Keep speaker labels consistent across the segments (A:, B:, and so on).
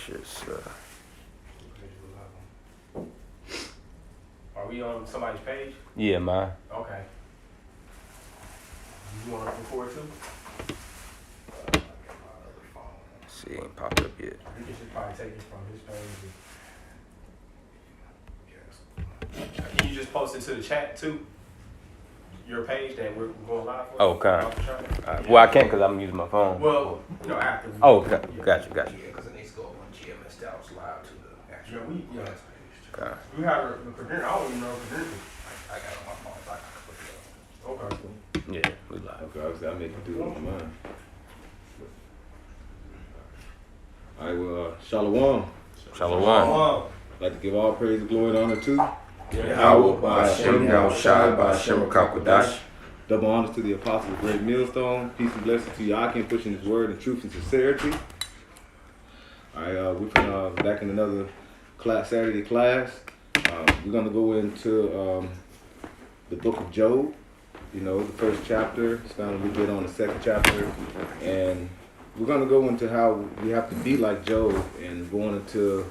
A: sure, sir.
B: Are we on somebody's page?
A: Yeah, man.
B: Okay. You want to record too?
A: See, it ain't popped up yet.
B: You should probably take it from his page. Can you just post it to the chat too? Your page that we're going live for?
A: Oh, okay. Well, I can't because I'm using my phone.
B: Well, after.
A: Oh, got you.
C: Yeah, because it needs to go on GMS Dallas Live to the actual page.
A: Okay.
B: We have the credential. I don't even know the credential.
C: I got it on my phone, so I can put it up.
B: Okay.
A: Yeah, we live.
D: Okay, I make it do it on mine. All right, well, Shalom.
A: Shalom.
D: I'd like to give all praise and glory and honor to
A: Yahweh Ba'Shem, Yahushai Ba'Shem HaKakodash.
D: double honors to the apostles of Great Millstone. Peace and blessings to Yakin, pushing his word in truth and sincerity. All right, we're back in another Saturday class. We're going to go into the book of Job. You know, the first chapter. It's going to be on the second chapter. And we're going to go into how we have to be like Job and going into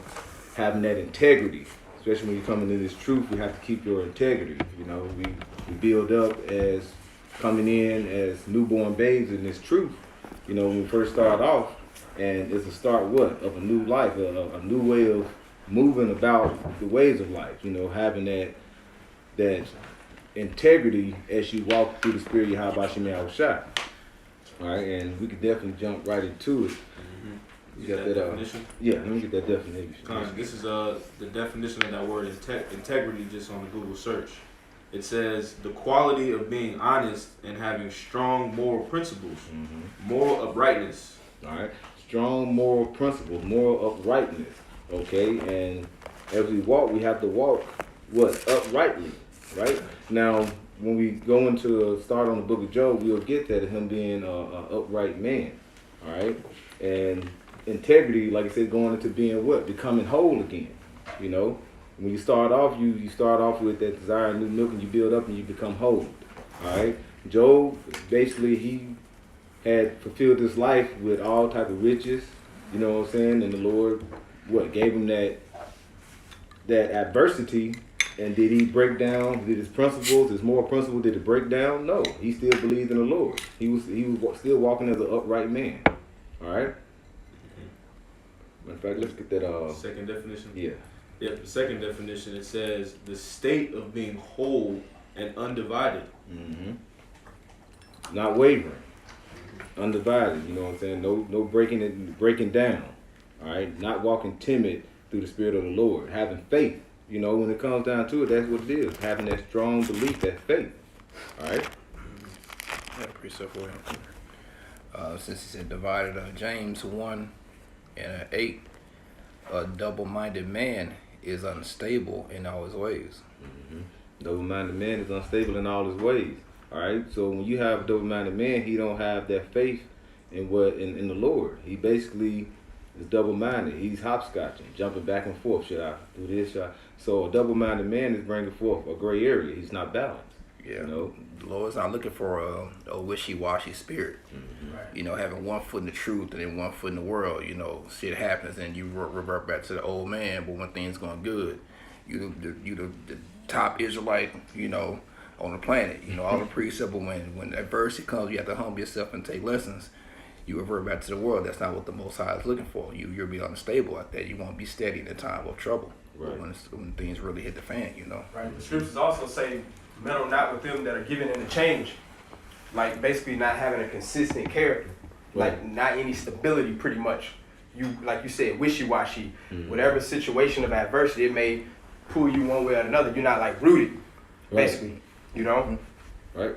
D: having that integrity. Especially when you come into this truth, we have to keep your integrity. You know, we build up as coming in as newborn babes in this truth. You know, when we first start off, and it's a start of a new life, a new way of moving about the ways of life. You know, having that integrity as you walk through the spirit of Yahweh Shem Yahushai. All right, and we could definitely jump right into it.
E: You got that definition?
D: Yeah, let me get that definition.
E: This is the definition of that word integrity just on the Google search. It says the quality of being honest and having strong moral principles, moral uprightness.
D: All right, strong moral principles, moral uprightness. Okay, and as we walk, we have to walk uprightly, right? Now, when we go into start on the book of Job, we'll get that of him being an upright man. All right, and integrity, like I said, going into being becoming whole again. You know, when you start off, you start off with that desire of new milk, and you build up, and you become whole. All right, Job basically he had fulfilled his life with all type of riches. You know what I'm saying? And the Lord gave him that adversity. And did he break down? Did his principles, his moral principles, did it break down? No, he still believed in the Lord. He was still walking as an upright man. All right. In fact, let's get that.
E: Second definition.
D: Yeah.
E: Yep. The second definition, it says the state of being whole and undivided.
D: Not wavering, undivided. You know what I'm saying? No breaking down. All right. Not walking timid through the spirit of the Lord. Having faith. You know, when it comes down to it, that's what it is. Having that strong belief, that faith. All right?
C: Yeah, pretty simple. Since he said divided, James 1 and 8, a double-minded man is unstable in all his ways.
D: Double-minded man is unstable in all his ways. All right? So when you have a double-minded man, he don't have that faith in the Lord. He basically is double-minded. He's hopscotching, jumping back and forth. Should I do this? So a double-minded man is bringing forth a gray area. He's not balanced.
C: Yeah.
D: You know?
C: The Lord's not looking for a wishy-washy spirit.
B: Right.
C: You know, having one foot in the truth and then one foot in the world. You know, shit happens and you revert back to the old man. But when things going good, you the top Israelite, you know, on the planet. You know, all the precepts. But when adversity comes, you have to humble yourself and take lessons. You revert back to the world. That's not what the Most High is looking for. You'll be unstable out there. You won't be steady in the time of trouble.
D: Right.
C: When things really hit the fan, you know.
B: Right. The scriptures also say, meddle not with them that are given in the change. Like basically not having a consistent character.
D: Right.
B: Like not any stability pretty much. You, like you said, wishy-washy. Whatever situation of adversity, it may pull you one way or another. You're not like rooted, basically. You know?
D: Right?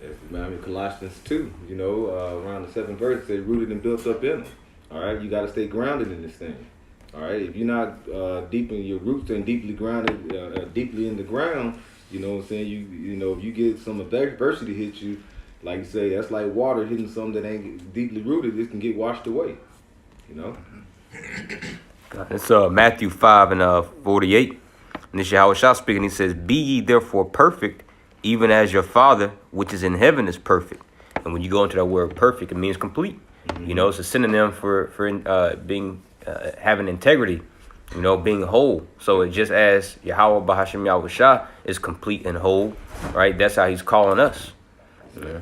D: That's remind me of Colossians 2, you know, around the 7th verse, they rooted and built up in them. All right, you got to stay grounded in this thing. All right, if you're not deep in your roots and deeply grounded, deeply in the ground, you know what I'm saying, you know, if you get some adversity hit you, like you say, that's like water hitting something that ain't deeply rooted, it can get washed away, you know?
A: It's Matthew 5 and 48. And this Yahushua speaking, he says, "Be ye therefore perfect, even as your Father, which is in heaven, is perfect." And when you go into that word perfect, it means complete. You know, it's a synonym for being having integrity, you know, being whole. So it just as Yahweh Bahashim Yahushua is complete and whole, right? That's how he's calling us. Yeah.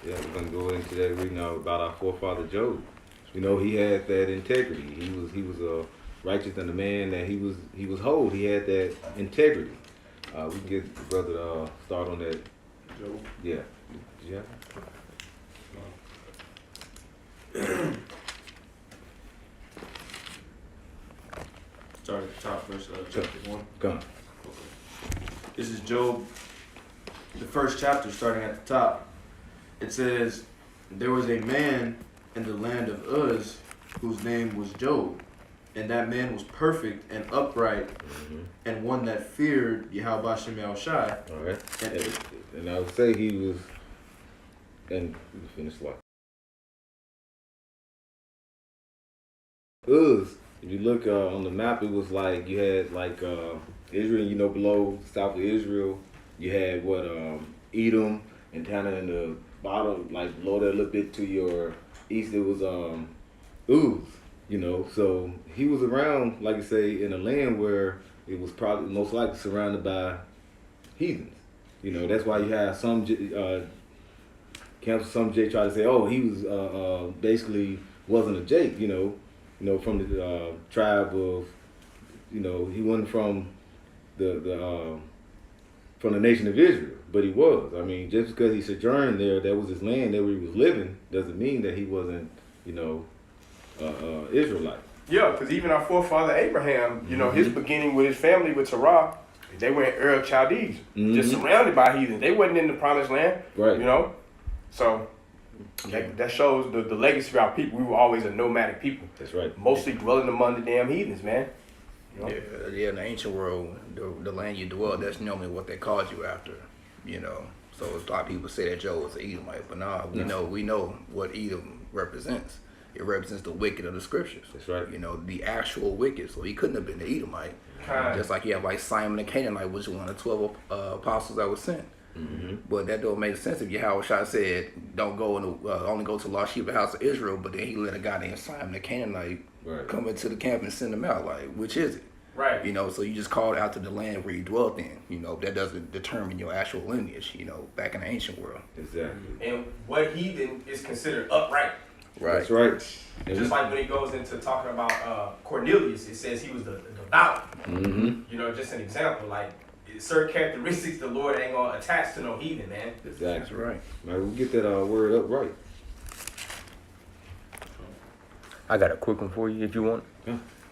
D: Yeah, we're gonna go into that reading about our forefather Job. You know, he had that integrity. He was a righteous and a man that he was whole. He had that integrity. We can get the brother to start on that.
E: Job.
D: Yeah. Yeah.
E: Start at the top, verse chapter 1.
D: Come.
E: This is Job, the first chapter, starting at the top. It says, there was a man in the land of Uz whose name was Job, and that man was perfect and upright, and one that feared Yahweh Shem Yahushai.
D: All right. And I would say he was, and we can finish like. Uz, if you look on the map, it was like you had like Israel, you know, below south of Israel, you had what Edom, and kind of in the bottom, like below that a little bit to your east, it was Uz, you know. So he was around, like you say, in a land where it was probably most likely surrounded by heathens. You know, that's why you have some some Jake try to say, oh, he was basically wasn't a Jake, you know, from the tribe of, you know, he wasn't from the nation of Israel, but he was. I mean, just because he sojourned there, that was his land, there where he was living, doesn't mean that he wasn't, you know, Israelite.
B: Yeah, because even our forefather Abraham, you know, his beginning with his family with Terah, they were in Ur of Chaldees, just surrounded by heathens. They wasn't in the promised land,
D: Right.
B: you know. So that shows the legacy of our people. We were always a nomadic people.
D: That's right.
B: Mostly dwelling among the damn heathens, man. You know?
C: Yeah, in the ancient world, the land you dwell, that's normally what they called you after, you know. So a lot of people say that Job was an Edomite, but nah, we know what Edom represents. It represents the wicked of the scriptures.
D: That's right.
C: You know, the actual wicked. So he couldn't have been the Edomite.
B: Kind.
C: Just like you have like Simon the Canaanite, which was one of the 12 apostles that was sent. But that don't make sense if Yahweh said, don't go only go to lost sheep, the house of Israel, but then he let a guy named Simon the Canaanite come into the camp and send him out. Like, which is it?
B: Right.
C: You know, so you just called out to the land where you dwelt in. You know, that doesn't determine your actual lineage, you know, back in the ancient world.
D: Exactly.
B: And what heathen is considered upright.
C: Right.
D: That's right. And
B: Just like when he goes into talking about Cornelius, it says he was the devout. You know, just an example. Like, certain characteristics the Lord ain't going to attach to no heathen, man.
D: Exactly.
C: That's right.
D: Man, we'll get that word up right.
A: I got a quick one for you if you want.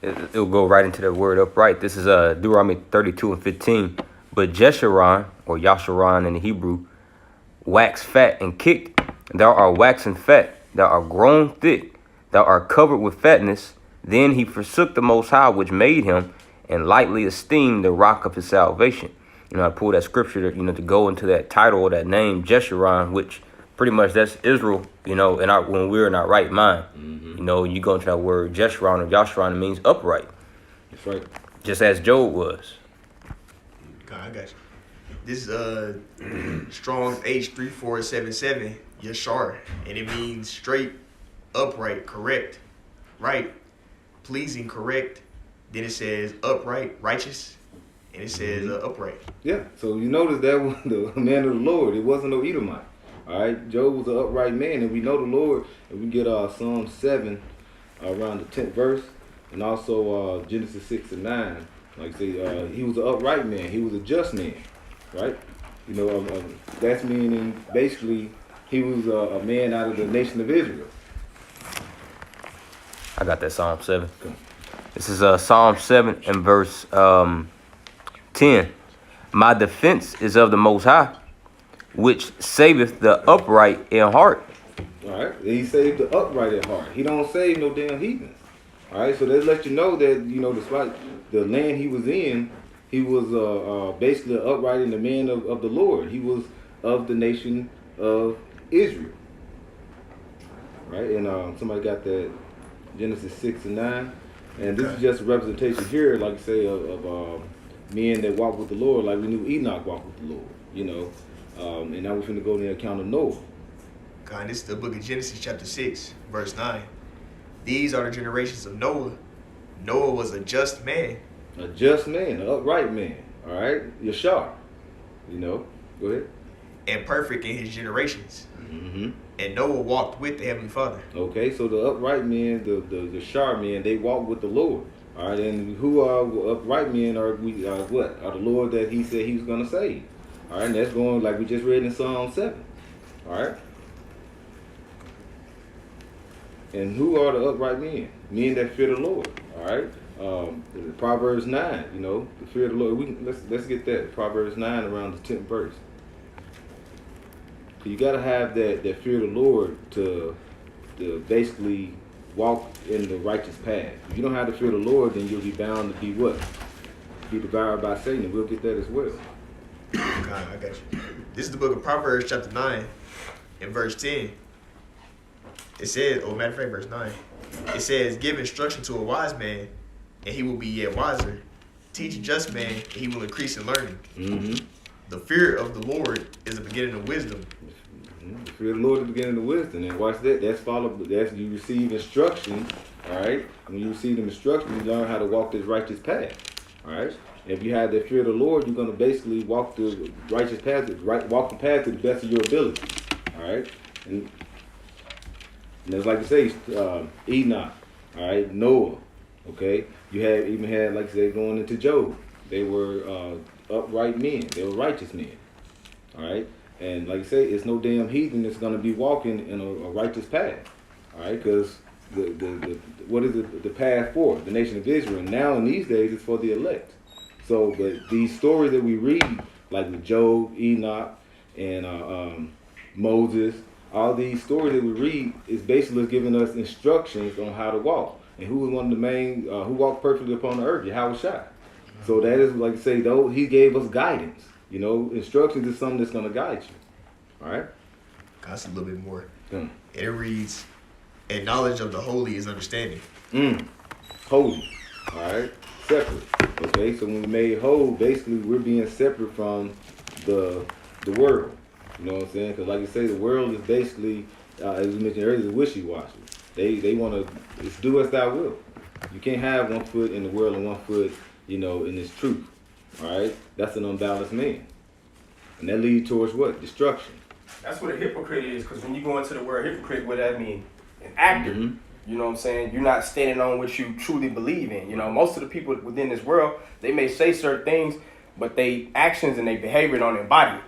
A: It'll go right into that word upright. This is Deuteronomy 32:15. But Jeshurun, or Yasharon in the Hebrew, waxed fat and kicked. Thou art waxen fat. Thou art grown thick. Thou art covered with fatness. Then he forsook the Most High, which made him, and lightly esteemed the rock of his salvation. You know, I pull that scripture to, you know, to go into that title or that name, Jeshurun, which pretty much that's Israel, you know, when we're in our right mind. You know, you go into that word Jeshurun or Yasharon, it means upright.
D: That's right.
A: Just as Job was.
F: God, I got you. This is Strong's H3477, Yashar, and it means straight, upright, correct, right, pleasing, correct. Then it says upright, righteous, and it says upright.
D: Yeah. So you notice that was the man of the Lord. It wasn't no Edomite. All right. Job was an upright man, and we know the Lord. And we get Psalm 7 around the 10th verse, and also Genesis 6 and 9. Like I say, he was an upright man. He was a just man, right? You know, that's meaning basically he was a man out of the nation of Israel.
A: I got that Psalm 7. This is Psalm 7 and verse 10. My defense is of the Most High, which saveth the upright in heart.
D: All right. He saved the upright at heart. He don't save no damn heathens. All right. So that lets you know that, you know, despite the land he was in, he was basically upright and the man of the Lord. He was of the nation of Israel. Right. And somebody got that Genesis 6 and 9. And this is just a representation here, like I say, of men that walk with the Lord, like we knew Enoch walked with the Lord, you know. And now we're finna go to the account of Noah.
F: God, this is the book of Genesis chapter 6, verse 9. These are the generations of Noah Noah was a just man.
D: A just man, an upright man. All right, Yashar. You know, go ahead.
F: And perfect in his generations.
D: Mm-hmm.
F: And Noah walked with the Heavenly Father.
D: Okay, so the upright men, the Shar men, they walk with the Lord. All right, and who are upright men are we? What are the Lord that He said He was going to save? All right, and that's going like we just read in Psalm 7. All right, and who are the upright men? Men that fear the Lord. All right, Proverbs 9. You know, the fear of the Lord. Let's get that Proverbs 9 around the 10th verse. You gotta have that fear of the Lord to basically walk in the righteous path. If you don't have the fear of the Lord, then you'll be bound to be what? Be devoured by Satan. And we'll get that as well.
F: Okay, I got you. This is the book of Proverbs, chapter 9, and verse 10. It says, oh, matter of fact, verse 9. It says, give instruction to a wise man, and he will be yet wiser. Teach a just man, and he will increase in learning.
D: Mm-hmm.
F: The fear of the Lord is the beginning of wisdom.
D: The fear of the Lord is the beginning of wisdom. And watch that. That's you receive instruction. All right. When you receive the instruction, you learn how to walk this righteous path. All right. If you have the fear of the Lord, you're gonna basically walk the righteous path, walk the path to the best of your ability. All right. And it's like you say, Enoch. All right. Noah. Okay. You even had like you say going into Job. They were upright men. They were righteous men. All right. And like I say, it's no damn heathen that's going to be walking in a righteous path. All right. Because what is the path for? The nation of Israel. Now in these days, it's for the elect. So, but these stories that we read, like with Job, Enoch, and Moses, all these stories that we read is basically giving us instructions on how to walk. And who was one of the main, who walked perfectly upon the earth? Yahweh Shai. So that is, like I say, though, he gave us guidance. You know, instructions is something that's going to guide you. All right?
F: That's a little bit more.
D: Mm.
F: It reads, and knowledge of the holy is understanding.
D: Holy. All right? Separate. Okay, so when we made whole, basically we're being separate from the world. You know what I'm saying? Because like I say, the world is basically, as we mentioned earlier, is wishy-washy. They want to, it's do as thou will. You can't have one foot in the world and one foot, you know, in this truth. All right? That's an unbalanced man. And that leads towards what? Destruction.
B: That's what a hypocrite is, because when you go into the word hypocrite, what that mean? An actor.
D: Mhm.
B: You know what I'm saying? You're not standing on what you truly believe in. You know, most of the people within this world, they may say certain things, but they actions and their behavior don't embody it.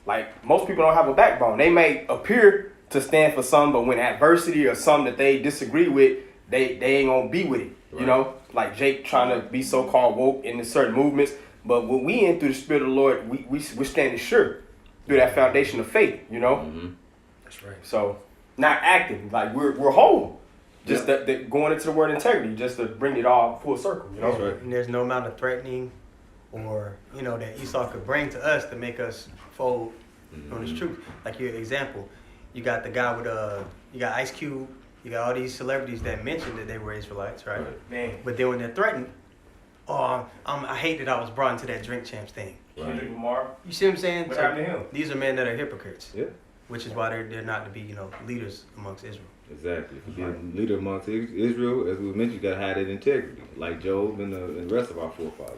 B: Like, most people don't have a backbone. They may appear to stand for something, but when adversity or something that they disagree with, they ain't gonna be with it.
D: Right.
B: You know, like Jake trying to be so-called woke in certain movements. But when we in through the Spirit of the Lord, we're standing sure through that foundation of faith, you know?
D: Mm-hmm.
A: That's right.
B: So, not acting, like we're whole. Just that going into the word integrity, just to bring it all full circle, you know?
D: That's right.
G: And there's no amount of threatening or, you know, that Esau could bring to us to make us fold on his truth. Like your example, you got the guy with, you got Ice Cube, you got all these celebrities that mentioned that they were Israelites, right?
B: Man,
G: But then when they're threatened, I hate that I was brought into that Drink Champs thing.
B: Kendrick Lamar,
G: You see what I'm saying?
B: what
G: So
B: happened to him?
G: these are men that are hypocrites,
D: Yeah.
G: which is why they're not to be, you know, leaders amongst Israel.
D: Exactly. To be a leader amongst Israel, as we mentioned, you gotta have that integrity, like Job and the rest of our forefathers.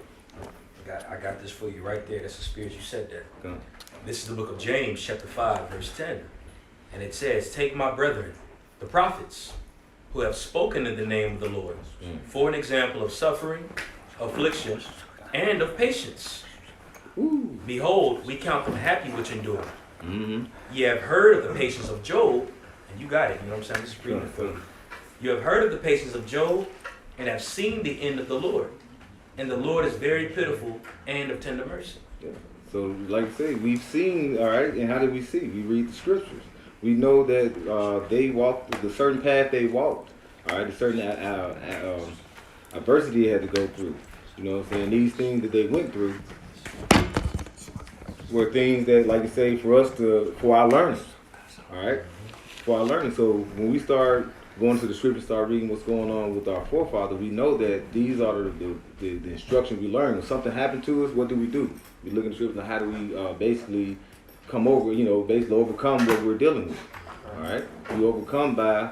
H: I got this for you right there. That's the spirit you said that.
D: Come on.
H: This is the book of James, chapter 5, verse 10. And it says, take my brethren, the prophets, who have spoken in the name of the Lord, for an example of suffering, affliction, and of patience.
D: Ooh.
H: Behold, we count them happy which endure.
D: Mm-hmm.
H: Ye have heard of the patience of Job, and you got it, you know what I'm saying? Just reading it for you. You have heard of the patience of Job, and have seen the end of the Lord. And the Lord is very pitiful and of tender mercy.
D: Yeah. So, like I say, we've seen, all right, and how did we see? We read the scriptures. We know that they walked the certain path they walked, all right, a certain adversity they had to go through. You know what I'm saying? These things that they went through were things that, like I say, for our learning, all right, for our learning. So when we start going to the scripture, start reading what's going on with our forefathers, we know that these are the instructions we learn. When something happened to us, what do? We look in the scripture and how do we basically basically overcome what we're dealing with. All right, we overcome by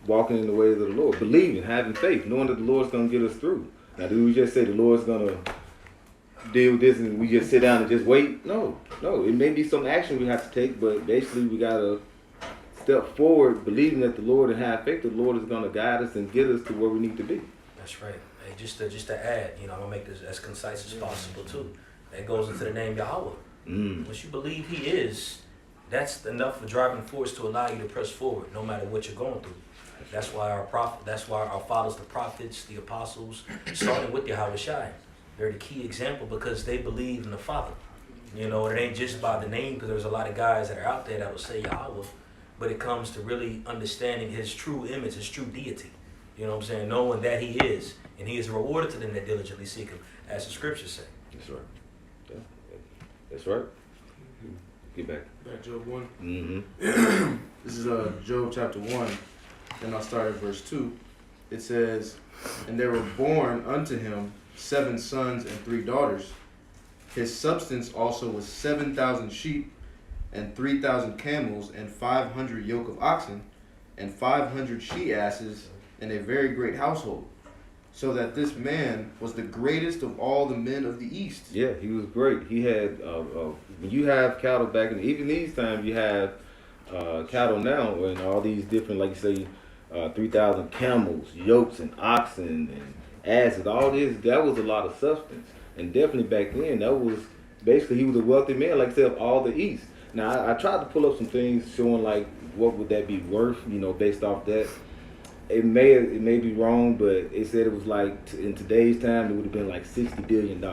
D: walking in the ways of the Lord, believing, having faith, knowing that the Lord's gonna get us through. Now, do we just say the Lord's gonna deal with this and we just sit down and just wait? No. It may be some action we have to take, but basically we gotta step forward, believing that the Lord, and have faith that the Lord is gonna guide us and get us to where we need to be.
H: That's right. Hey, just to add, I'm gonna make this as concise as possible too. That goes into the name Yahweh. Once you believe He is, that's enough of a driving force to allow you to press forward, no matter what you're going through. That's why our fathers, the prophets, the apostles, starting with Yahweh Shai, they're the key example because they believe in the Father. It ain't just by the name, because there's a lot of guys that are out there that will say Yahweh, but it comes to really understanding His true image, His true deity. You know what I'm saying? Knowing that He is, and He is rewarded to them that diligently seek Him, as the scriptures say.
D: That's right. Yeah. That's right. Get back.
E: Back Job 1.
D: Mm-hmm.
E: This is Job chapter 1. Then I'll start at verse 2. It says, "And there were born unto him 7 sons and 3 daughters. His substance also was 7,000 sheep, and 3,000 camels, and 500 yoke of oxen, and 500 she-asses, and a very great household. So that this man was the greatest of all the men of the East."
D: Yeah, he was great. He had, when you have cattle back in, even these times, you have cattle now, and all these different, like you say, 3,000 camels, yokes, and oxen, and asses, all this, that was a lot of substance. And definitely back then, that was, basically, he was a wealthy man, like I said, of all the East. Now, I tried to pull up some things showing, like, what would that be worth, based off that. It may be wrong, but it said it was like, in today's time, it would have been like $60 billion,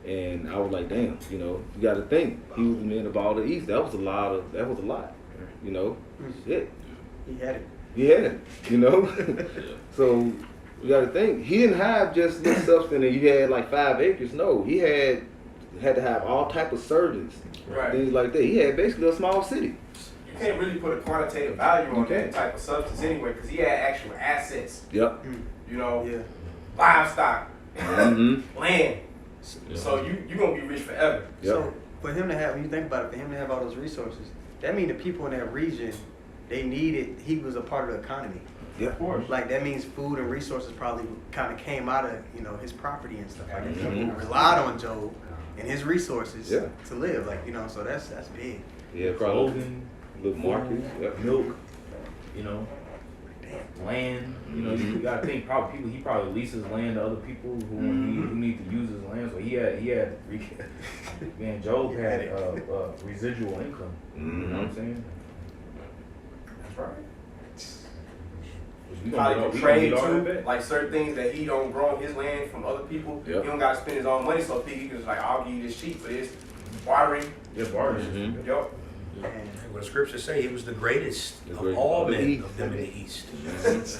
D: And I was like, damn, you got to think, he was the man of all the East. That was a lot, Shit.
G: He had it.
D: He had it, So you got to think, he didn't have just this substance and you had like 5 acres. No, he had to have all type of servants, things like that. He had basically a small city.
B: You can't really put a quantitative value on
D: Okay.
B: that type of substance anyway, because he had actual assets.
D: Yep.
B: Livestock,
D: Mm-hmm.
B: land. So you're gonna be rich forever.
D: Yep.
G: So for him to have, when you think about it, for him to have all those resources, that means the people in that region, they needed, he was a part of the economy.
D: Yeah.
B: Of course.
G: Like that means food and resources probably kind of came out of, his property and stuff like that.
D: Mhm.
G: People relied on Job and his resources
D: Yeah.
G: to live, so that's big.
D: Yeah, probably.
I: Clothing,
D: Little markets. Yep.
I: milk, land. You gotta think. He probably leases land to other people who need to use his land. So he had man, Job had residual income. You know what I'm saying?
B: That's right.
I: We
B: Probably
I: gonna
B: can
I: get all- we
B: trade
I: gonna get all
B: too,
I: that back.
B: like certain things that he don't grow on his land from other people.
D: Yep.
B: He don't gotta spend his own money, so he can just like, I'll give you this sheep for this, watering.
I: Yeah, bars.
D: Mhm.
B: Yup.
G: And
H: What the scriptures say, He was the greatest
D: The
H: of
D: greatest
H: all
D: of the
H: men
D: East.
H: of them in the East.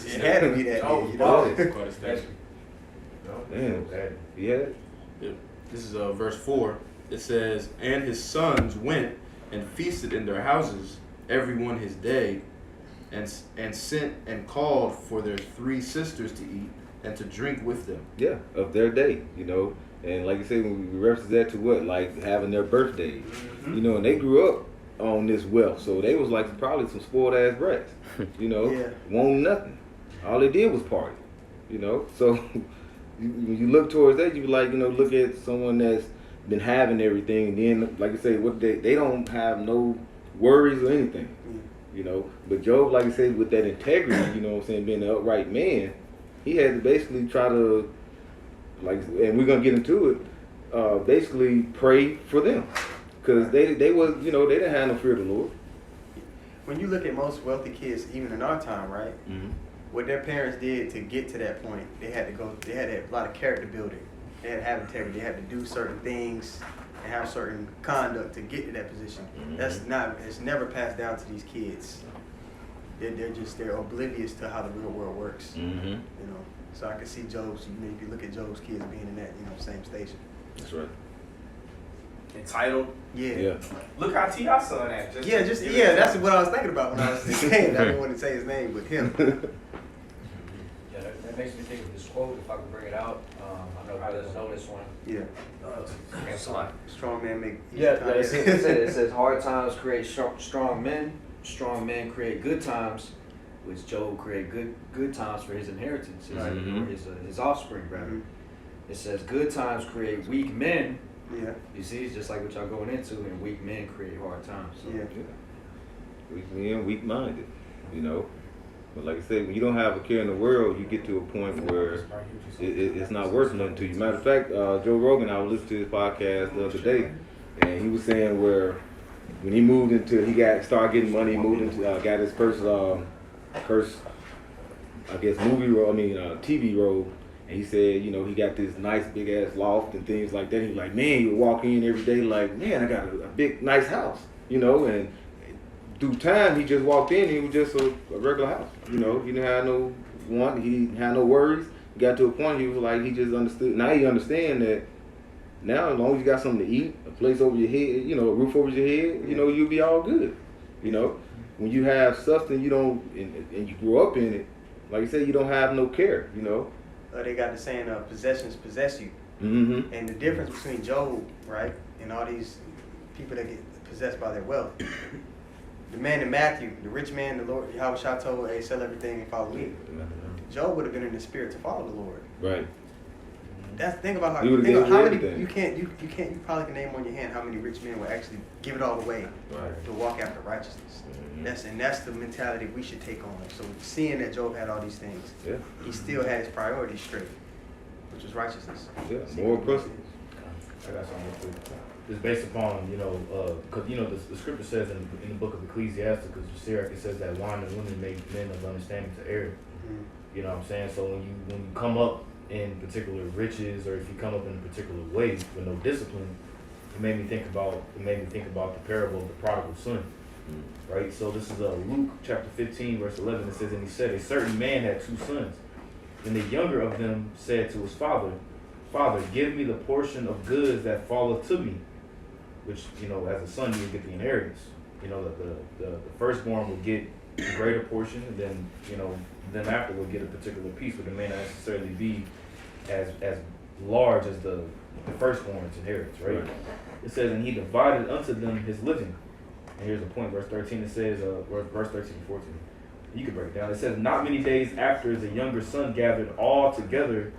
G: it had to be that
B: Oh,
G: big,
B: wow.
E: Quite a statue.
D: Damn. He had it.
E: This is verse 4. It says, "And his sons went and feasted in their houses, every one his day, and sent and called for their 3 sisters to eat and to drink with them."
D: Yeah, of their day, And like you say, when we reference that to what? Like having their birthdays. And they grew up on this wealth. So they was like probably some spoiled ass brats.
G: Yeah.
D: Won't nothing. All they did was party. So when you look towards that, you like, look at someone that's been having everything, and then like I say, what they don't have no worries or anything. But Job, like I said, with that integrity, being an upright man, he had to basically try to, and we're gonna get into it, basically pray for them, because they was, they didn't have no fear of the Lord.
G: When you look at most wealthy kids, even in our time, right?
D: Mm-hmm.
G: What their parents did to get to that point, they had a lot of character building. They had to have integrity. They had to do certain things and have certain conduct to get to that position.
D: Mhm.
G: It's never passed down to these kids. They're oblivious to how the real world works.
D: Mm-hmm.
G: So I can see Job's, if you look at Job's kids being in that, same station.
D: That's right.
B: Entitled.
G: Yeah.
B: Look how T.I. son at.
G: That's what I was thinking about when I was saying. I didn't want to say his name, but him.
J: Yeah, that makes me think of this quote, if I can bring it out. I know brothers know this one.
G: Yeah. Strong man make.
J: It says hard times create strong men create good times, which Job created good times for his inheritance, his offspring rather. It says good times create weak men.
G: Yeah.
J: You see, it's just like what y'all going into, and weak men create hard times. So.
G: Yeah.
D: Weak men, weak minded, you know. But like I said, when you don't have a care in the world, you get to a point where it's not worth nothing to you. Matter of fact, Joe Rogan, I was listening to his podcast the other day, and he was saying where when he moved into, started getting money, moved into, got his first, I guess, TV role. And he said, you know, he got this nice big ass loft and things like that. He was like, man, you would walk in every day like, man, I got a big nice house, you know. And through time, he just walked in. He was just a regular house, you know. He didn't have no want. He didn't have no worries. He got to a point. He was like, he just understood. Now he understand that. Now, as long as you got something to eat, a place over your head, you know, a roof over your head, you know, you'll be all good. You know, when you have something you don't, and you grew up in it, like you said, you don't have no care. You know.
G: They got the saying, possessions possess you.
D: Mm-hmm.
G: And the difference between Job, right, and all these people that get possessed by their wealth. The man in Matthew, the rich man, the Lord, Yahweh told, hey, sell everything and follow me. Job would have been in the spirit to follow the Lord.
D: Right.
G: That's think about how,
D: He would've
G: think about
D: gave
G: how
D: you
G: many
D: everything.
G: you probably can name on your hand how many rich men would actually give it all away
D: Right.
G: to walk after righteousness.
D: Mm-hmm.
G: That's the mentality we should take on. So seeing that Job had all these things,
D: Yeah.
G: he still had his priorities straight, which was righteousness.
D: Yeah. More principles.
I: I got something real quick. It's based upon, you know, because, you know, the scripture says in the book of Ecclesiastes, Sirach, it says that wine and women make men of understanding to err.
G: Mm-hmm.
I: You know what I'm saying? So when you come up in particular riches, or if you come up in a particular way with no discipline, it made me think about the parable of the prodigal son. Right? So this is Luke chapter 15, verse 11. It says, and he said, a certain man had 2 sons. And the younger of them said to his father, Father, give me the portion of goods that falleth to me. Which, you know, as a son, you would get the inheritance. You know, the firstborn would get the greater portion, and then, you know, then after would get a particular piece, but it may not necessarily be as large as the firstborn's inheritance, right? It says, and he divided unto them his living. And here's the point, verse 13, it says, verse 13 and 14. You can break it down. It says, not many days after, the younger son gathered all together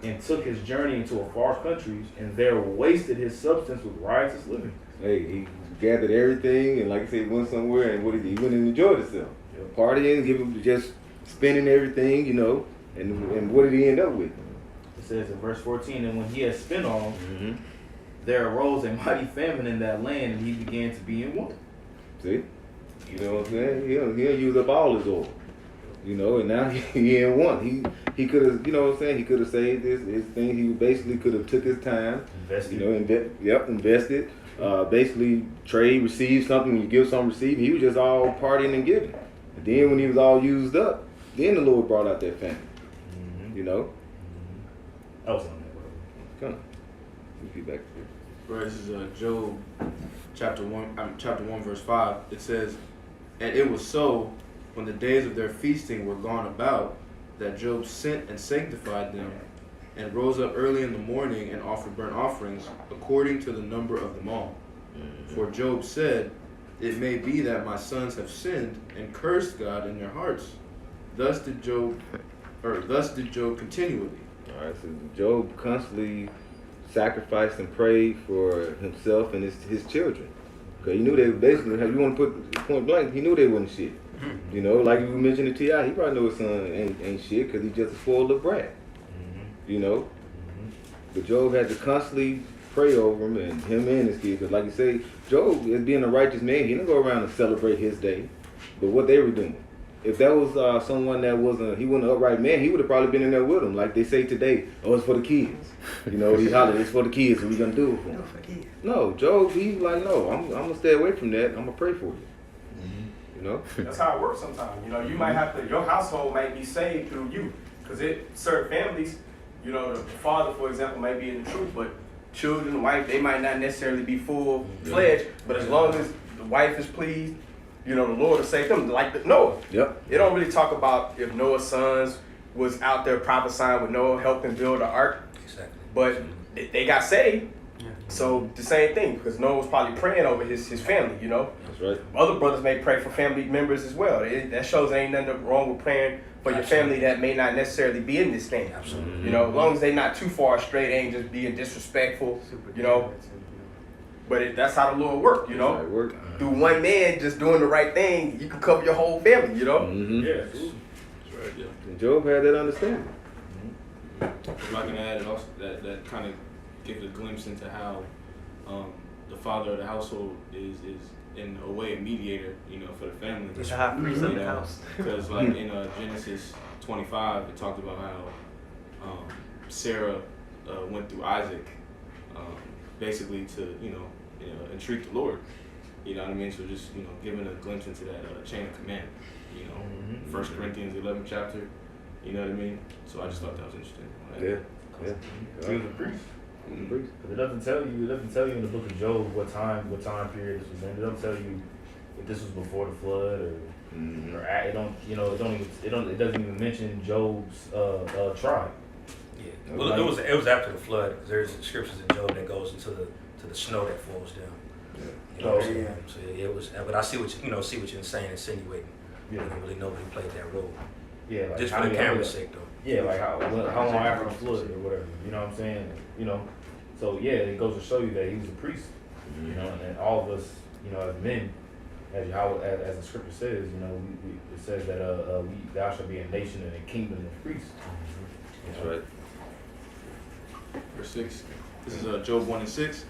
I: and took his journey into a far country, and there wasted his substance with riotous living.
D: Hey, he gathered everything, and like I said, went somewhere, and he went and enjoyed himself.
I: Yep.
D: Partying, just spending everything, you know, and what did he end up with?
I: It says in verse 14, and when he had spent all, there arose a mighty famine in that land, and he began to be in want.
D: See? You know what I'm saying? He'll use up all his oil. You know, and now he in want. He could have, you know what I'm saying? He could have saved his thing. He basically could have took his time.
I: Invested.
D: You know, invested. Basically trade, receive something. When you give something, receive. He was just all partying and giving. And then when he was all used up, then the Lord brought out that famine. You know?
I: I was on that, bro.
D: Come on. Repeat back to this.
E: Right, this is Job chapter 1 verse 5. It says, and it was so, when the days of their feasting were gone about, that Job sent and sanctified them, and rose up early in the morning and offered burnt offerings according to the number of them all. For Job said, it may be that my sons have sinned and cursed God in their hearts. Thus did Job continually.
D: All right, so Job constantly sacrificed and prayed for himself and his children. Because he knew they basically, if you want to put point blank, he knew they wasn't shit. You know, like you mentioned to T.I., he probably knew his son ain't shit because he just a spoiled little brat. You know? But Job had to constantly pray over him and his kids. Because like you say, Job, as being a righteous man, he didn't go around and celebrate his day. But what they were doing. If that was someone that wasn't an upright man, he would have probably been in there with him. Like they say today, oh, it's for the kids. You know, these holidays, it's for the kids, and we're going to do it for them. No, Job, he's like, no, I'm going to stay away from that. I'm going to pray for you. You know?
B: That's how it works sometimes. You know, you might have to, your household might be saved through you. Because certain families, you know, the father, for example, might be in the truth, but children, the wife, they might not necessarily be full-fledged. But as long as the wife is pleased, you know, the Lord will save them. Like Noah.
D: Yep.
B: It don't really talk about if Noah's sons was out there prophesying with Noah, helping build the ark.
H: Exactly.
B: But they got saved. So the same thing, because Noah was probably praying over his family, you know.
D: right.
B: Other brothers may pray for family members as well. That shows there ain't nothing wrong with praying for your family that may not necessarily be in this thing.
H: Absolutely.
B: You know, as long as they not too far astray, they ain't just being disrespectful. You know, but that's how the Lord work. You know,
D: Right, work.
B: through one man just doing the right thing, you can cover your whole family. You know.
D: Mm-hmm.
E: Yeah, absolutely. That's right. Yeah.
D: And Job had that understanding.
E: If I can add, it also that kind of gives a glimpse into how the father of the household is in a way a mediator, you know, for the family.
G: He's the high priest of the house.
E: Because like in Genesis 25, it talked about how Sarah went through Isaac, basically to entreat the Lord. You know what I mean? So just giving a glimpse into that chain of command. You know, 1 Corinthians 11 chapter. You know what I mean? So I just thought that was interesting.
D: Yeah.
I: He was a priest.
D: Priest.
I: Because it doesn't tell you in the book of Job what time period this was in. It doesn't tell you if this was before the flood or it doesn't even mention Job's tribe.
H: Yeah. Well, it was after the flood. There's scriptures in Job that goes into the snow that falls down. You know what I'm saying? So it was, but I see what you're saying, insinuating.
I: Yeah.
H: Really nobody played that role.
I: Yeah, like
H: Just for the camera's sake, though.
I: Yeah, like how long after the flood or whatever. You know what I'm saying? You know, so yeah, it goes to show you that he was a priest. You know, and all of us, as men, as the scripture says, it says that thou shalt be a nation and a kingdom of priests.
D: That's right.
E: Verse 6. This is Job 1:6.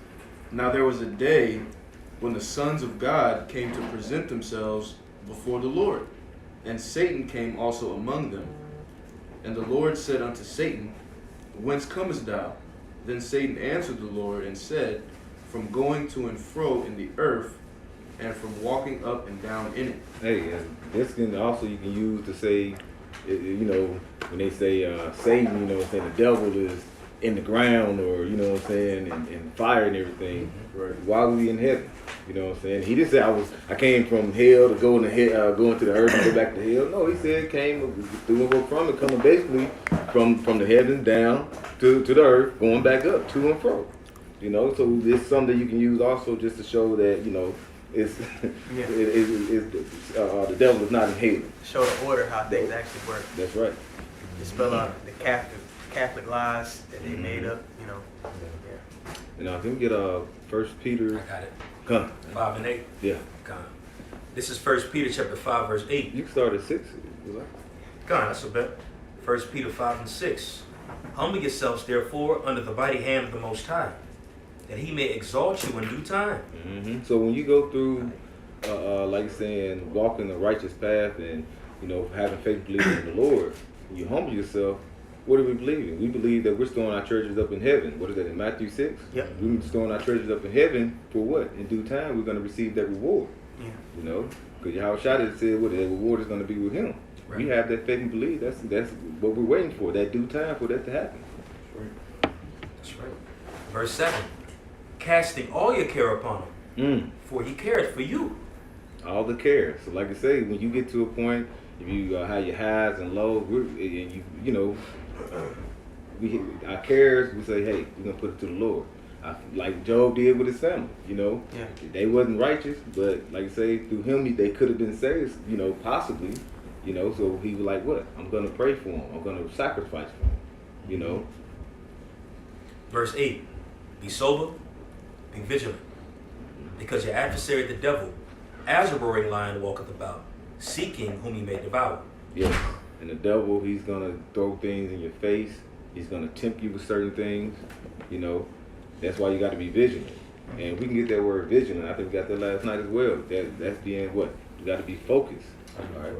E: Now there was a day when the sons of God came to present themselves before the Lord, and Satan came also among them. And the Lord said unto Satan, Whence comest thou? Then Satan answered the Lord and said, From going to and fro in the earth, and from walking up and down in it.
D: Hey, and this can also you can use to say, when they say Satan, saying the devil is in the ground or, and fire and everything. Right. Why was he in heaven? You know what I'm saying? He didn't say I came from hell to go into the earth and go back to hell. No, he said came through and go from it, coming basically from the heavens down to the earth, going back up to and fro. So it's something that you can use also just to show that, it's the devil is not in hell.
G: Show the order how things actually work.
D: That's right.
G: Dispel out the Catholic lies that they made up, Yeah.
D: And now can we get 1 Peter?
H: I got it.
D: Come.
H: 5 and 8.
D: Yeah.
H: Come. This is 1 Peter chapter 5, verse 8.
D: You can start at 6.
H: Come, that's a bet. 1 Peter 5 and 6. Humble yourselves, therefore, under the mighty hand of the Most High, that he may exalt you in due time.
D: Mm-hmm. So when you go through, like saying, walking the righteous path and, having faith, believing in the Lord, when you humble yourself, what do we believe in? We believe that we're storing our treasures up in heaven. What is that, in Matthew 6?
G: Yep.
D: We're storing our treasures up in heaven for what? In due time, we're going to receive that reward.
G: Yeah.
D: Because Yahushua said, the reward is going to be with him.
H: Right.
D: We have that faith and belief. That's what we're waiting for, that due time for that to happen.
H: That's right. Verse 7. Casting all your care upon him, for he careth for you.
D: All the care. So like I say, when you get to a point, if you have your highs and lows, our cares, we say, hey, we're going to put it to the Lord. Like Job did with his family,
G: Yeah.
D: They wasn't righteous, but like I say, through him, they could have been saved, possibly, so he was like, what? I'm going to pray for him. I'm going to sacrifice for him,
H: Verse 8. Be sober, be vigilant, because your adversary the devil, as a roaring lion, walketh about, seeking whom he may devour.
D: Yes. And the devil, he's going to throw things in your face. He's going to tempt you with certain things, That's why you got to be vigilant. And we can get that word vigilant. I think we got that last night as well. That's being what? You got to be focused. All right.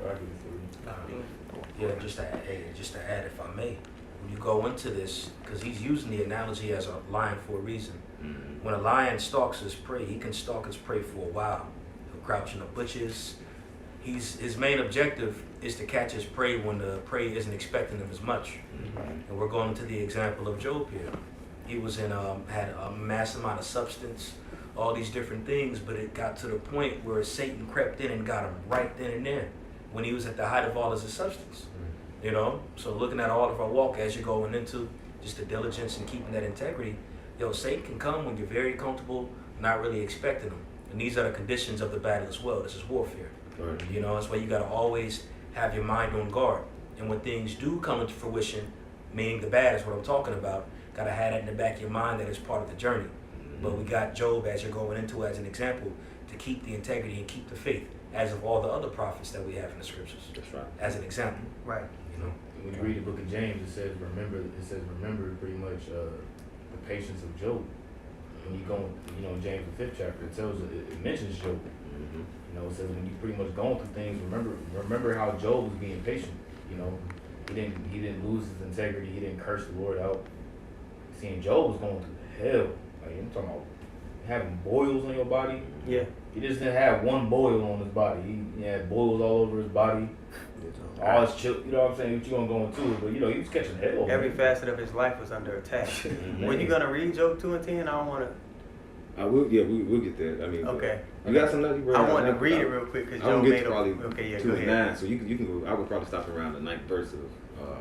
H: Yeah, just to add, if I may, when you go into this, because he's using the analogy as a lion for a reason.
D: Mm-hmm.
H: When a lion stalks his prey, he can stalk his prey for a while. He'll crouch in the bushes. His main objective is to catch his prey when the prey isn't expecting him as much.
D: Mm-hmm.
H: And we're going to the example of Job here. He was had a mass amount of substance, all these different things, but it got to the point where Satan crept in and got him right then and there when he was at the height of all his substance. So looking at all of our walk as you're going into just the diligence and keeping that integrity, Satan can come when you're very comfortable, not really expecting him. And these are the conditions of the battle as well. This is warfare.
D: Right.
H: You know, that's why you got to always have your mind on guard. And when things do come into fruition, meaning the bad is what I'm talking about, got to have that in the back of your mind that it's part of the journey. But we got Job, as you're going into, as an example, to keep the integrity and keep the faith, as of all the other prophets that we have in the scriptures.
D: That's right.
H: As an example.
G: Right.
H: You know.
I: When you read the book of James, it says remember pretty much the patience of Job. When you go, you know, James the 5th chapter, it mentions Job. You know, it says when you pretty much going through things, remember how Job was being patient. You know, he didn't lose his integrity. He didn't curse the Lord out. Seeing Job was going through hell. Like, I'm talking about having boils on your body.
G: Yeah.
I: He just didn't have one boil on his body. He had boils all over his body. All his chill, you know what I'm saying? But you gonna go into it, but you know, he was catching hell.
G: Every
I: man.
G: facet of his life was under attack. When you gonna read Job 2 and 10, I don't want to.
D: I will. Yeah, we'll get there. I mean,
G: Okay.
D: You got something else you brought
G: I
D: out?
G: wanted to read it real quick because
D: I'm
G: Job
D: gonna
G: made
D: get to probably
G: Okay, yeah,
D: 2
G: go
D: and
G: ahead.
D: 9, so you can go. I would probably stop around the 9th verse of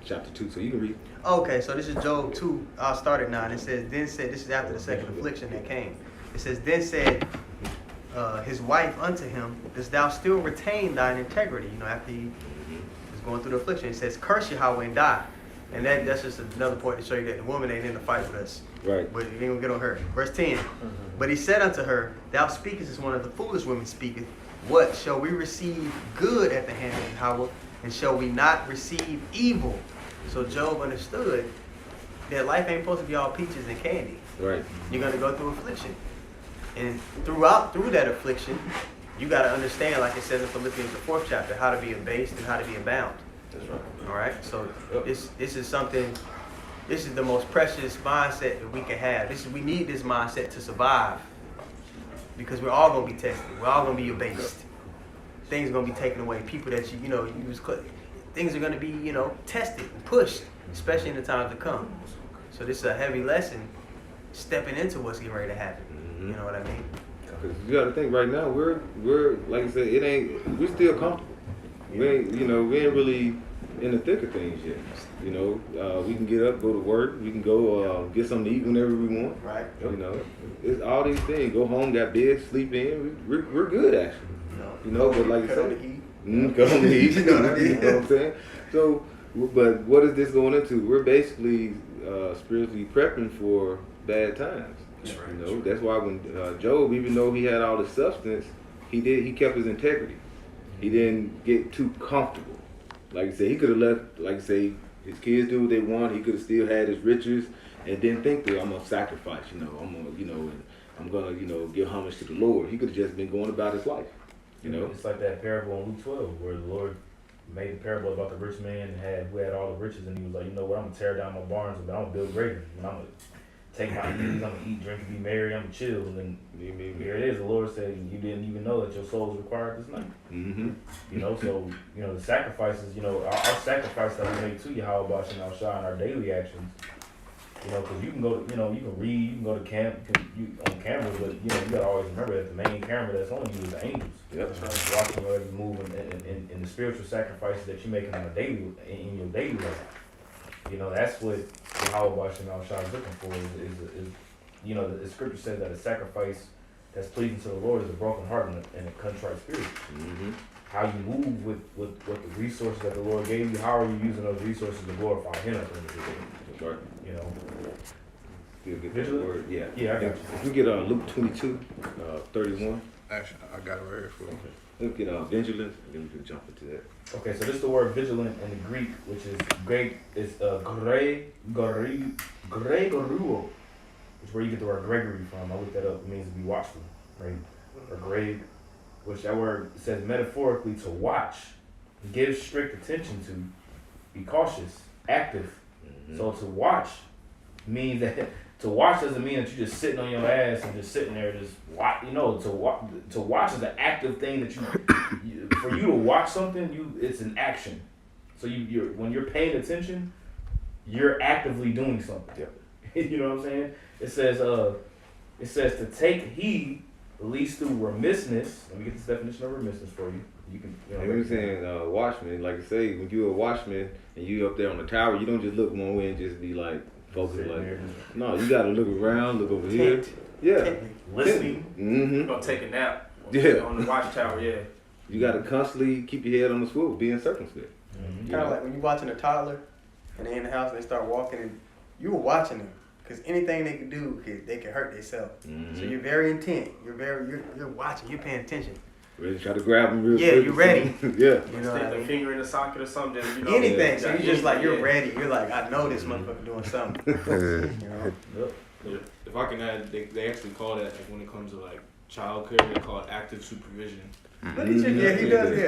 D: chapter 2, so you can read.
G: Okay, so this is Job 2. I'll start at 9. It says, then said, this is after the second affliction that came. It says, then said his wife unto him, dost thou still retain thine integrity? You know, after he was going through the affliction, it says, curse Yahweh and die. And that's just another point to show you that the woman ain't in the fight with us.
D: Right.
G: But it ain't gonna get on her. Verse 10. But he said unto her, thou speakest as one of the foolish women speaketh. What? Shall we receive good at the hand of Yahweh, and shall we not receive evil? So Job understood that life ain't supposed to be all peaches and candy.
D: Right.
G: You're gonna go through affliction. And through that affliction, you gotta understand, like it says in Philippians the 4th chapter, how to be abased and how to be abound.
D: That's right.
G: All right. So this is something. This is the most precious mindset that we can have. We need this mindset to survive, because we're all gonna be tested. We're all gonna be abased. Things are gonna be taken away. People that things are gonna be tested and pushed, especially in the times to come. So this is a heavy lesson, stepping into what's getting ready to happen. You know what I mean?
D: Because you got to think right now, we're like I said, we're still comfortable. We ain't really in the thick of things yet. You know, we can get up, go to work, we can go get something to eat whenever we want.
G: Right.
D: You know, it's all these things. Go home, got bed, sleep in. We're good actually. You know, but like you said, go on the heat. You know what I mean? You know what I'm saying? So, but what is this going into? We're basically spiritually prepping for bad times.
H: That's right.
D: You know, that's why when Job, even though he had all the substance, he kept his integrity. He didn't get too comfortable. Like I said, he could have left, like I say, his kids do what they want. He could have still had his riches and didn't think that I'm gonna sacrifice, and I'm gonna, give homage to the Lord. He could have just been going about his life. You know?
I: It's like that parable in Luke 12 where the Lord made the parable about the rich man who had all the riches, and he was like, you know what, I'm gonna tear down my barns, but I'm gonna build greater. And I'm gonna take my ease, I'm gonna eat, drink, and be merry, I'm gonna chill. And then here it is, the Lord said, you didn't even know that your soul is required this night.
D: Mm-hmm.
I: You know, so, the sacrifices, our sacrifice that we make to Yahweh B'Shem Al Shah in our daily actions, because you can go to, you can read, you can go to camp, you on camera, but, you gotta always remember that the main camera that's on you is the angels.
D: Yep.
I: Watching your every move and the spiritual sacrifices that you're making in your daily life. That's what Yahweh B'Shem Al Shah is looking for is the scripture says that a sacrifice that's pleasing to the Lord is a broken heart and a contrite spirit.
D: Mm-hmm.
I: How you move with the resources that the Lord gave you, how are you using those resources to glorify Him at the end of the day?
D: That's right. Still get that
I: Vigilant?
D: word. Yeah.
I: Yeah, I got you.
D: If we get Luke 22, 31.
C: Actually, I got it right here for you.
D: Let's get vigilance, and then we can jump into that.
I: Okay, so this is the word vigilant in the Greek, which is gregoruo, which is where you get the word Gregory from. I looked that up. It means to be watchful, right? Or greg, which that word says metaphorically to watch, give strict attention to, be cautious, active.
D: Mm-hmm.
I: So to watch means that to watch doesn't mean that you're just sitting on your ass and just sitting there just watch. To watch is an active thing that for you to watch something, it's an action. So you're when you're paying attention, you're actively doing something.
D: Yep.
I: You know what I'm saying? It says to take heed, at least through remissness. Let me get this definition of remissness for you. You can.
D: And we're saying watchman, like I say, when you're a watchman and you up there on the tower, you don't just look one way and just be like Focus
I: Sitting
D: like
I: there
D: no, you gotta look around, look over here.
G: Tent.
D: Yeah.
G: Tent.
I: listening.
D: Mm-hmm.
B: Gonna take a nap.
D: Yeah.
B: On the watchtower, yeah.
D: You gotta constantly keep your head on the swivel, being circumspect.
I: Mhm.
G: Kind of like when you're watching a toddler and they in the house and they start walking and you were watching them because anything they could do, they can hurt themselves. So you're very intent. You're watching. You're paying attention.
D: Ready to try to grab them real
G: Yeah,
D: quick.
G: you're ready.
D: Yeah.
G: You know
B: Stick
G: what I
B: the
G: mean?
B: finger in the socket or something. You know,
G: Anything. So
B: yeah,
G: you're just like you're
B: yeah.
G: ready. You're like I know this motherfucker doing something. You know?
E: Yeah. If I can add, they actually call that, like, when it comes to like child care, they call it active supervision.
G: Look at you. Yeah, he does.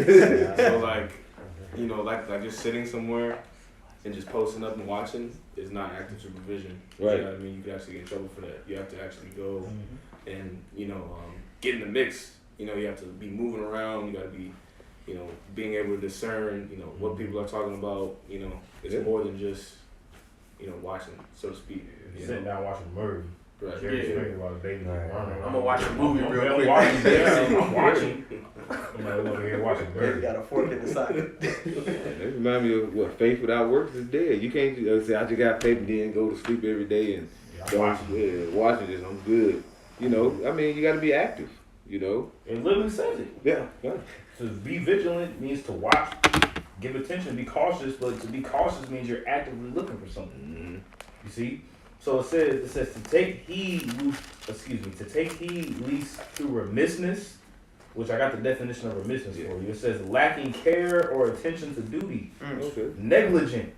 G: Yeah.
E: So like, you know, like just sitting somewhere and just posting up and watching is not active supervision.
D: Right.
E: You know what I mean? You can actually get in trouble for that. You have to actually go and, you know, get in the mix. You know, you have to be moving around. You got to be, you know, being able to discern, you know, what people are talking about. You know, it's
D: Yeah.
E: more than just, you know, watching, so to speak. You
I: Sitting
E: know?
I: down watching Murray.
E: Right.
I: Jerry
E: Yeah.
I: Springer while the baby
G: Right.
I: running.
B: I'm gonna watch a movie real
I: I'm
B: quick.
I: watching. Yeah, I'm watching. You know, over here watching
G: Baby
I: Murray.
G: got a fork in the socket.
D: That remind me of what faith without works is dead. You can't say I just got faith and then go to sleep every day and
I: I'm watching.
D: watching this. I'm good. You know, I mean, you got to be active. You know.
I: It literally says it.
D: Yeah. Yeah.
I: To be vigilant means to watch, give attention, be cautious. But to be cautious means you're actively looking for something.
D: Mm-hmm.
I: You see. So it says to take heed. To take heed least through remissness, which I got the definition of remissness for you. It says lacking care or attention to duty,
D: Okay.
I: negligent.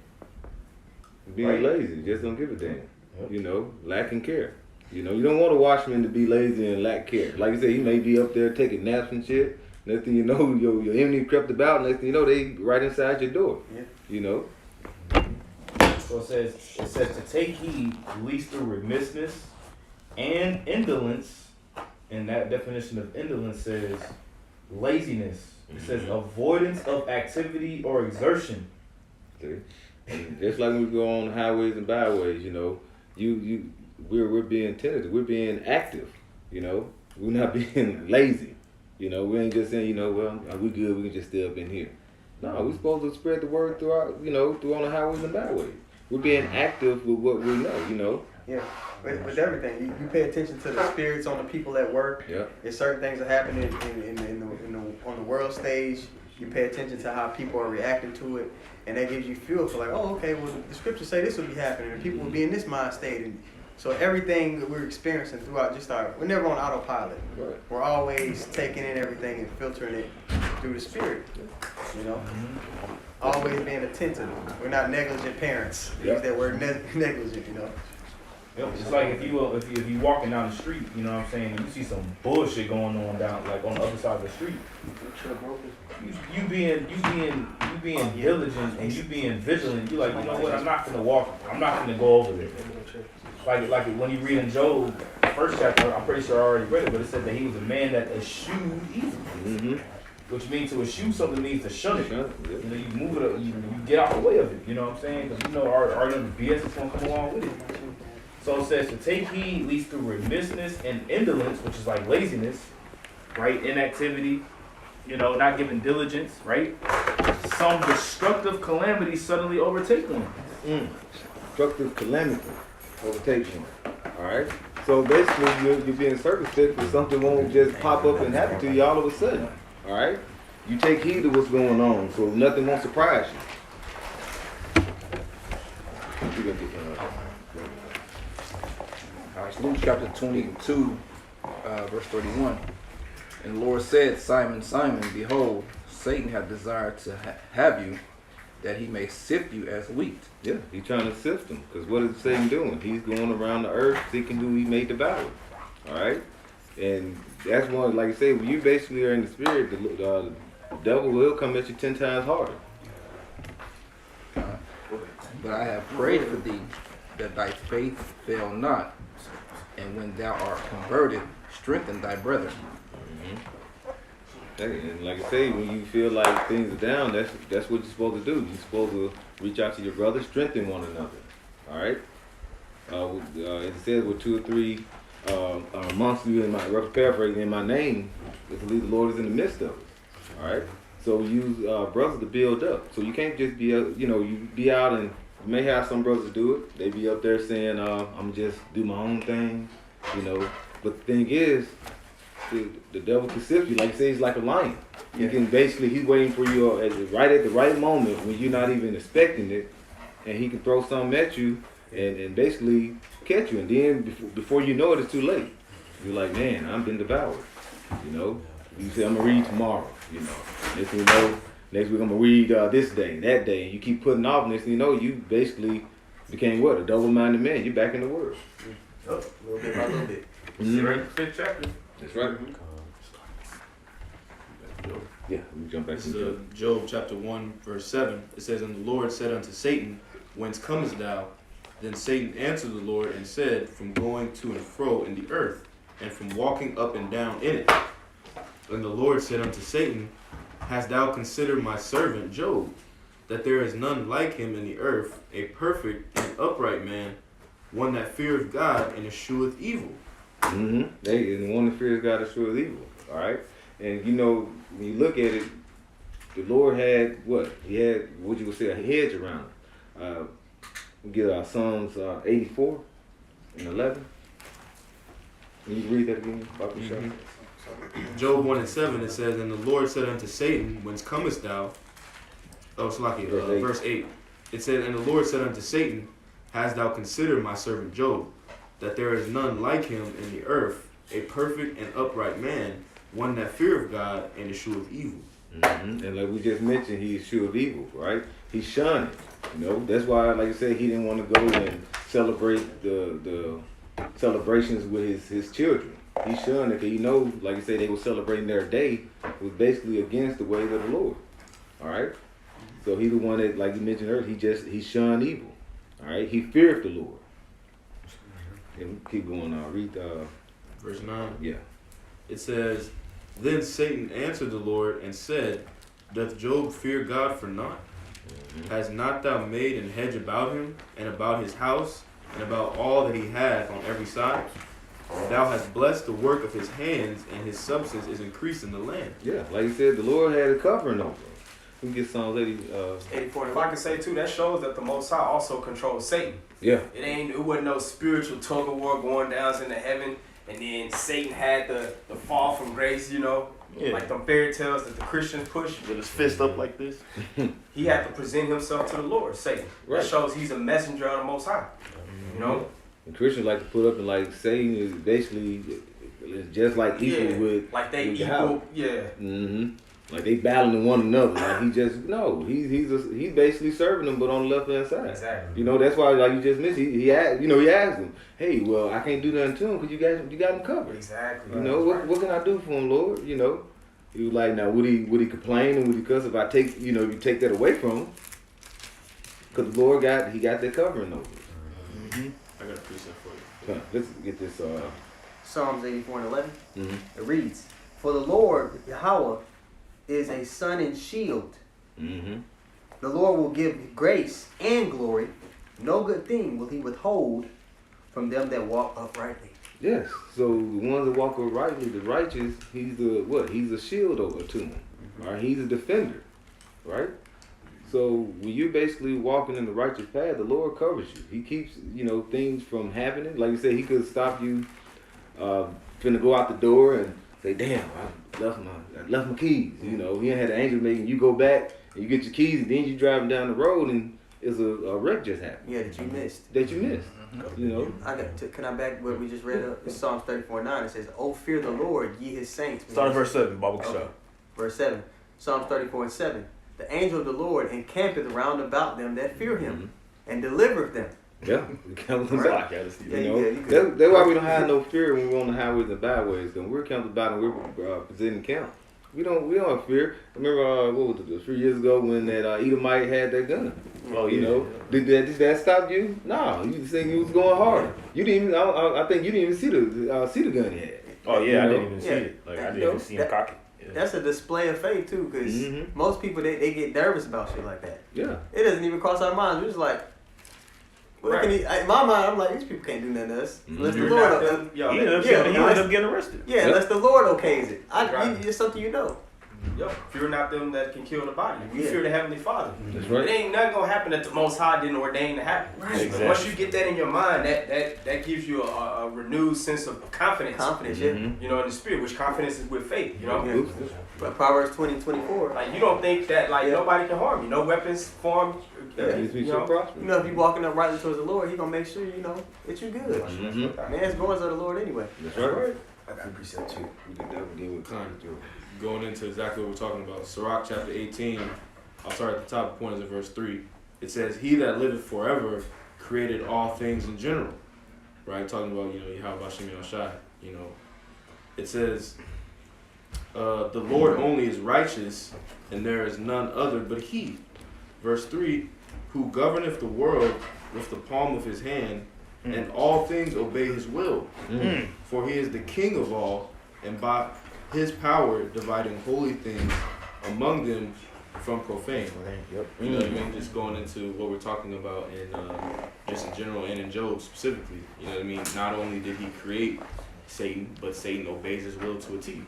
D: Being
I: Right.
D: lazy, just don't give a damn.
I: Yep.
D: You know, lacking care. You know, you don't want a watchman to be lazy and lack care. Like you said, he may be up there taking naps and shit. Next thing you know, your enemy crept about. Next thing you know, they right inside your door.
G: Yeah.
D: You know.
I: So it says to take heed least through remissness and indolence, and that definition of indolence says laziness. It says avoidance of activity or exertion.
D: See? And just like when we go on highways and byways, you know, we're being tentative, we're being active, you know, we're not being lazy, you know, we ain't just saying, you know, well, we good, we can just stay up in here. No, we're supposed to spread the word throughout, you know, through on the highways and byways. We're being active with what we know, you know.
G: Yeah, with everything, you pay attention to the spirits on the people at work.
D: Yeah.
G: If certain things are happening on the world stage, you pay attention to how people are reacting to it, and that gives you fuel for like, oh, okay, well the scriptures say this will be happening, and people will be in this mind state, and so everything that we're experiencing throughout we're never on autopilot.
D: Right.
G: We're always taking in everything and filtering it through the spirit. You know, always being attentive. We're not negligent parents.
D: Yep.
G: Use that word negligent. You know.
I: It's like if you walking down the street, you know what I'm saying, and you see some bullshit going on down like on the other side of the street. You being diligent and you being vigilant. You like, you know what? I'm not gonna go over there. Like when you read in Job, first chapter, I'm pretty sure I already read it, but it said that he was a man that eschewed evil.
D: Mm-hmm.
I: Which means to eschew something means to shun it.
D: Shun it, yeah.
I: You know, you move it, you get out the way of it. You know what I'm saying? Because you know, our BS is gonna come along with it. So it says to take heed leads through remissness and indolence, which is like laziness, right? Inactivity, you know, not giving diligence, right? Some destructive calamity suddenly overtake one.
D: Destructive calamity overtakes you. All right. So basically, you're being circumspect because something won't just pop up and happen to you all of a sudden. All right. You take heed of what's going on, so nothing won't surprise you.
C: All right, Luke chapter 22, verse 31. And the Lord said, Simon, Simon, behold, Satan hath desired to have you, that he may sift you as wheat.
D: Yeah, he's trying to sift them because what is Satan doing? He's going around the earth seeking who he may devour. All right. And that's one, like I say, when you basically are in the spirit, the devil will come at you 10 times harder.
C: But I have prayed for thee, that thy faith fail not, and when thou art converted, strengthen thy brethren.
D: Hey, and like I say, when you feel like things are down, that's what you're supposed to do. You're supposed to reach out to your brother, strengthen one another. All right. It says with 2 or 3 amongst you, in my rough paraphrasing, in my name, I believe the Lord is in the midst of it. All right. So use brothers to build up. So you can't just be you be out and You may have some brothers do it. They be up there saying, I'm just do my own thing, you know. But the thing is, the devil can sift you. Like you say, he's like a lion. He can basically, he's waiting for you at the right moment when you're not even expecting it. And he can throw something at you and basically catch you. And then before you know it, it's too late. You're like, man, I've been devoured. You know, you say, I'm going to read tomorrow. You know, next thing you know, next week I'm going to read this day, that day. And you keep putting off, next thing you know, you basically became what? A double-minded man. You're back in the world.
G: Oh, a little bit by little bit.
D: Mhm.
E: Right, 5th chapter.
D: That's right. Yeah, we jump back
E: This
D: into
E: is Job chapter 1, verse 7. It says, And the Lord said unto Satan, Whence comest thou? Then Satan answered the Lord and said, From going to and fro in the earth, and from walking up and down in it. And the Lord said unto Satan, Hast thou considered my servant Job, that there is none like him in the earth, a perfect and upright man, one that feareth God and escheweth evil?
D: Mm-hmm. They and the one that fears God is sure of evil. All right, and you know when you look at it, the Lord had what? He had what you would say a hedge around him. We get Psalms 84 and 11. Can you read that again, Bobby?
E: Job 1 and 7, it says, And the Lord said unto Satan, Whence comest thou? Oh, Slaki, verse 8. It said, And the Lord said unto Satan, Hast thou considered my servant Job, that there is none like him in the earth, a perfect and upright man, one that feareth God and escheweth evil?
D: Mm-hmm. And like we just mentioned, he eschewed evil, right? He shunned it. You know, that's why, like I said, he didn't want to go and celebrate the celebrations with his children. He shunned it because, you know, like I said, they were celebrating their day. It was basically against the ways of the Lord. All right? So he the one that, like you mentioned earlier, he shunned evil. All right? He feared the Lord. And keep going on. Read
E: Verse 9.
D: yeah.
E: It says, Then Satan answered the Lord and said, Doth Job fear God for naught? Has not thou made an hedge about him, and about his house, and about all that he hath on every side? Thou hast blessed the work of his hands, and his substance is increased in the land.
D: Yeah, like you said, the Lord had a covering over him. We can get Psalms
B: 84. If I can say too, that shows that the Most High also controls Satan.
D: Yeah.
B: It wasn't no spiritual tug of war going down into heaven, and then Satan had the fall from grace, you know, like them fairy tales that the Christians push.
K: With his fist up like this.
B: He had to present himself to the Lord, Satan.
D: Right.
B: That shows he's a messenger of the Most High. You know?
D: And Christians like to put up and like Satan is basically is just like equal with
B: like they
D: with the
B: equal,
D: house.
B: yeah.
D: Mm-hmm. Like they battling one another. Like he's basically serving them, but on the left hand side.
B: Exactly.
D: You know, that's why, like you just mentioned, he asked him, hey, well, I can't do nothing to him because you got him covered.
B: Exactly.
D: You know, what can I do for him, Lord? You know, he was like, now would he complain and would he cuss if I take you take that away from him? Because the Lord got that covering over.
E: I got a precept for you.
D: Huh, let's get this.
G: Psalms 84 and 11.
D: Mhm.
G: It reads, For the Lord, Yahweh, is a sun and shield.
D: Mm-hmm.
G: The Lord will give grace and glory. No good thing will he withhold from them that walk uprightly.
D: Yes. So the ones that walk uprightly, the righteous, he's a shield over to them. Right? He's a defender. Right? So when you're basically walking in the righteous path, the Lord covers you. He keeps, things from happening. Like you said, he could stop you finna go out the door and say, damn, I left my keys. He ain't had an angel making you go back and you get your keys and then you driving down the road and it's a wreck just happened.
G: Yeah, that you missed. Can I back what we just read up? It's Psalms 34:9. It says, "Oh, fear the Lord, ye his saints."
K: Start at verse 7, Baba Kasha.
G: Verse 7. Psalms 34:7. The angel of the Lord encampeth round about them that fear him and delivereth them.
D: Yeah, we count them
G: Right.
D: back.
G: Yeah, you good.
D: That's why we don't have no fear when we're on the highways and byways. Because we're counted about and we're presenting count. We don't have fear. I remember what was it, 3 years ago when that Edomite had that gun.
K: Oh, yeah.
D: Did that stop you? No, you think he was going hard. You didn't even. I think you didn't even see the gun he had.
K: Oh yeah, I
D: You know?
K: didn't even see it. Like I didn't even see him
G: that-
K: cock it. Yeah.
G: That's a display of faith too, because most people they get nervous about shit like that.
D: Yeah.
G: It doesn't even cross our minds. We're just like, what can he? In my mind, I'm like, these people can't do nothing to us unless the
B: You're
G: Lord.
B: not them.
K: He ended up getting arrested.
G: Yeah, unless the Lord okays it.
B: Right.
G: It's something you know.
B: Yep. Fear not them that can kill the body. We fear the Heavenly Father.
D: That's right.
B: It ain't nothing gonna happen that the Most High didn't ordain to happen.
G: Right.
B: Exactly. Once you get that in your mind, that gives you a renewed sense of confidence.
G: Confidence, yeah.
B: You know, in the spirit, which confidence is with faith. You know.
G: Yeah. But Proverbs 20:24.
B: Like you don't think that nobody can harm you. No weapons formed.
D: You know, prosper.
G: You know, if you walking uprightly towards the Lord, He gonna make sure you know that you good. Man's goings are the Lord anyway.
D: That's right.
J: I got a precept too.
D: We can definitely deal with time.
E: Going into exactly what we're talking about, Sirach chapter 18, I'll start at the top of the point is in verse 3. It says, he that liveth forever created all things in general. Right? Talking about, Yahweh Hashem Shai, It says, the Lord only is righteous, and there is none other but he. Verse 3, who governeth the world with the palm of his hand, and all things obey his will. For he is the king of all, and by his power dividing holy things among them from profane. You know what I mean? Just going into what we're talking about in just in general and in Job specifically. You know what I mean? Not only did he create Satan, but Satan obeys his will to a T.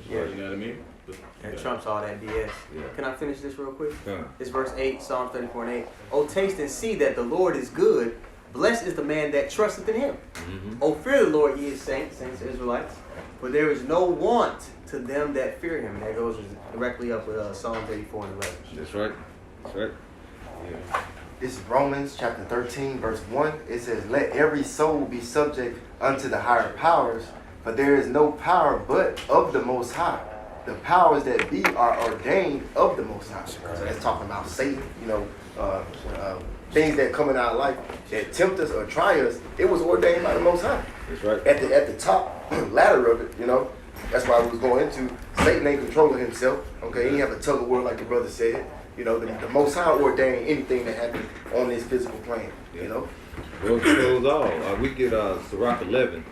G: Yeah.
E: You know what I mean?
G: That trumps all that BS.
D: Yeah.
G: Can I finish this real quick?
D: Yeah.
G: It's verse 8, Psalm 34:8. Oh, taste and see that the Lord is good. Blessed is the man that trusteth in him. Oh, fear the Lord, ye his saints, Israelites. For there is no want to them that fear him. That goes directly up with Psalm 34:11.
D: That's right. That's right. Yeah.
L: This is Romans chapter 13, verse 1. It says, let every soul be subject unto the higher powers, for there is no power but of the Most High. The powers that be are ordained of the Most High. So that's talking about Satan, things that come in our life that tempt us or try us. It was ordained by the Most High.
D: That's right.
L: At the top ladder of it, that's why we was going into Satan ain't controlling himself. Okay, he have a tug of war like the brother said. The Most High ordained anything that happened on this physical plane.
D: Well, to close all, we get Sirach 11.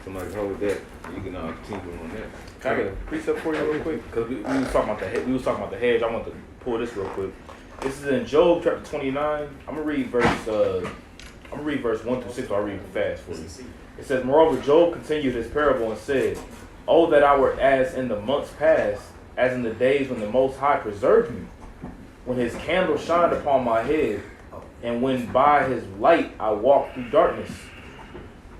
D: Somebody hold that. You can continue on that.
I: Can I get a precept for you real quick? Because we was talking about the hedge. I want to pull this real quick. This is in Job chapter 29. I'm gonna read verse 1 through 6. So I'll read it fast for you. It says, moreover, Job continued his parable and said, oh, that I were as in the months past, as in the days when the Most High preserved me, when his candle shined upon my head, and when by his light I walked through darkness,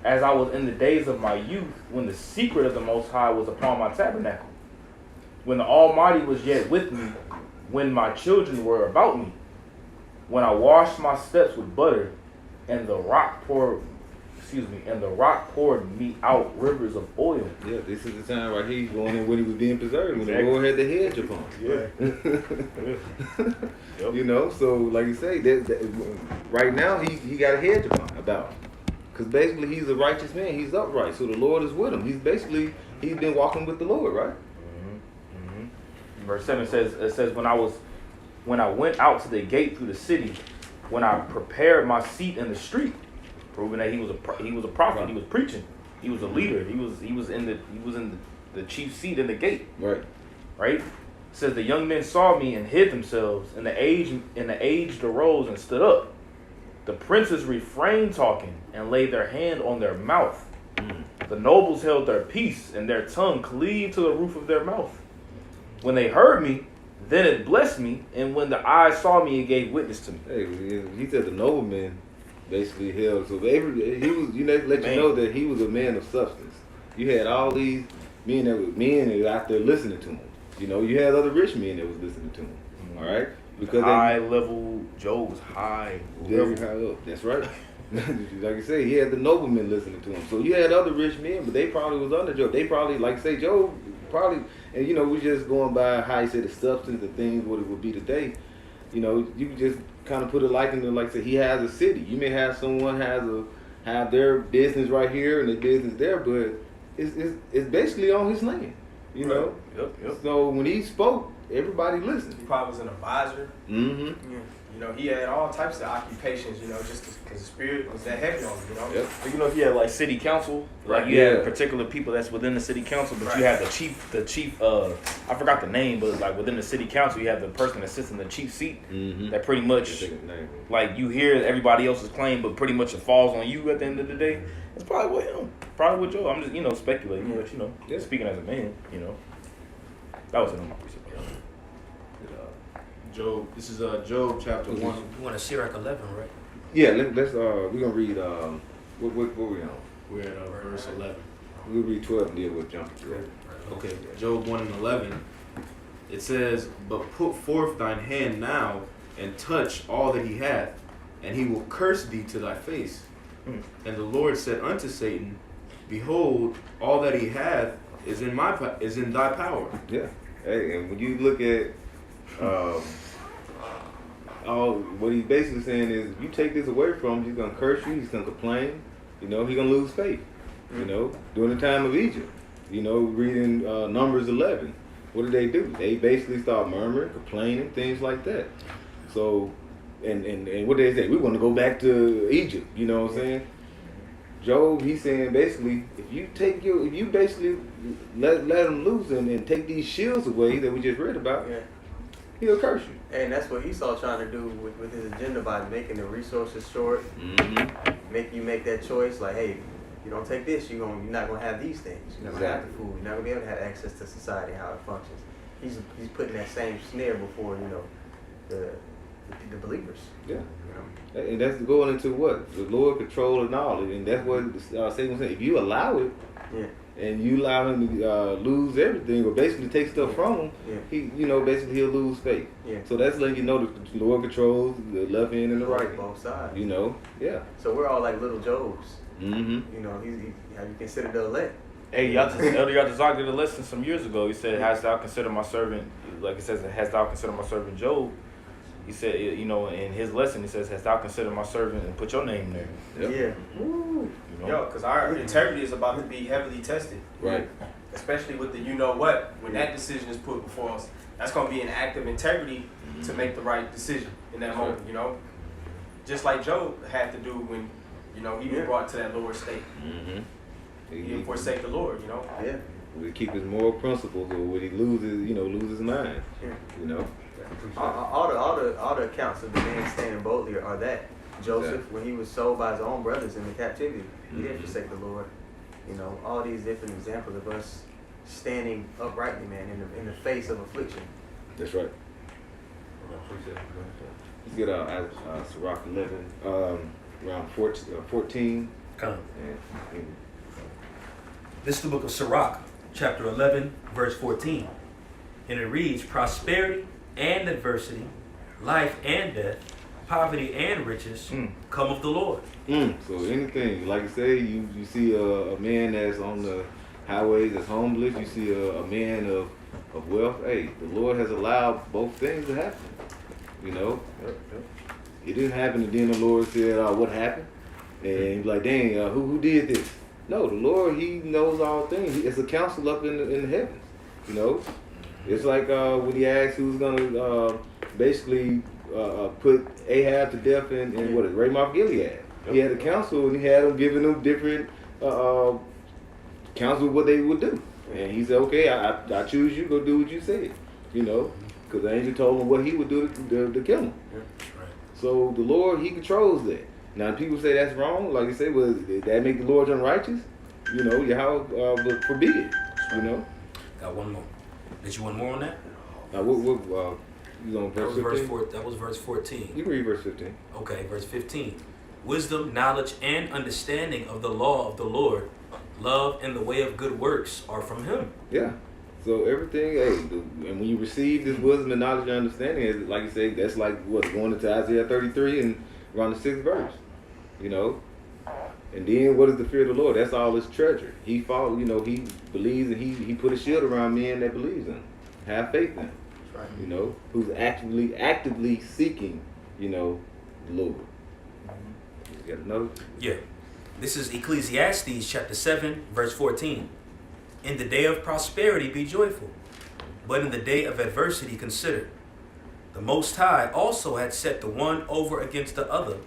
I: as I was in the days of my youth, when the secret of the Most High was upon my tabernacle, when the Almighty was yet with me, when my children were about me, when I washed my steps with butter, and the rock poured me out rivers of oil.
D: Yeah, this is the time right here he's going in when he was being preserved, when the Lord had the hedge upon him.
I: Yeah.
D: So like you say, right now he got a hedge upon about him. Because basically he's a righteous man, he's upright, so the Lord is with him. He's been walking with the Lord, right?
I: Verse 7 says, when I went out to the gate through the city, when I prepared my seat in the street, proving that he was a prophet, he was preaching, he was a leader, he was in the chief seat in the gate. Right? It says the young men saw me and hid themselves, and the aged arose and stood up. The princes refrained talking and laid their hand on their mouth. The nobles held their peace, and their tongue cleaved to the roof of their mouth. When they heard me, then it blessed me, and when the eyes saw me, it gave witness to me.
D: Hey, he said the nobleman basically held. So he was, let you know that he was a man of substance. You had all these men that were out there listening to him. You had other rich men that was listening to him. All right, because
I: Job was high
D: very high up. That's right. Like you say, he had the noblemen listening to him. So you had other rich men, but they probably was under Job. They probably, Job probably, and we just going by how he said the substance of things, what it would be today. You can just kind of put it like say he has a city. You may have someone have their business right here and their business there, but it's basically on his land. Yep. So when he spoke, everybody listened.
B: He probably was an advisor.
D: Mm-hmm.
B: Yeah. He had all types of occupations, just because the spirit was that heavy on him,
D: Yep.
I: But if you had like city council, like you had particular people that's within the city council, but you had the chief, I forgot the name, but like within the city council, you have the person that sits in the chief seat that pretty much, like you hear everybody else's claim, but pretty much it falls on you at the end of the day. It's probably with him, probably with Joe. I'm just, speculating, but speaking as a man, that was it on my perspective.
E: Job. This is Job chapter 1.
H: You want to Sirach 11, right?
D: Yeah, let's we're gonna read what we on?
E: We're at verse 11.
D: We'll read 12 and then we'll jump to it.
E: Okay, Job 1 and 11. It says, "But put forth thine hand now, and touch all that he hath, and he will curse thee to thy face. And the Lord said unto Satan, Behold, all that he hath is in thy power."
D: Yeah. Hey, and when you look at what he's basically saying is, if you take this away from him, he's gonna curse you. He's gonna complain. You know, he's gonna lose faith. You know, during the time of Egypt. You know, reading Numbers 11. What did they do? They basically start murmuring, complaining, things like that. So, and what did they say? We want to go back to Egypt. You know what I'm saying? Job, he's saying basically, if you basically let them loose and take these shields away that we just read about, he'll curse you.
G: And that's what Esau trying to do with his agenda by making the resources short. Make you make that choice, like, hey, you don't take this, you're not gonna have these things. You're not gonna have the food. You're not gonna be able to have access to society, how it functions. He's putting that same snare before the believers.
D: Yeah.
G: You know?
D: And that's going into what? The Lord control and all. And that's what Satan was saying. If you allow it, and you allow him to lose everything, or basically take stuff from him, basically he'll lose faith. So that's letting you know that the Lord controls the left hand and the right hand.
G: Both sides.
D: You know,
G: So we're all like little Jobs. You know, have you considered the elect?
I: Hey, Elder Yatazak did a lesson some years ago. He said, "Hast thou considered my servant?" Like it says, "Hast thou considered my servant Job?" He said, you know, in his lesson, he says, "Hast thou considered my servant?" and put your name there.
B: Yeah.
I: You know?
B: Yo, because our integrity is about to be heavily tested.
D: Right.
B: Especially with the you know what, when that decision is put before us, that's going to be an act of integrity to make the right decision in that moment, you know? Just like Job had to do when, you know, he was brought to that lower state. He didn't forsake the Lord, you know?
G: Yeah.
D: Would he keep his moral principles, or would he lose his mind? You know?
G: All the accounts of the man standing boldly are that. Joseph, when he was sold by his own brothers into captivity, he didn't forsake the Lord. You know, all these different examples of us standing uprightly, man, in the face of affliction.
D: That's right. Let's get Sirach 11, around 14.
H: Come. This is the book of Sirach, chapter 11, verse 14. And it reads, "Prosperity and adversity, life and death, poverty and riches come of the Lord."
D: So anything, like I say, you see a man that's on the highways that's homeless, you see a man of wealth. Hey, the Lord has allowed both things to happen. You know? It didn't happen and then the Lord said, what happened? And he's like, dang, who did this? No, the Lord, he knows all things. It's a council up in the heavens. You know? It's like when he asked who's going to basically put Ahab to death in Ramoth Gilead. He had a council and he had them giving them different counsel what they would do. And he said, okay, I choose you, go do what you said. You know? Because the angel told him what he would do to kill him. So the Lord, he controls that. Now people say that's wrong. Like you say, well, did that make the Lord unrighteous? You know, Yahweh forbid it. You know?
H: Got one more. Did you want more on that?
D: You on verse 15?
H: That was verse 14.
D: You can read verse 15.
H: Okay, verse 15. "Wisdom, knowledge, and understanding of the law of the Lord, love and the way of good works are from him."
D: Yeah. So everything, and when you receive this wisdom and knowledge and understanding, like you say, that's like going into Isaiah 33 and around the 6th verse. You know? And then what is the fear of the Lord? That's all his treasure. He he believes and he put a shield around men that believes in him. Have faith in him.
G: Right.
D: You know, who's actively seeking, the Lord. You got another?
H: Yeah. This is Ecclesiastes chapter 7, verse 14. "In the day of prosperity be joyful, but in the day of adversity consider. The Most High also had set the one over against the other,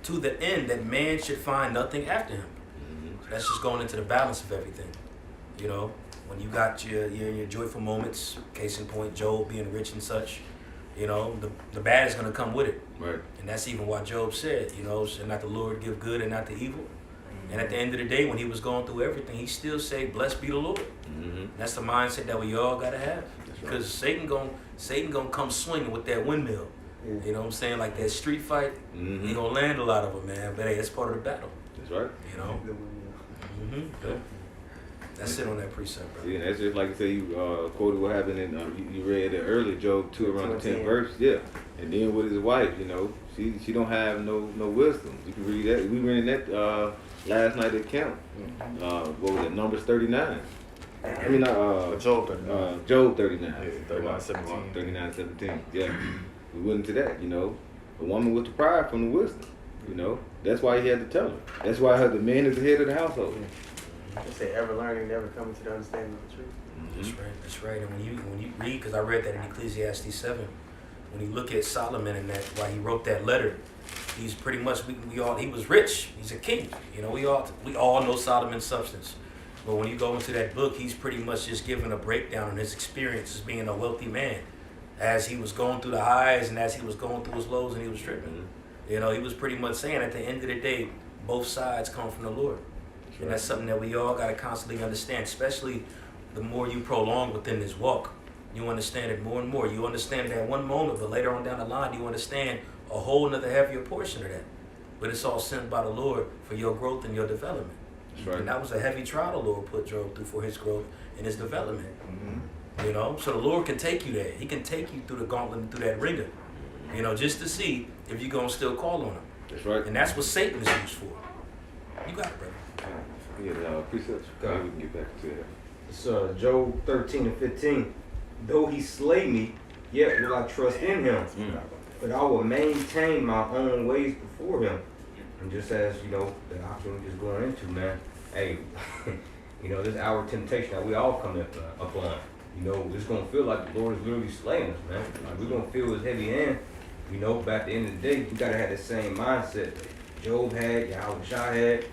H: to the end that man should find nothing after him." So that's just going into the balance of everything. You know, when you got your joyful moments, case in point, Job being rich and such, you know, the bad is going to come with it.
D: Right.
H: And that's even what Job said, should not the Lord give good and not the evil? And at the end of the day, when he was going through everything, he still said, "Blessed be the Lord." That's the mindset that we all got to have.
D: That's
H: because Satan gonna come swinging with that windmill. You know what I'm saying? Like that street fight, he gonna land a lot of them, man. But hey, that's part of the battle.
D: That's right.
H: You know. Yeah. That's it on that precept, bro.
D: Yeah, that's just like you say. You quoted what happened in you read it earlier, Job 2 around the 10th verse. Yeah, and then with his wife, you know, she don't have no wisdom. You can read that. We read that last night at camp. What was it? Numbers 39. I mean,
K: Job 39.
D: Job 39.
K: Yeah, 39:17.
D: 39:17. Yeah, we went into that. You know, the woman with the pride from the wisdom. You know, that's why he had to tell her. That's why the man is the head of the household.
G: They say ever learning, never coming to the understanding of the truth.
H: That's right. That's right. And when you read, because I read that in Ecclesiastes 7, when you look at Solomon and that, why he wrote that letter, he's pretty much he was rich. He's a king. You know, we all know Solomon's substance. But when you go into that book, he's pretty much just giving a breakdown on his experience as being a wealthy man, as he was going through the highs and as he was going through his lows and he was tripping. You know, he was pretty much saying at the end of the day, both sides come from the Lord. And that's something that we all got to constantly understand, especially the more you prolong within this walk. You understand it more and more. You understand it at one moment, but later on down the line, you understand a whole nother heavier portion of that. But it's all sent by the Lord for your growth and your development. That's right. And that was a heavy trial the Lord put Job through for his growth and his development. You know, so the Lord can take you there. He can take you through the gauntlet and through that ringer, you know, just to see if you're going to still call on him.
D: That's right.
H: And that's what Satan is used for. You got it, brother.
D: Yeah, the precepts. God, we can get back to that.
A: It's Job 13:15. Though he slay me, yet will I trust in him. But I will maintain my own ways before him. And just as, you know, the option we're just going into, man, hey, you know, this our temptation that we all come up on. You know, it's going to feel like the Lord is literally slaying us, man. Like, we're going to feel his heavy hand. You know, but at the end of the day, you got to have the same mindset that Job had, Yahweh Shai had.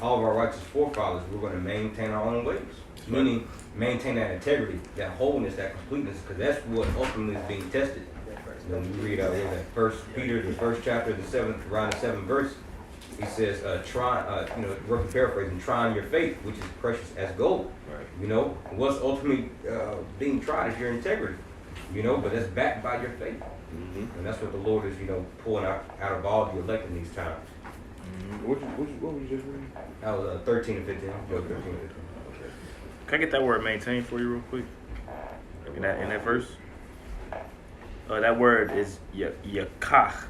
A: All of our righteous forefathers, we're going to maintain our own ways. Meaning, maintain that integrity, that wholeness, that completeness, because that's what ultimately is being tested. You know, when you read that 1 Peter, the first chapter, around the 7th verse, he says, you know, working paraphrasing, trying your faith, which is precious as gold. Right. You know, what's ultimately being tried is your integrity. You know, but that's backed by your faith. And that's what the Lord is, you know, pulling out of all the elect in these times.
D: What was you just reading?
A: That was 13 and 15. 13 and 15.
K: Can I get that word maintain for you real quick? In that verse? That word is yakach.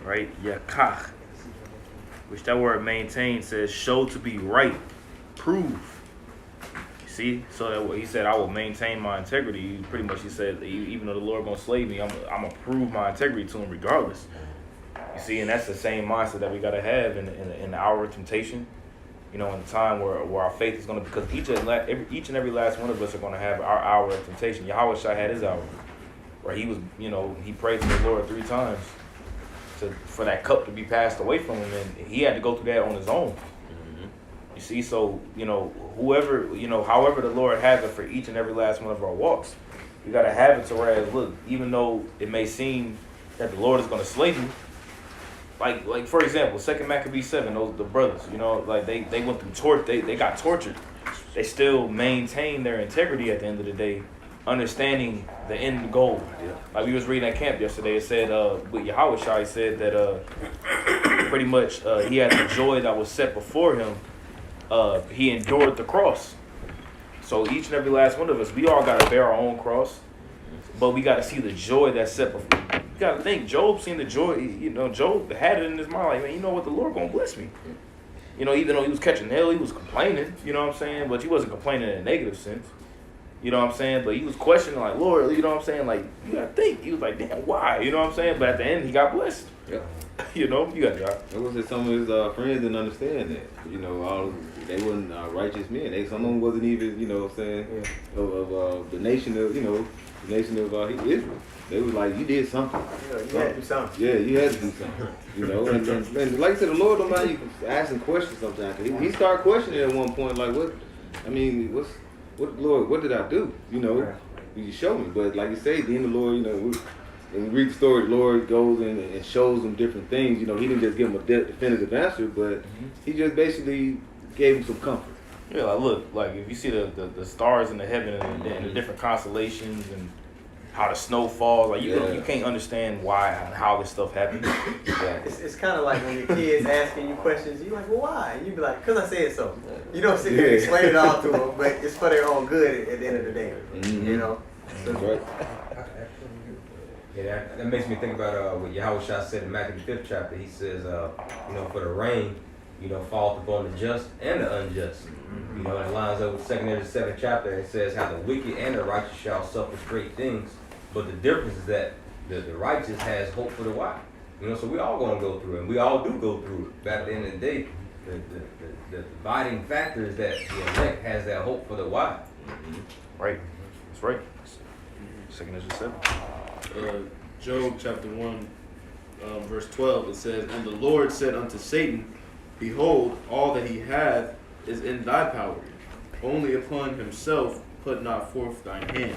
K: Right? Yakach. Which that word maintain says show to be right. Prove. You see? So that he said, I will maintain my integrity. Pretty much he said, even though the Lord gonna slay me, I'm gonna prove my integrity to him regardless. You see, and that's the same mindset that we gotta have in our temptation. You know, in the time where our faith is gonna, because each and every last one of us are gonna have our hour of temptation. Yahweh Shai had his hour, where he was, you know, he prayed to the Lord 3 times for that cup to be passed away from him, and he had to go through that on his own. You see, so, you know, whoever, you know, however the Lord has it for each and every last one of our walks, we gotta have it to where, look, even though it may seem that the Lord is gonna slay you, like for example, 2 Maccabees 7, the brothers, you know, like they went through they got tortured. They still maintained their integrity at the end of the day, understanding the end goal. Yeah. Like we was reading at camp yesterday, it said, with Yahweh Shai said that pretty much he had the joy that was set before him. He endured the cross. So each and every last one of us, we all got to bear our own cross, but we got to see the joy that's set before. You got to think, Job seen the joy. You know, Job had it in his mind, like, man, you know what, the Lord gonna bless me. You know, even though he was catching hell, he was complaining. You know what I'm saying? But he wasn't complaining in a negative sense. You know what I'm saying? But he was questioning, like, Lord, you know what I'm saying? Like, you got to think. He was like, damn, why? You know what I'm saying? But at the end, he got blessed. Yeah. You know, you got it.
D: I was that some of his friends didn't understand that. You know, they wasn't righteous men. Some of them wasn't even, you know what I'm saying, of the nation of, you know, the nation of Israel. They was like, you did something.
G: Yeah, you had to do something.
D: Yeah, you had to do something. You know, and like I said, the Lord don't mind you asking questions sometimes. He started questioning at one point, like, Lord, what did I do? You know, you show me. But like you say, then the Lord, you know, when we read the story, the Lord goes in and shows them different things. You know, he didn't just give them a definitive answer, but he just basically gave them some comfort.
I: Yeah, like look, like if you see the stars in the heaven and the different constellations and how the snow falls, like you can't understand why and how this stuff happens.
G: It's kind of like when your kids asking you questions, you're like, well, why? And you be like, because I said so. You don't sit there and explain it all to them, but it's for their own good at the end of the day. You know? So,
D: Right.
A: Yeah, that makes me think about what Yahushua said in Matthew the 5th chapter. He says, for the rain, falleth upon the just and the unjust. It lines up with 2 Ezra 7th chapter. It says how the wicked and the righteous shall suffer great things. But the difference is that the righteous has hope for the wise. So we all going to go through it, and we all do go through it. But at the end of the day, the dividing factor is that the elect has that hope for the wise.
I: Right. That's right. 2 Ezra 7.
E: Job chapter 1, verse 12, it says, And the Lord said unto Satan, Behold, all that he hath is in thy power. Only upon himself put not forth thine hand.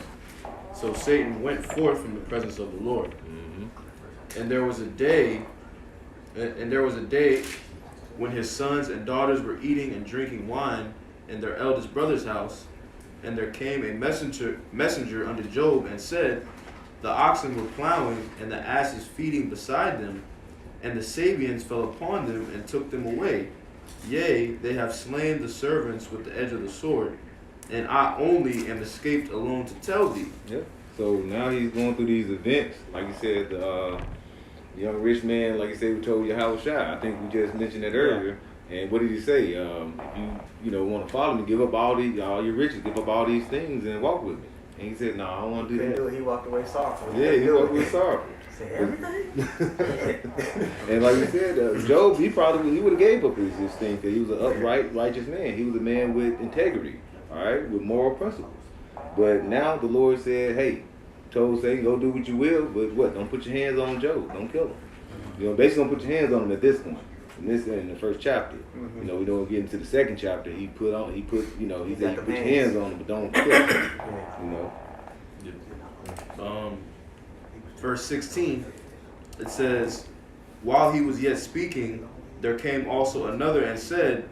E: So Satan went forth from the presence of the Lord. And there was a day, when his sons and daughters were eating and drinking wine in their eldest brother's house, and there came a messenger unto Job and said, The oxen were plowing, and the asses feeding beside them, and the Sabians fell upon them and took them away. Yea, they have slain the servants with the edge of the sword, and I only am escaped alone to tell thee.
D: Yep. So now he's going through these events, like you said, the young rich man, like you said, we told you how was shot. I think we just mentioned that earlier. And what did he say? If you want to follow me, give up all your riches, give up all these things, and walk with me. And he said, "No, I don't want to do that."
G: He walked away sorrowful.
D: Yeah, he walked away sorrowful.
G: Say everything.
D: And like you said, Job, he would have gave up his thing because he was an upright, righteous man. He was a man with integrity, all right, with moral principles. But now the Lord said, "Hey, told Satan, go do what you will, but what? Don't put your hands on Job. Don't kill him. Basically, don't put your hands on him at this point." In the first chapter, we don't get into the second chapter. He said, you put your hands on him, but don't kill him.
E: Verse 16, it says, While he was yet speaking, there came also another and said,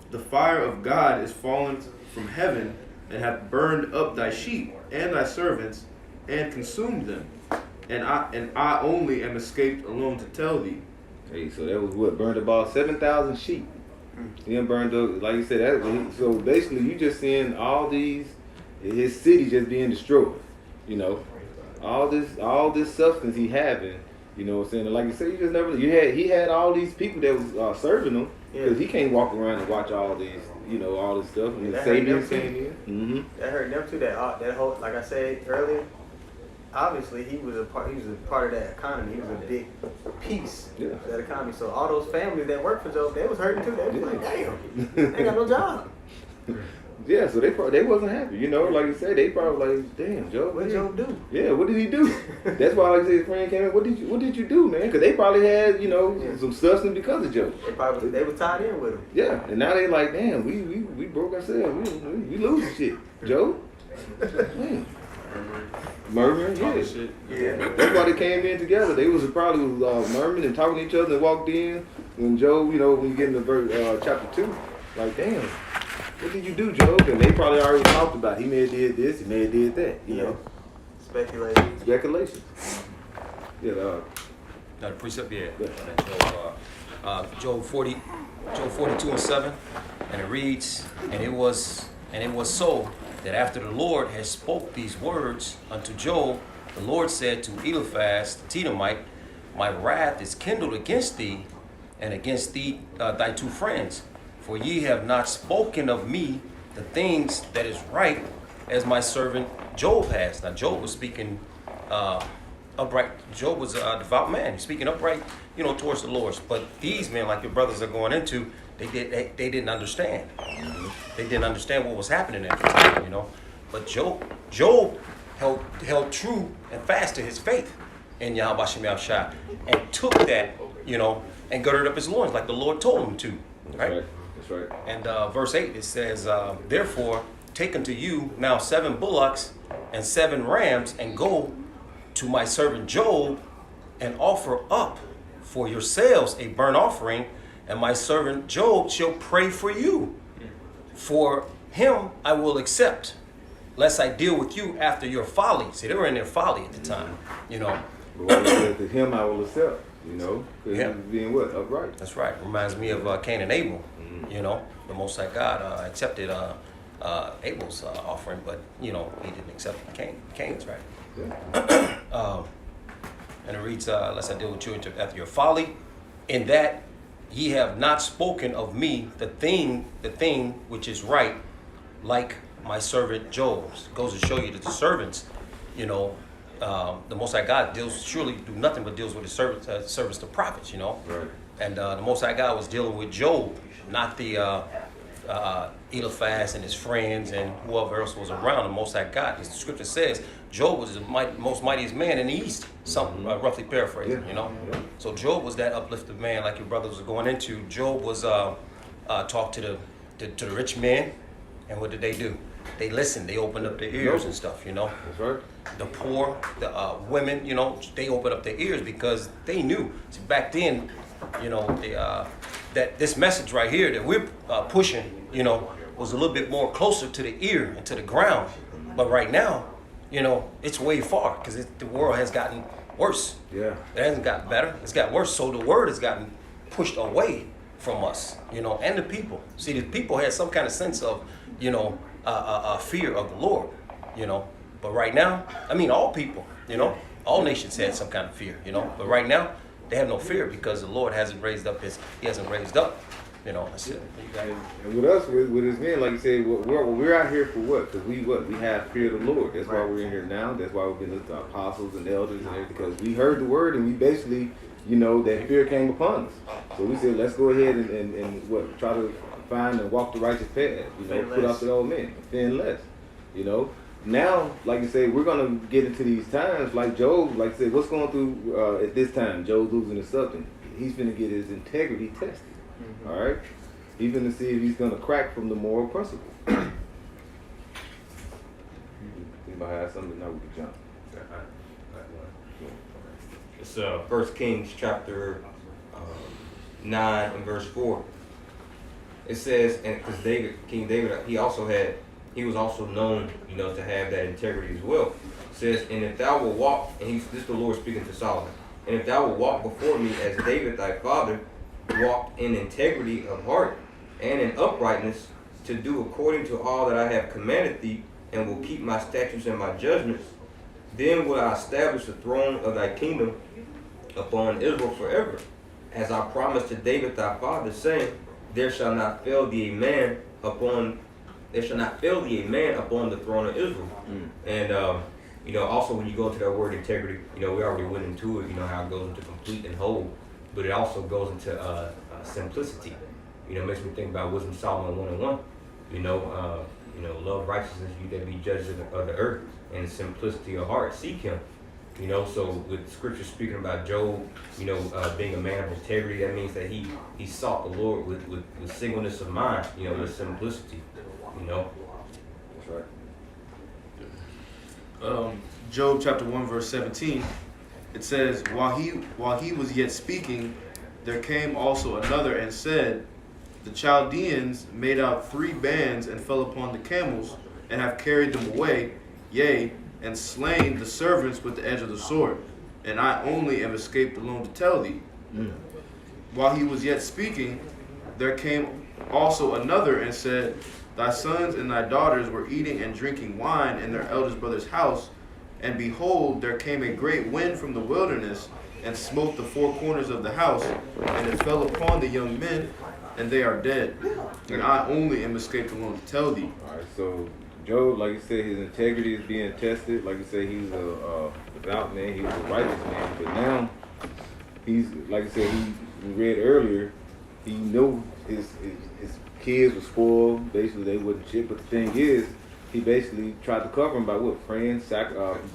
E: The fire of God is fallen from heaven, and hath burned up thy sheep and thy servants, and consumed them. And I only am escaped alone to tell thee.
D: Hey, so that was what? Burned about 7,000 sheep. He done burned up, like you said, so basically you just seeing all his city just being destroyed. All this substance he having, what I'm saying? Like you said, he had all these people that was serving him, because he can't walk around and watch all these, all this stuff. And the Sabians came in.
G: That hurt them too. That whole, like I said earlier, obviously he was a part of that economy. He was a big piece of that economy. So all those families that worked for Job, they was hurting too. They was like, damn, they ain't got no job.
D: Yeah, so they wasn't happy. Like you said, they probably like, damn, Job.
G: What did Job do?
D: Yeah, what did he do? That's why, like I said, his friend came in. What did you do, man? Because they probably had, some substance because of Job.
G: They were tied in with him.
D: Yeah, and now they like, damn, we broke ourselves. We losing shit, Job. Man. Murmuring, yeah. That's why they came in together. They was probably murmuring and talking to each other and walked in. When Job, when you get into verse chapter 2, like, damn, what did you do, Job? And they probably already talked about it. He may have did this, he may have did that, you know. Speculation. Yeah.
H: The precept, Job 42 and 7, and it reads, and it was so that after the Lord had spoke these words unto Job, the Lord said to Eliphaz the Temanite, My wrath is kindled against thee and against thee thy two friends, for ye have not spoken of me the things that is right, as my servant Job has. Now Job was speaking upright. Job was a devout man. He's speaking upright, towards the Lord. But these men, like your brothers are going into, they didn't understand. They didn't understand what was happening at the time, But Job held true and fast to his faith in Yahweh Shem Yahushua, and took that, and girded up his loins like the Lord told him to. Right?
D: That's right.
H: And verse 8, it says, Therefore, take unto you now 7 bullocks and 7 rams, and go to my servant Job, and offer up for yourselves a burnt offering, and my servant Job shall pray for you.
M: For him I will accept, lest I deal with you after your folly. See, they were in their folly at the time, you know.
D: But what it says to him I will accept, you know, because
M: Yeah.
D: he was being what? Upright.
M: That's right. Reminds me of Cain and Abel. You know, the Most High God accepted Abel's offering, but you know he didn't accept Cain's, right?
D: Yeah.
M: And it reads, "Lest I deal with you after your folly, in that ye have not spoken of me the thing which is right, like my servant Job's." Goes to show you that the servants, you know, the Most High God surely do nothing but deals with his servants, the prophets, you know.
D: Right.
M: And the Most High God was dealing with Job, not the Eliphaz and his friends and whoever else was around. The Most High God, the scripture says, Job was the most mightiest man in the East. Some roughly paraphrasing, you know. So Job was that uplifted man, like your brothers were going into. Job was talked to the rich men, and what did they do? They listened. They opened up their ears and stuff, you know.
D: That's right.
M: The poor, the women, you know, they opened up their ears because they knew. See, back then, you know, that this message right here that we're pushing, you know, was a little bit more closer to the ear and to the ground. But right now, you know, it's way far because the world has gotten worse.
D: Yeah.
M: It hasn't gotten better. It's gotten worse. So the word has gotten pushed away from us, you know, and the people. See, the people had some kind of sense of, you know, fear of the Lord, you know. But right now, I mean, all people, you know, all nations had some kind of fear, you know. But right now, they have no fear because the Lord hasn't raised up he hasn't raised up, you know. That's it.
D: And with us, with his men, like you said, we're out here for what? Because we have fear of the Lord. That's why we're in here now. That's why we've been listening to apostles and elders and everything, because we heard the word and we basically, you know, that fear came upon us. So we said, let's go ahead and try to find and walk the righteous path. You know, put off the old men, offend less. You know. Now, like you say, we're gonna get into these times like Job. Like I said, what's going through at this time? Job's losing his substance. He's gonna get his integrity tested. Mm-hmm. All right, he's gonna see if he's gonna crack from the moral principle. Anybody have something? Now we can jump.
A: It's 1 Kings chapter 9 and verse 4. It says, and because King David, he was also known, you know, to have that integrity as well. It says, and if thou will walk, and this is the Lord speaking to Solomon, and if thou will walk before me as David thy father walked in integrity of heart and in uprightness, to do according to all that I have commanded thee, and will keep my statutes and my judgments, then will I establish the throne of thy kingdom upon Israel forever, as I promised to David thy father, saying, there shall not fail thee a man upon the throne of Israel. And you know, also when you go to that word integrity, you know, we already went into it, you know, how it goes into complete and whole, but it also goes into simplicity. You know, it makes me think about Wisdom Solomon 1:1. You know, love righteousness, you that be judges of the earth, and simplicity of heart, seek him. You know, so with scripture speaking about Job, you know, being a man of integrity, that means that he sought the Lord with singleness of mind, you know, with simplicity, you know.
D: That's right.
E: Job chapter 1 verse 17, it says, while he was yet speaking, there came also another and said, the Chaldeans made out 3 bands and fell upon the camels and have carried them away, yea, and slain the servants with the edge of the sword, and I only am escaped alone to tell thee. While he was yet speaking, there came also another and said, thy sons and thy daughters were eating and drinking wine in their eldest brother's house, and behold, there came a great wind from the wilderness, and smote the 4 corners of the house, and it fell upon the young men, and they are dead. And I only am escaped alone to tell thee.
D: All right, so Job, like you said, his integrity is being tested. Like you said, he's a devout man, he was a righteous man, but now he's, like I said, we read earlier, he knew his kids were spoiled. Basically, they wasn't shit. But the thing is, he basically tried to cover him by what? Praying,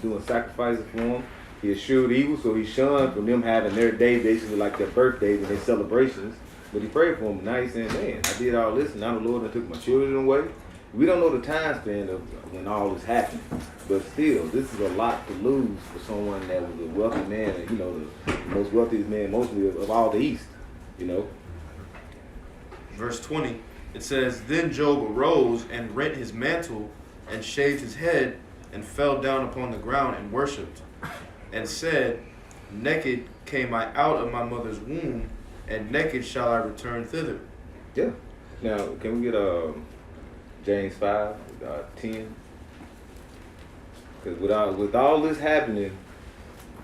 D: doing sacrifices for him. He eschewed evil, so he shunned from them having their day, basically like their birthdays and their celebrations. But he prayed for him. And now he's saying, man, I did all this, and now the Lord done took my children away. We don't know the time span of when all this happened. But still, this is a lot to lose for someone that was a wealthy man, and, you know, the most wealthiest man mostly of all the East, you know.
E: Verse 20, It says, Then Job arose and rent his mantle and shaved his head and fell down upon the ground and worshipped and said, Naked came I out of my mother's womb, and naked shall I return thither.
D: Yeah. Now, can we get James 5, 10? Because with all this happening,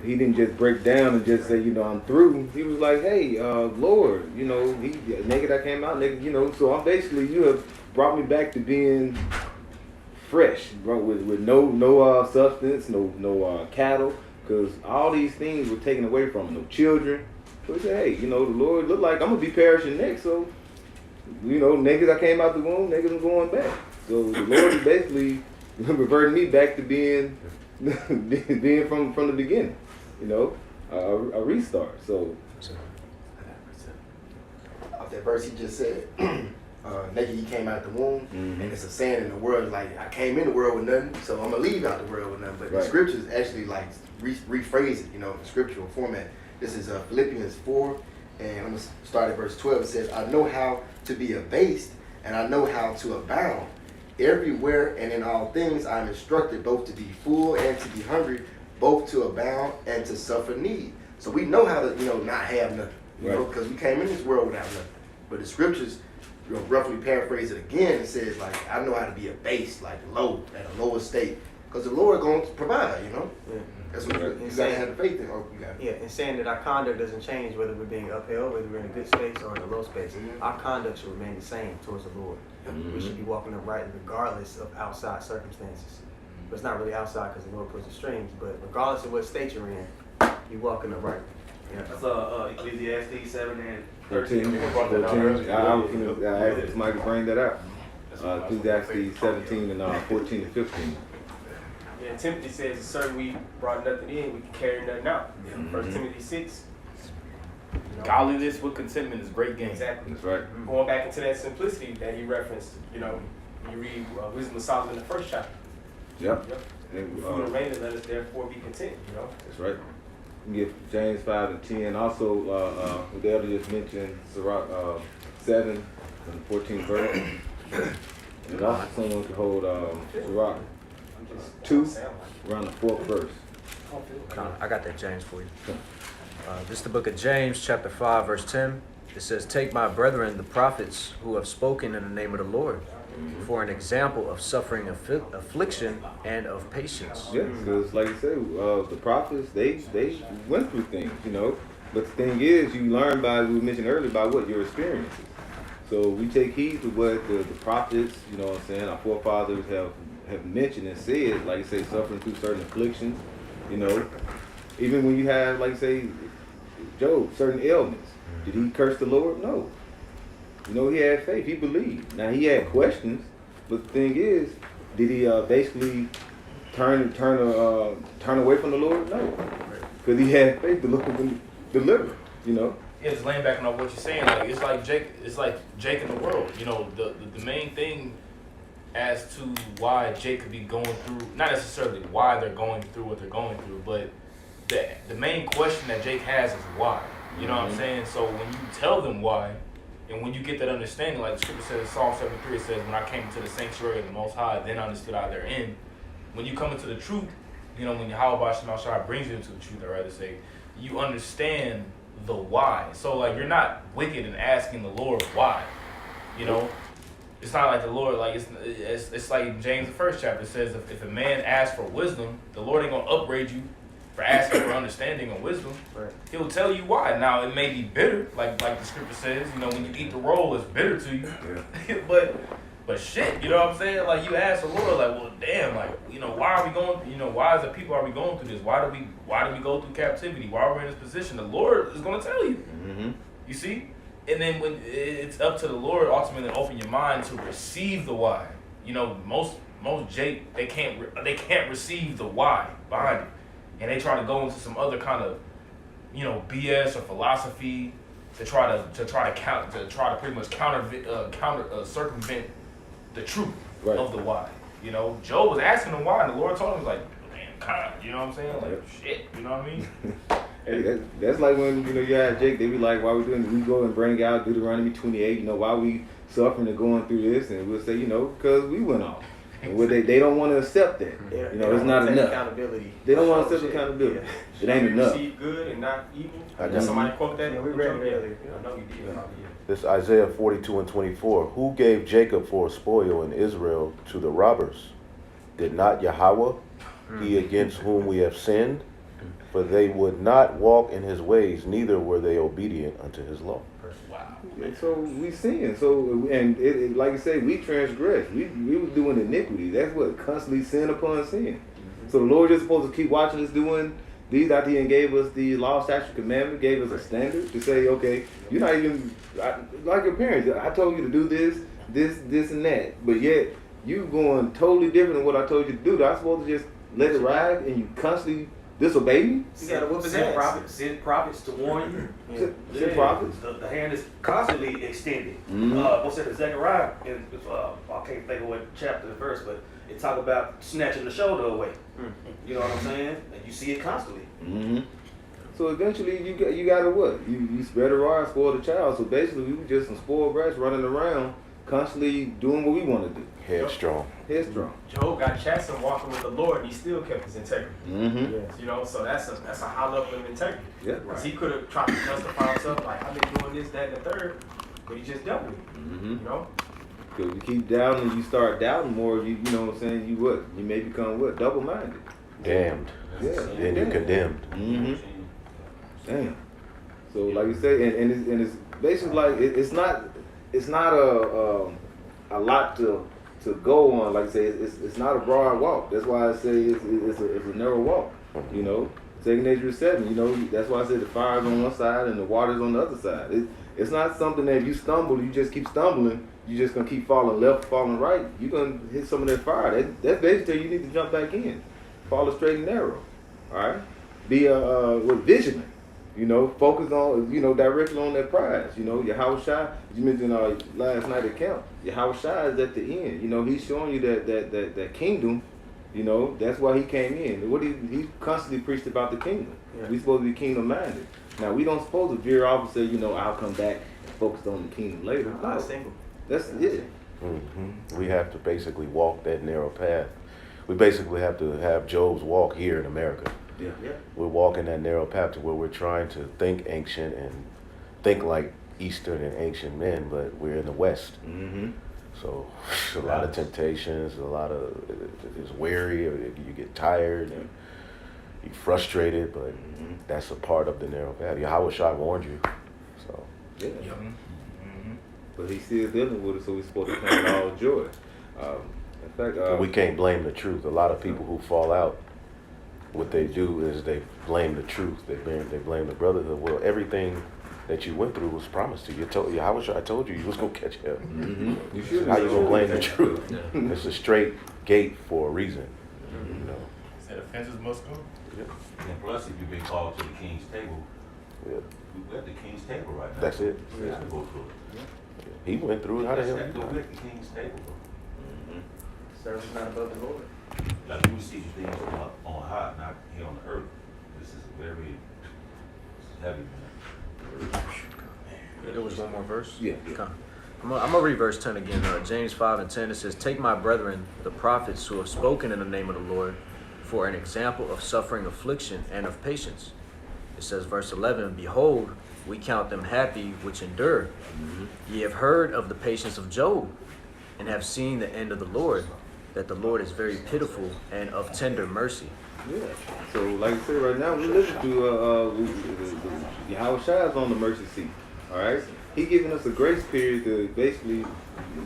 D: he didn't just break down and just say, I'm through. He was like, hey, Lord, naked I came out, naked, so I'm basically, you have brought me back to being fresh, bro, with no substance, no cattle, because all these things were taken away from him, no children. So he said, hey, the Lord looked like I'm going to be perishing next, so, naked I came out the womb, naked I'm going back. So the Lord is basically reverting me back to being from the beginning. A restart. So,
L: Of that verse he just said, naked he came out the womb, and it's a saying in the world like, I came in the world with nothing, so I'm gonna leave out the world with nothing. But
D: right.
L: The scriptures actually like rephrase it, in scriptural format. This is Philippians 4, and I'm gonna start at verse 12. It says, I know how to be abased, and I know how to abound. Everywhere and in all things I am instructed both to be full and to be hungry, both to abound and to suffer need. So we know how to, not have nothing, because we came in this world without nothing. But the scriptures, roughly paraphrase it again, it says, like, I know how to be abased, like low, at a lower state. Because the Lord going to provide,
G: Yeah.
L: That's what you got to have the faith in.
G: And saying that our conduct doesn't change whether we're being upheld, whether we're in a good space or in a low space. Our conduct should remain the same towards the Lord. We should be walking upright regardless of outside circumstances. But it's not really outside because the Lord puts the strings, but regardless of what state you're in, you're walking upright. Yeah.
I: That's Ecclesiastes 7 and
D: 13. I asked somebody to bring that out. Ecclesiastes 17 and 14 and 15.
B: Yeah, Timothy says, sir, we brought nothing in, we can carry nothing out. 1 Timothy 6.
I: Godliness with contentment is great gain.
B: Exactly.
D: That's right.
B: Going back into that simplicity that he referenced, you read Wisdom of Solomon in the 1st chapter.
D: Yep.
B: Food and raiment, let us therefore be content,
D: That's right. We get James 5 and 10. Also, the elder just mentioned Sirach 7 and 14 verse. And also someone could hold Sirach 2 around the 4th verse.
N: I got that, James, for you. This is the book of James, chapter 5, verse 10. It says, Take my brethren, the prophets, who have spoken in the name of the Lord, for an example of suffering affliction and of patience.
D: Yeah, because like you said, the prophets, they went through things, But the thing is, you learn by, we mentioned earlier, by what? Your experiences. So we take heed to what the prophets, our forefathers have mentioned and said, like you say, suffering through certain afflictions, Even when you have, like say, Job, certain ailments. Did he curse the Lord? No. He had faith. He believed. Now, he had questions, but the thing is, did he basically turn away from the Lord? No. Because he had faith. The Lord would deliver,
K: Yeah, just laying back on what you're saying. Like, it's like Jake in the world. The main thing as to why Jake could be going through, not necessarily why they're going through what they're going through, but the main question that Jake has is why. You know what I'm saying? So when you tell them why, and when you get that understanding, like the scripture says in Psalm 73, it says, when I came into the sanctuary of the Most High, then understood I therein. When you come into the truth, when Yahweh Shema Shai brings you into the truth, I'd rather say, you understand the why. So like, you're not wicked in asking the Lord why. It's not like the Lord, like it's like in James the 1st chapter, it says if a man asks for wisdom, the Lord ain't gonna upgrade you for asking for understanding and wisdom.
G: Right.
K: He'll tell you why. Now it may be bitter, like the scripture says, when you eat the roll, it's bitter to you. Yeah. but shit, you know what I'm saying? Like, you ask the Lord, like, well, damn, like, why are we going? Why as a people are we going through this? Why do we go through captivity? Why are we in this position? The Lord is gonna tell you.
D: Mm-hmm.
K: You see? And then when it's up to the Lord ultimately to open your mind to receive the why. Most Jake, they can't receive the why behind it, and they try to go into some other kind of BS or philosophy to try to pretty much circumvent the truth of the why. Job was asking him why, and the Lord told him, like, man, God, you know what I'm saying? Like, shit, you know what I mean?
D: Hey, that's like when you have Jake. They be like, "Why we doing? We go and bring out Deuteronomy 28. Why we suffering and going through this, and we'll say, you know, because we went off. And they don't want to accept that. You know, it's not enough.
G: Accountability.
D: They don't want to accept accountability. It ain't enough.
B: Receive good and not evil.
L: I
B: Did
L: got
B: somebody quote that?
G: Yeah, we read it earlier.
B: I know you did.
L: This Isaiah 42:24. Who gave Jacob for a spoil and Israel to the robbers? Did not Yahweh, he against whom we have sinned? For they would not walk in his ways, neither were they obedient unto his law.
D: And so we sin. So and like you say, we transgress. We were doing iniquity. That's what constantly sin upon sin. So the Lord is supposed to keep watching us doing these after He gave us the law, statute, commandment, gave us a standard to say, okay, you're not even like your parents. I told you to do this, and that, but yet you going totally different than what I told you to do. I'm supposed to just let it ride, and you constantly disobey me?
H: You gotta whoop his ass. Send prophets to warn you.
D: Send prophets.
H: The hand is constantly extended. What's that? Zechariah, I can't think of what chapter and verse, but it talk about snatching the shoulder away. You know what I'm saying? And you see it constantly.
D: So eventually you gotta what? You spread a rod, spoil the child. So basically we were just some spoiled brats running around, constantly doing what we want to do.
L: Headstrong.
B: Job got chastened walking with the Lord, and he still kept his integrity. Yes. You know, so that's a high level of integrity.
D: Yeah.
B: Because he could have tried to justify himself, like, I've been doing this, that, and the third, but he just dealt with it. You know?
D: Because you keep doubting, you start doubting more, you know what I'm saying, you may become what? Double-minded.
L: Damned.
D: Yeah.
L: Then you're condemned.
D: Damn. So like you say, and it's basically like, it's not a lot to go on. Like I say, it's not a broad walk. That's why I say it's a narrow walk. You know, 2 Corinthians 7. You know, that's why I said the fire's on one side and the water's on the other side. It's not something that if you stumble, you just keep stumbling. You're just gonna keep falling left, falling right. You're gonna hit some of that fire. That's basically you need to jump back in, follow straight and narrow. All right, be vigilant. You know, focus on, directly on that prize. You know, Yahweh Shai, you mentioned last night at camp, Yahweh Shai is at the end. You know, he's showing you that kingdom, you know, that's why he came in. He constantly preached about the kingdom. Yeah. We're supposed to be kingdom minded. Now, we don't supposed to veer off and say, I'll come back and focus on the kingdom later. No. That's it.
L: We have to basically walk that narrow path. We basically have to have Job's walk here in America.
D: Yeah.
L: We're walking that narrow path to where we're trying to think ancient and think like Eastern and ancient men, but we're in the West. So a lot of temptations, it's weary, you get tired, and you're frustrated, but that's a part of the narrow path. Yahweh Shai warned you. So
D: yeah. But he's still dealing with it, so we're supposed to count it all joy. In fact,
L: we can't blame the truth. A lot of people who fall out, what they do is they blame the truth. They blame the brotherhood. Well, everything that you went through was promised to you. I told you was gonna catch hell.
D: You should.
L: How you gonna blame the truth? It's a straight gate for a reason. You know.
E: Said offenses must go.
L: Yeah.
O: And plus, if you've been called to the king's table, we're at the king's table right now.
L: That's it.
O: We have to go through it.
L: He went through it. How the hell?
O: We're at the king's table.
G: Service not above the Lord.
O: Like we see things on high, not here on the earth. This is very heavy, man.
N: There was one more verse?
D: Yeah.
N: Okay. I'm gonna read verse 10 again. James 5:10. It says, "Take my brethren, the prophets who have spoken in the name of the Lord, for an example of suffering, affliction, and of patience." It says, verse 11, "Behold, we count them happy which endure. Ye have heard of the patience of Job, and have seen the end of the Lord, that the Lord is very pitiful and of tender mercy."
D: Yeah. So, like I said, right now we listen to Yahweh Shai is on the mercy seat. All right, he giving us a grace period to basically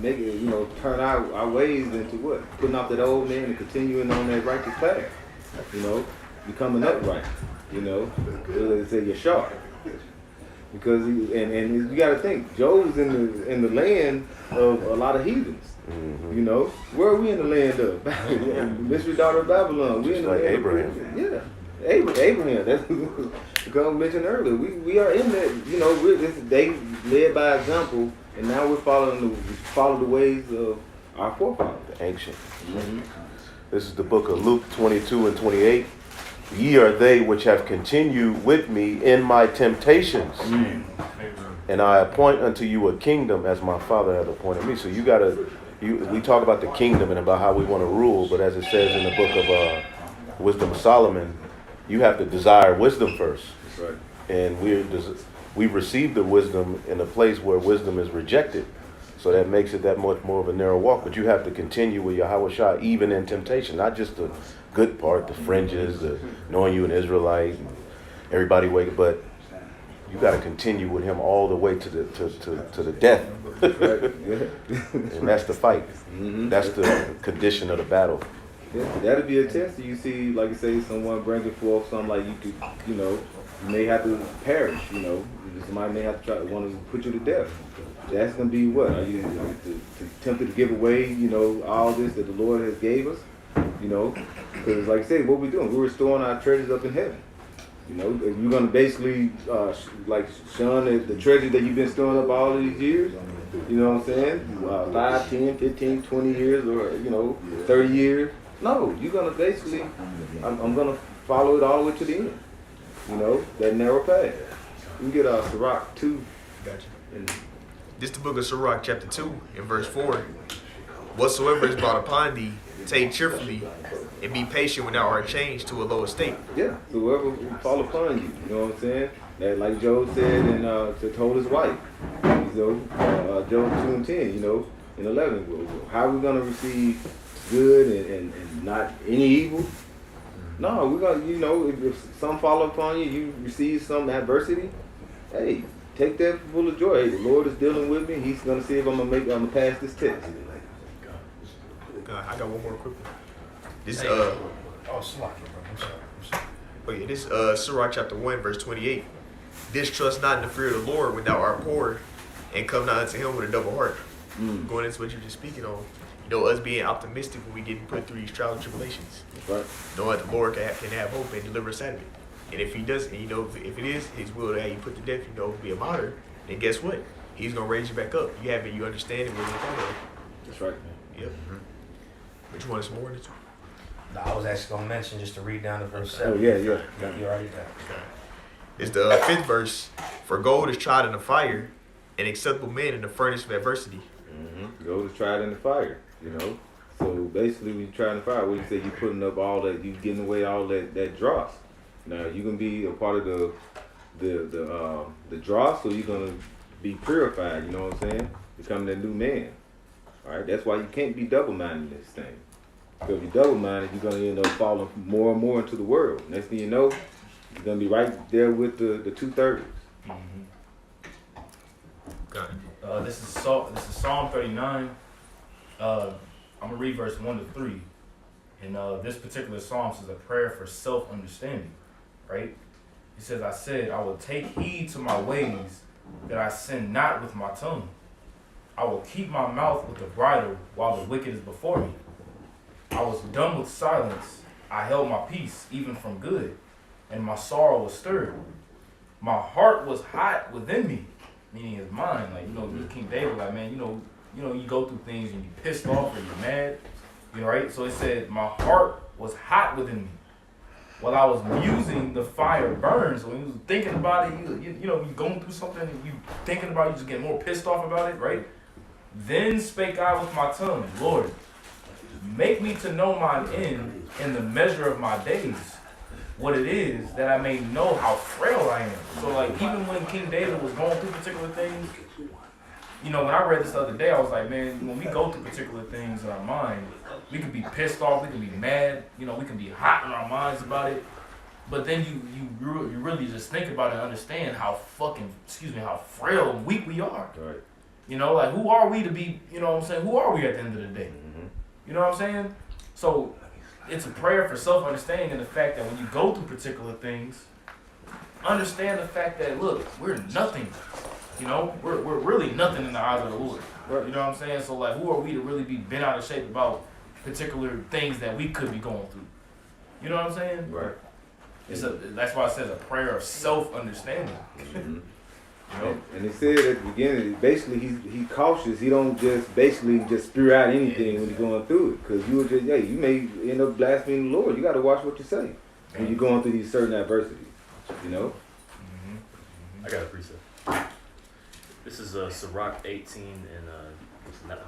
D: make it, turn our ways into what? Putting off that old man and continuing on that righteous path. Becoming upright. It's a Yashar. Because and you got to think, Job's in the land of a lot of heathens. Where are we in the land of? Mystery daughter of Babylon. We in the land
L: Abraham.
D: Yeah, Abraham. That's because I mentioned earlier. We are in that. They led by example, and now we're follow the ways of our forefathers,
L: The ancient. This is the book of Luke 22:28. Ye are they which have continued with me in my temptations
P: And I appoint unto you a kingdom as my Father hath appointed me. So we talk about the kingdom and about how we want to rule, but as it says in the book of Wisdom of Solomon, you have to desire wisdom first.
D: That's right.
P: And we've received the wisdom in a place where wisdom is rejected. So that makes it that much more of a narrow walk. But you have to continue with Yahweh Shah even in temptation, not just the good part, the fringes, the knowing you an Israelite, and everybody wake, but you got to continue with him all the way to the death. And that's the fight. That's the condition of the battle.
D: Yeah, that'll be a test. You see, like you say, someone bringing forth something like you may have to perish. Somebody may have to want to put you to death. That's gonna be what? Are you tempted to give away, all this that the Lord has gave us? Because like I said, what we're doing, we're restoring our treasures up in heaven. You're gonna basically shun the treasure that you've been storing up all of these years. You know what I'm saying? 5, 10, 15, 20 years, or 30 years. No, you're gonna basically, I'm gonna follow it all the way to the end. That narrow path. We get Sirach 2.
F: Gotcha. This the book of Sirach, chapter 2, and verse 4. Whatsoever is brought upon thee, take cheerfully, and be patient when thou art changed to a lower state.
D: Yeah, so whoever will fall upon you, you know what I'm saying? That, like Job said and told his wife, Job 2 and 10, in 11. How are we going to receive good and not any evil? No, we're going to, if some fall upon you, you receive some adversity, hey, take that full of joy. Hey, the Lord is dealing with me. He's going to see if I'm going to pass this test.
F: I got one more quick one. This this Sirach chapter 1 verse 28. Distrust not in the fear of the Lord when thou art poor, and come not unto him with a double heart. Going into what you're just speaking on, us being optimistic when we get put through these trials and tribulations.
D: Right.
F: Knowing that the Lord can have hope and deliver us out of it. And if he doesn't, if it is his will to have you put to death, be a martyr, then guess what? He's gonna raise you back up. You understand it, what you're part of.
D: That's right.
F: Yep. Which one is more than two?
H: No, I was actually going to mention just to read down to verse 7.
D: Oh, yeah.
H: You already got it.
F: It's the 5th verse. For gold is tried in the fire, and acceptable men in the furnace of adversity.
D: Gold is tried in the fire, So basically, when you try in the fire, what you say, you're putting up all that, you getting away all that dross. Now, you're going to be a part of the dross, or you're going to be purified, you know what I'm saying? Becoming a new man. All right, that's why you can't be double-minded in this thing. Because if you're double-minded, you're going to end up falling more and more into the world. Next thing you know, you're going to be right there with the 2/3.
K: This is Psalm 39. I'm going to read verse 1 to 3. And this particular psalm is a prayer for self-understanding, right? He says, I said, I will take heed to my ways, that I sin not with my tongue. I will keep my mouth with the bridle while the wicked is before me. I was dumb with silence. I held my peace, even from good, and my sorrow was stirred. My heart was hot within me, meaning his mind. King David, man, you go through things and you're pissed off or you're mad, right? So it said, my heart was hot within me. While I was musing, the fire burns. So when you was thinking about it, you going through something and you thinking about it, you just get more pissed off about it, right? Then spake I with my tongue, Lord, make me to know mine end in the measure of my days, what it is, that I may know how frail I am. So even when King David was going through particular things, when I read this the other day, I was like, man, when we go through particular things in our mind, we can be pissed off, we can be mad, we can be hot in our minds about it. But then you really just think about it and understand how how frail and weak we are.
D: Right.
K: Who are we to be, who are we at the end of the day? You know what I'm saying? So it's a prayer for self-understanding and the fact that when you go through particular things, understand the fact that, look, we're nothing. We're really nothing in the eyes of the Lord. Right. You know what I'm saying? So who are we to really be bent out of shape about particular things that we could be going through? You know what I'm saying?
D: Right.
K: That's why it says a prayer of self-understanding.
D: And it said at the beginning, basically he's cautious. He don't just spew out anything when he's going through it, because you may end up blaspheming the Lord. You got to watch what you say when you're going through these certain adversities.
Q: I got a precept.
K: This is Sirach 18 and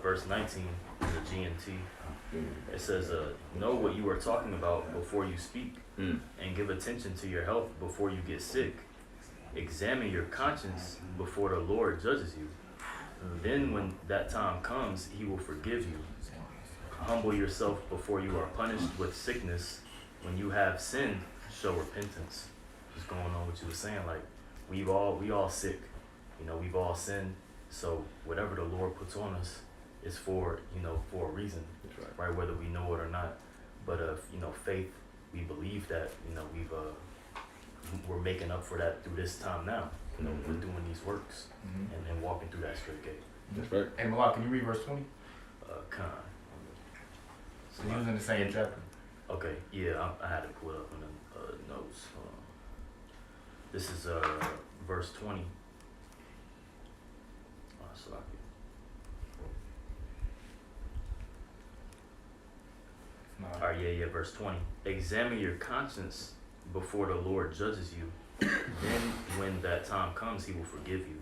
K: verse 19 in the GNT. It says, know what you are talking about before you speak, and give attention to your health before you get sick. Examine your conscience before the Lord judges you. Then when that time comes, he will forgive you. Humble yourself before you are punished with sickness. When you have sinned, show repentance. What's going on what you were saying? Like, we all sick. You know, we've all sinned. So whatever the Lord puts on us is for, you know, for a reason, right? Whether we know it or not. But you know, faith, we believe that, you know, we're making up for that through this time now. You know, we're doing these works and walking through that straight gate.
I: That's right. Hey, Malak, can you read verse 20?
K: Con.
I: So he was in the same chapter.
K: Okay, yeah, I had it pulled up in the notes. This is verse 20. Alright, yeah, verse 20. Examine your conscience before the Lord judges you. Then when that time comes, he will forgive you.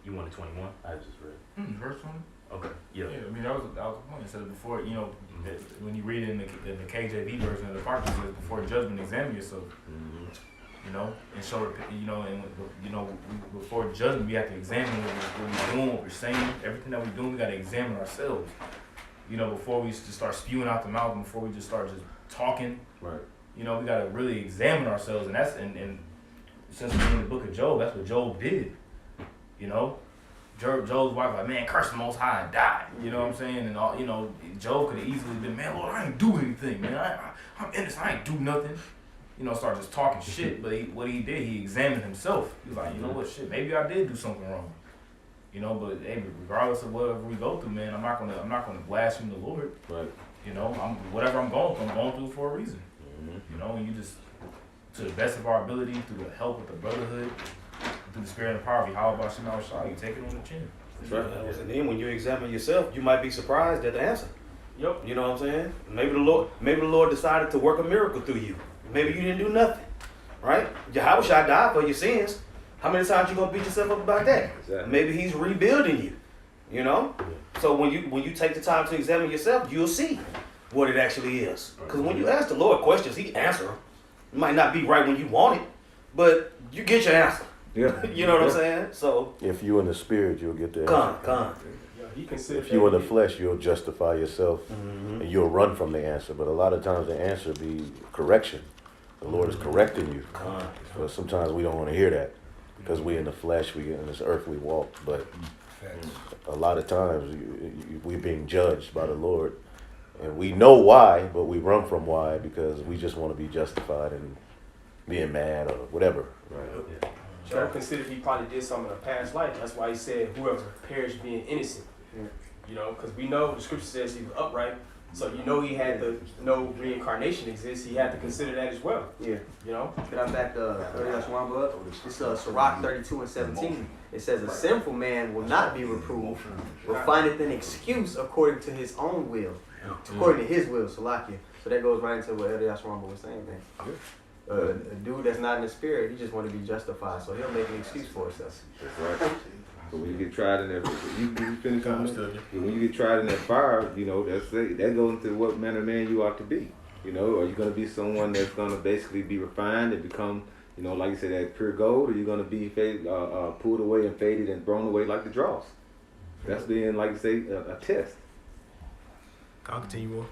K: You wanted 21? I just read.
I: Verse 20?
K: Okay, yeah.
I: I mean, that was the point. It said before, you know, when you read it in the KJV version of the Parker, it says before judgment, examine yourself. You know, and show, you know, and you know, before judgment, we have to examine what we're doing, what we're saying, everything that we're doing. We got to examine ourselves. You know, before we just start spewing out the mouth, and before we just start just talking.
D: Right.
I: You know, we got to really examine ourselves, and that's and since we're in the book of Job, that's what Job did. You know, Job's wife like, man, curse the Most High and die. You know what I'm saying? And all, you know, Job could have easily been, man, Lord, I ain't do anything, man. I'm innocent. I ain't do nothing. You know, start just talking shit. But what he did, he examined himself. He was like, you know what, shit, maybe I did do something wrong. You know, but hey, regardless of whatever we go through, man, I'm not gonna blaspheme the Lord.
D: Right.
I: You know, whatever I'm going through for a reason. You know, and you just, to the best of our ability, through the help of the brotherhood, through the spirit and power of Yahweh Bashim Shah, you take it on the chin.
M: That's right. And then when you examine yourself, you might be surprised at the answer.
I: Yep.
M: You know what I'm saying? Maybe the Lord decided to work a miracle through you. Maybe you didn't do nothing. Right? Yahweh Shah died for your sins. How many times you gonna beat yourself up about that?
D: Exactly.
M: Maybe he's rebuilding you. You know? So when you take the time to examine yourself, you'll see what it actually is. Because when you ask the Lord questions, he answers them. It might not be right when you want it, but you get your answer.
D: Yeah.
M: You know what I'm saying? So
P: if you in the spirit, you'll get the answer.
M: Come.
P: If you in the flesh, you'll justify yourself and you'll run from the answer. But a lot of times the answer be correction. The Lord is correcting you. So sometimes we don't want to hear that because we in the flesh, we in this earthly walk. But a lot of times we're being judged by the Lord. And we know why, but we run from why because we just want to be justified in being mad or whatever. Right.
B: Job considered he probably did something in a past life. That's why he said, whoever perished being innocent. You know, because we know the scripture says he was upright. So you know he had to know reincarnation exists. He had to consider that as well.
Q: Yeah.
B: You know?
Q: Can I back It's Sirach 32 and 17. It says, a sinful man will not be reproved, but findeth an excuse according to his own will. According to his will, Salakia. So that goes right into what Elder Yashwamba was saying, man. A dude that's not in the spirit, he just want to be justified, so he'll make an excuse for himself.
D: That's right. So when you get tried in that, you finish on that. When you get tried in that fire, you know, that goes into what manner of man you ought to be. You know, are you going to be someone that's going to basically be refined and become, you know, like you said, that pure gold, or are you going to be pulled away and faded and thrown away like the dross? That's being, like you say, a test.
F: I'll continue on.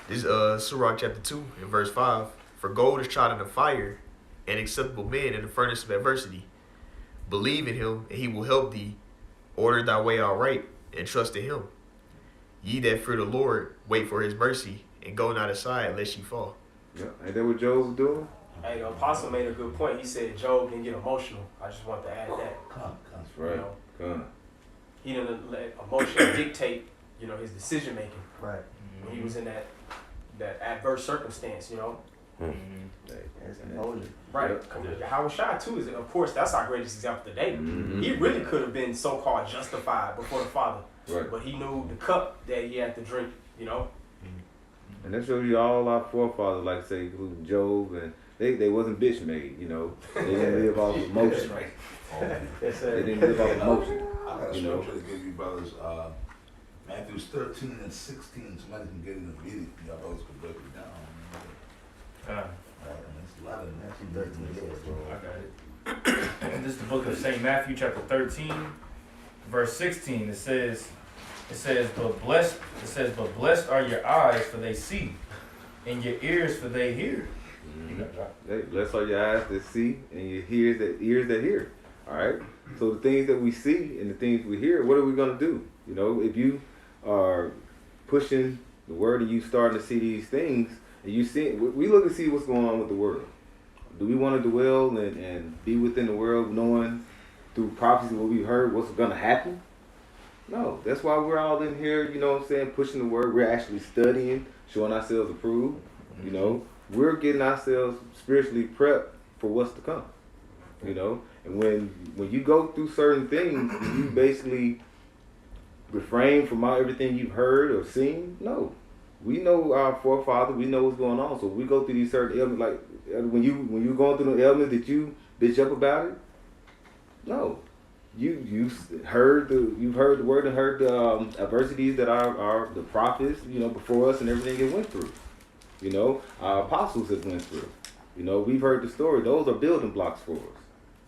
F: This is Sirach chapter 2 and verse 5. For gold is tried in the fire, and acceptable men in the furnace of adversity. Believe in him, and he will help thee. Order thy way aright, and trust in him. Ye that fear the Lord, wait for his mercy, and go not aside lest ye fall.
D: Yeah, ain't that what Job was doing?
B: Hey, the apostle made a good point. He said Job didn't get emotional. I just want to add that.
D: That's right.
B: You know, he didn't let emotion dictate, you know, his decision making.
Q: Right.
B: When he was in that adverse circumstance, you know. Right. Yahweh Shai too is, of course, that's our greatest example today. He really could have been so-called justified before the Father, but he knew the cup that he had to drink. You know.
D: And that shows you all our forefathers, like say Job they wasn't bitch made, you know. They didn't live off emotion. They didn't live off emotion.
O: I got a
D: You know.
O: scripture to give you, brothers. Matthew 13 and 16. Somebody can get it and read it. Y'all brothers can break it down. It's a lot of Matthew 13.
K: I got it. This is the book of St. Matthew, chapter 13, verse 16. It says, but blessed are your eyes, for they see, and your ears, for they hear.
D: Hey, blessed are your eyes that see and your ears that hear. All right. So the things that we see and the things we hear, what are we gonna do? You know, if you are pushing the word and you starting to see these things, and you see, we look and see what's going on with the world. Do we want to dwell and be within the world, knowing through prophecy what we heard what's gonna happen? No, that's why we're all in here. You know what I'm saying? Pushing the word. We're actually studying, showing ourselves approved. You know. We're getting ourselves spiritually prepped for what's to come, you know. And when you go through certain things, you basically refrain from everything you've heard or seen. No, we know our forefathers. We know what's going on. So we go through these certain elements. Like when you going through the elements that you bitch up about it. No, you've heard the word and heard the adversities that are the prophets, you know, before us and everything it went through. You know, our apostles have went through. You know, we've heard the story. Those are building blocks for us.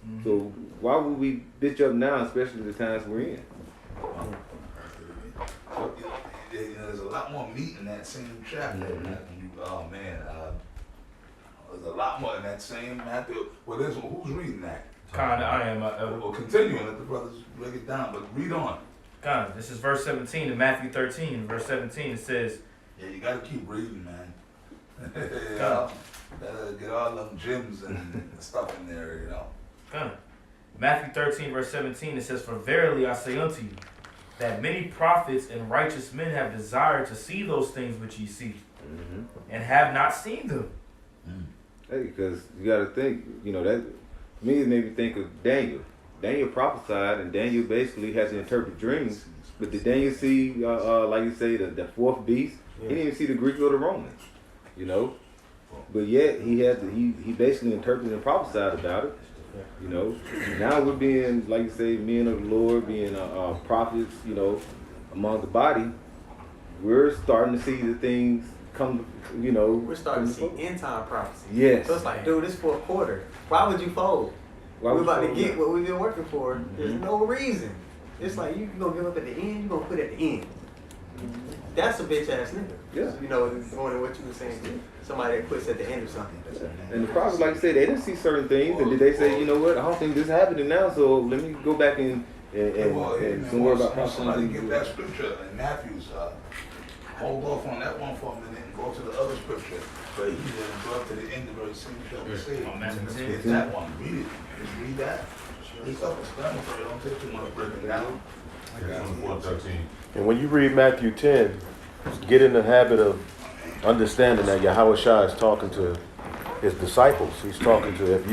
D: Mm-hmm. So why would we bitch up now, especially the times we're in?
O: There's a lot more meat in that same chapter. Oh man, there's a lot more in that same Matthew. Well, who's reading that?
K: Kinda, I am.
O: Well, continuing, let the brothers break it down, but read on.
K: Kinda, this is verse 17 in Matthew 13. Verse 17, it says,
O: yeah, you gotta keep reading, man. Get all them gems and stuff in there, you know.
K: Matthew 13, verse 17, it says, for verily I say unto you, that many prophets and righteous men have desired to see those things which ye see, and have not seen them.
D: Hey, because you got to think, you know, that to me it made me think of Daniel. Daniel prophesied, and Daniel basically has to interpret dreams. But did Daniel see, like you say, the fourth beast? He didn't even see the Greek or the Romans, you know. But yet he basically interpreted and prophesied about it, you know. Now we're being, like you say, men of the Lord, being prophets, you know, among the body. We're starting to see the things come, you know.
Q: We're starting to see end time prophecy.
D: Yes.
Q: So it's like, dude, this for a quarter. Why would you fold? We're about to get what we've been working for. There's no reason. It's like you gonna give up at the end, you gonna quit at the end. That's a bitch ass nigga.
D: Yeah.
Q: You know, going to what you were saying, somebody that quits at the end of something.
D: And the prophets, like you said, they didn't see certain things, and did they say, you know what, I don't think this is happening now, so let me go back and somewhere about prophecy.
O: Somebody get that scripture in Matthew's. Hold off on that one for a minute and go to the other scripture. But he didn't go up to the end of the same chapter. Get that one. Read it. Just read that. It's self-explanatory. Don't take too much breaking down.
P: And when you read Matthew 10, get in the habit of understanding that Yahweh Shai is talking to his disciples. He's talking to, if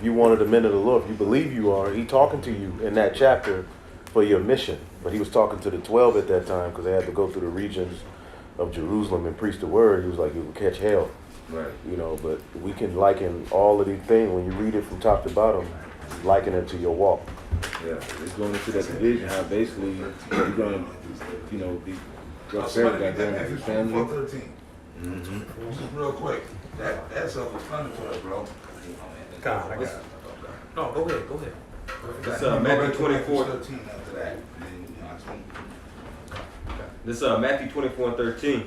P: you wanted the men of the Lord, if you believe you are, he's talking to you in that chapter for your mission. But he was talking to the 12 at that time because they had to go through the regions of Jerusalem and preach the word. He was like, you would catch hell.
D: Right.
P: You know, but we can liken all of these things, when you read it from top to bottom, liken it to your walk.
D: Yeah, it's going into that division, how basically you're going to, you know, be your family, got them as your family.
O: 4:13. Just real quick. That's self-explanatory, bro.
A: God, I guess. No, go ahead. This
O: Matthew
A: Matthew 24.
O: 13 after that.
A: This Matthew 24:13.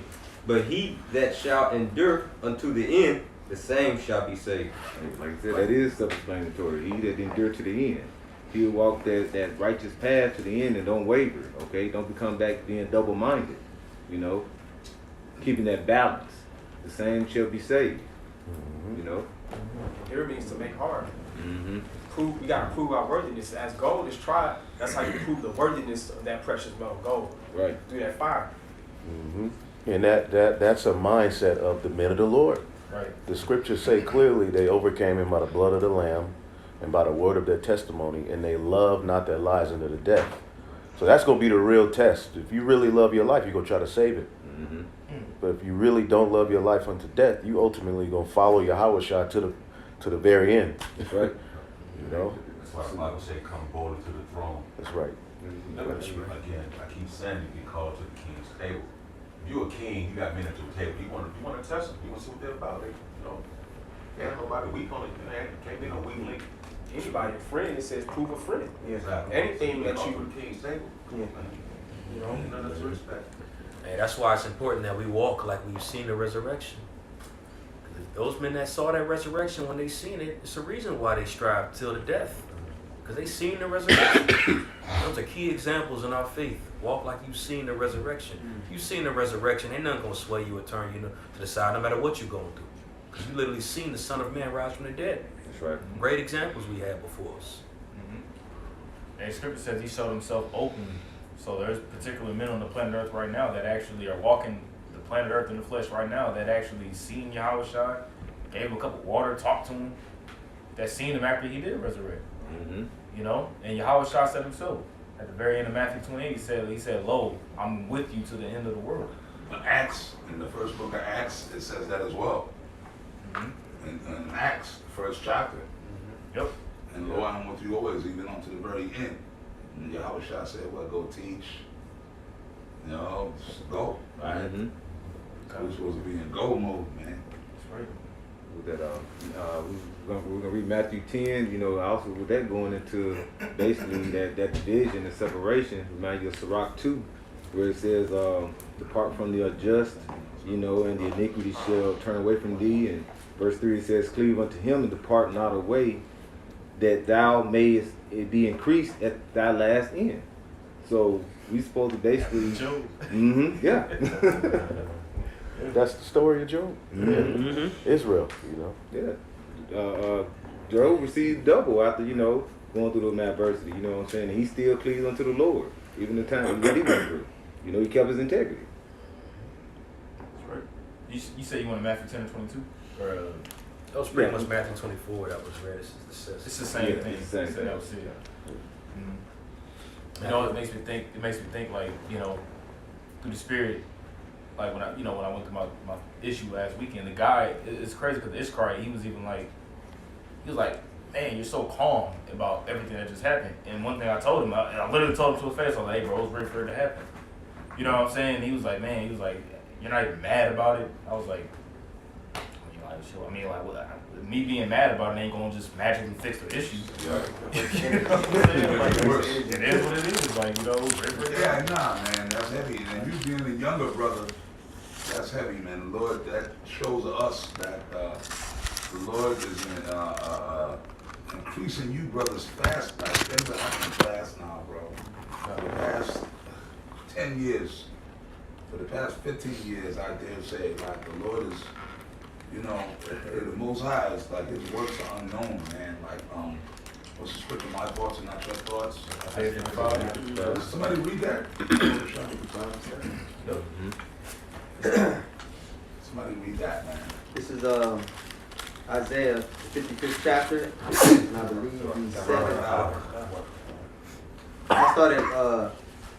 A: But he that shall endure unto the end, the same shall be saved.
D: Like I said, that is self-explanatory. He that endure to the end. He'll walk that righteous path to the end and don't waver, okay? Don't become back being double-minded, you know? Keeping that balance. The same shall be saved, you know?
B: Here means to make hard. We gotta prove our worthiness. As gold is tried, that's how you prove the worthiness of that precious metal gold.
D: Right.
B: Through that fire.
P: And that's a mindset of the men of the Lord.
B: Right.
P: The scriptures say clearly they overcame him by the blood of the Lamb and by the word of their testimony, and they love not their lives unto the death. So that's going to be the real test. If you really love your life, you're going to try to save it. Mm-hmm. But if you really don't love your life unto death, you ultimately gonna follow Yahweh Shah to the very end. That's right. You know.
R: That's why the Bible says, "Come boldly to the throne."
P: That's right.
R: Again, I keep saying you get called to the king's table. If you're a king, you got men at your table. You want to test them. You want to see what they're about. Can't nobody weak on it. Can't be no weak link.
B: Anybody a friend, it says prove a friend.
R: Exactly.
B: Anything that
R: called
B: you
R: to the king's table.
B: You know,
R: none of the respect.
H: Hey, that's why it's important that we walk like we've seen the resurrection. Those men that saw that resurrection, when they seen it, it's a reason why they strive till the death. Because they seen the resurrection. Those are key examples in our faith. Walk like you've seen the resurrection. If you've seen the resurrection, ain't nothing going to sway you or turn you to the side, no matter what you're going through. Because you literally seen the Son of Man rise from the dead.
P: That's right.
H: Great examples we had before us.
I: And Scripture says he showed himself openly. So there's particular men on the planet Earth right now that actually are walking the planet Earth in the flesh right now that actually seen Yahweh Shai, gave him a cup of water, talked to him, that seen him after he did resurrect. You know? And Yahweh Shai said himself, at the very end of Matthew 28, he said, "Lo, I'm with you to the end of the world."
O: But Acts, in the first book of Acts, it says that as well. In Acts, the first chapter.
I: Yep.
O: And lo, I'm with you always, even unto the very end. And Yahweh Shah said, well, go teach. You know, just go. Right? We're supposed to be in go mode, man.
I: That's right.
D: With that, we're gonna read Matthew 10. You know, also with that going into basically that division and separation. Remind you of Sirach 2, where it says, "Depart from the unjust, you know, and the iniquity shall turn away from thee." And verse 3 it says, "Cleave unto him and depart not away, that thou mayest be increased at thy last end." So we supposed to basically, yeah.
P: That's the story of Job. Israel, you know.
D: Yeah. Job received double after, you know, going through the adversity, you know what I'm saying? And he still cleaved unto the Lord, even the time that he went through. You know, he kept his integrity.
I: That's right. You say you want Matthew 10 and 22? Or,
H: that was pretty much Matthew 24 that was read.
I: It's the same thing.
D: It's the same thing.
I: That was it. You know, it makes me think like, you know, through the Spirit, like when I went through my issue last weekend, the guy, it's crazy because the Ishkari, he was like, man, you're so calm about everything that just happened. And one thing I told him, I literally told him to his face, I was like, hey, bro, I was ready for it to happen. You know what I'm saying? He was like, man, you're not even mad about it. I was like, I mean, me being mad about it ain't gonna just magically fix the issue. You know what I'm saying? It is what it is. Like, you know,
O: yeah, nah, man, that's heavy. And you being a younger brother, that's heavy, man. The Lord, that shows us that the Lord is increasing you brothers fast. Like things are happening fast now, bro. For the past 10 years, for the past 15 years, I dare say, like the Lord is, you know, the Most High is like his works are unknown, man. Like, what's the scripture? My thoughts are not your thoughts. Somebody read that. Somebody read that, man.
Q: This is Isaiah, the 55th chapter, and I believe the 7th. I start at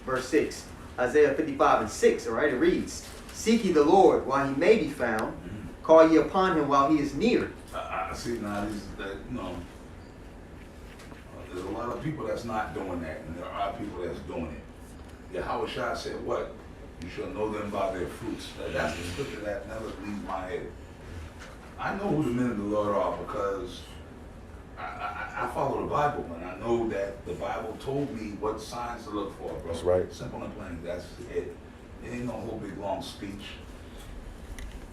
Q: verse 6. Isaiah 55 and 6, all right? It reads, "Seek ye the Lord while he may be found. Call ye upon him while he is near."
O: I see now, you know, there's a lot of people that's not doing that, and there are people that's doing it. Yahweh Shai said what? You shall know them by their fruits. That's the scripture that never leaves my head. I know who the men of the Lord are because I follow the Bible, and I know that the Bible told me what signs to look for, bro.
P: That's right.
O: Simple and plain, that's it. It ain't no whole big long speech.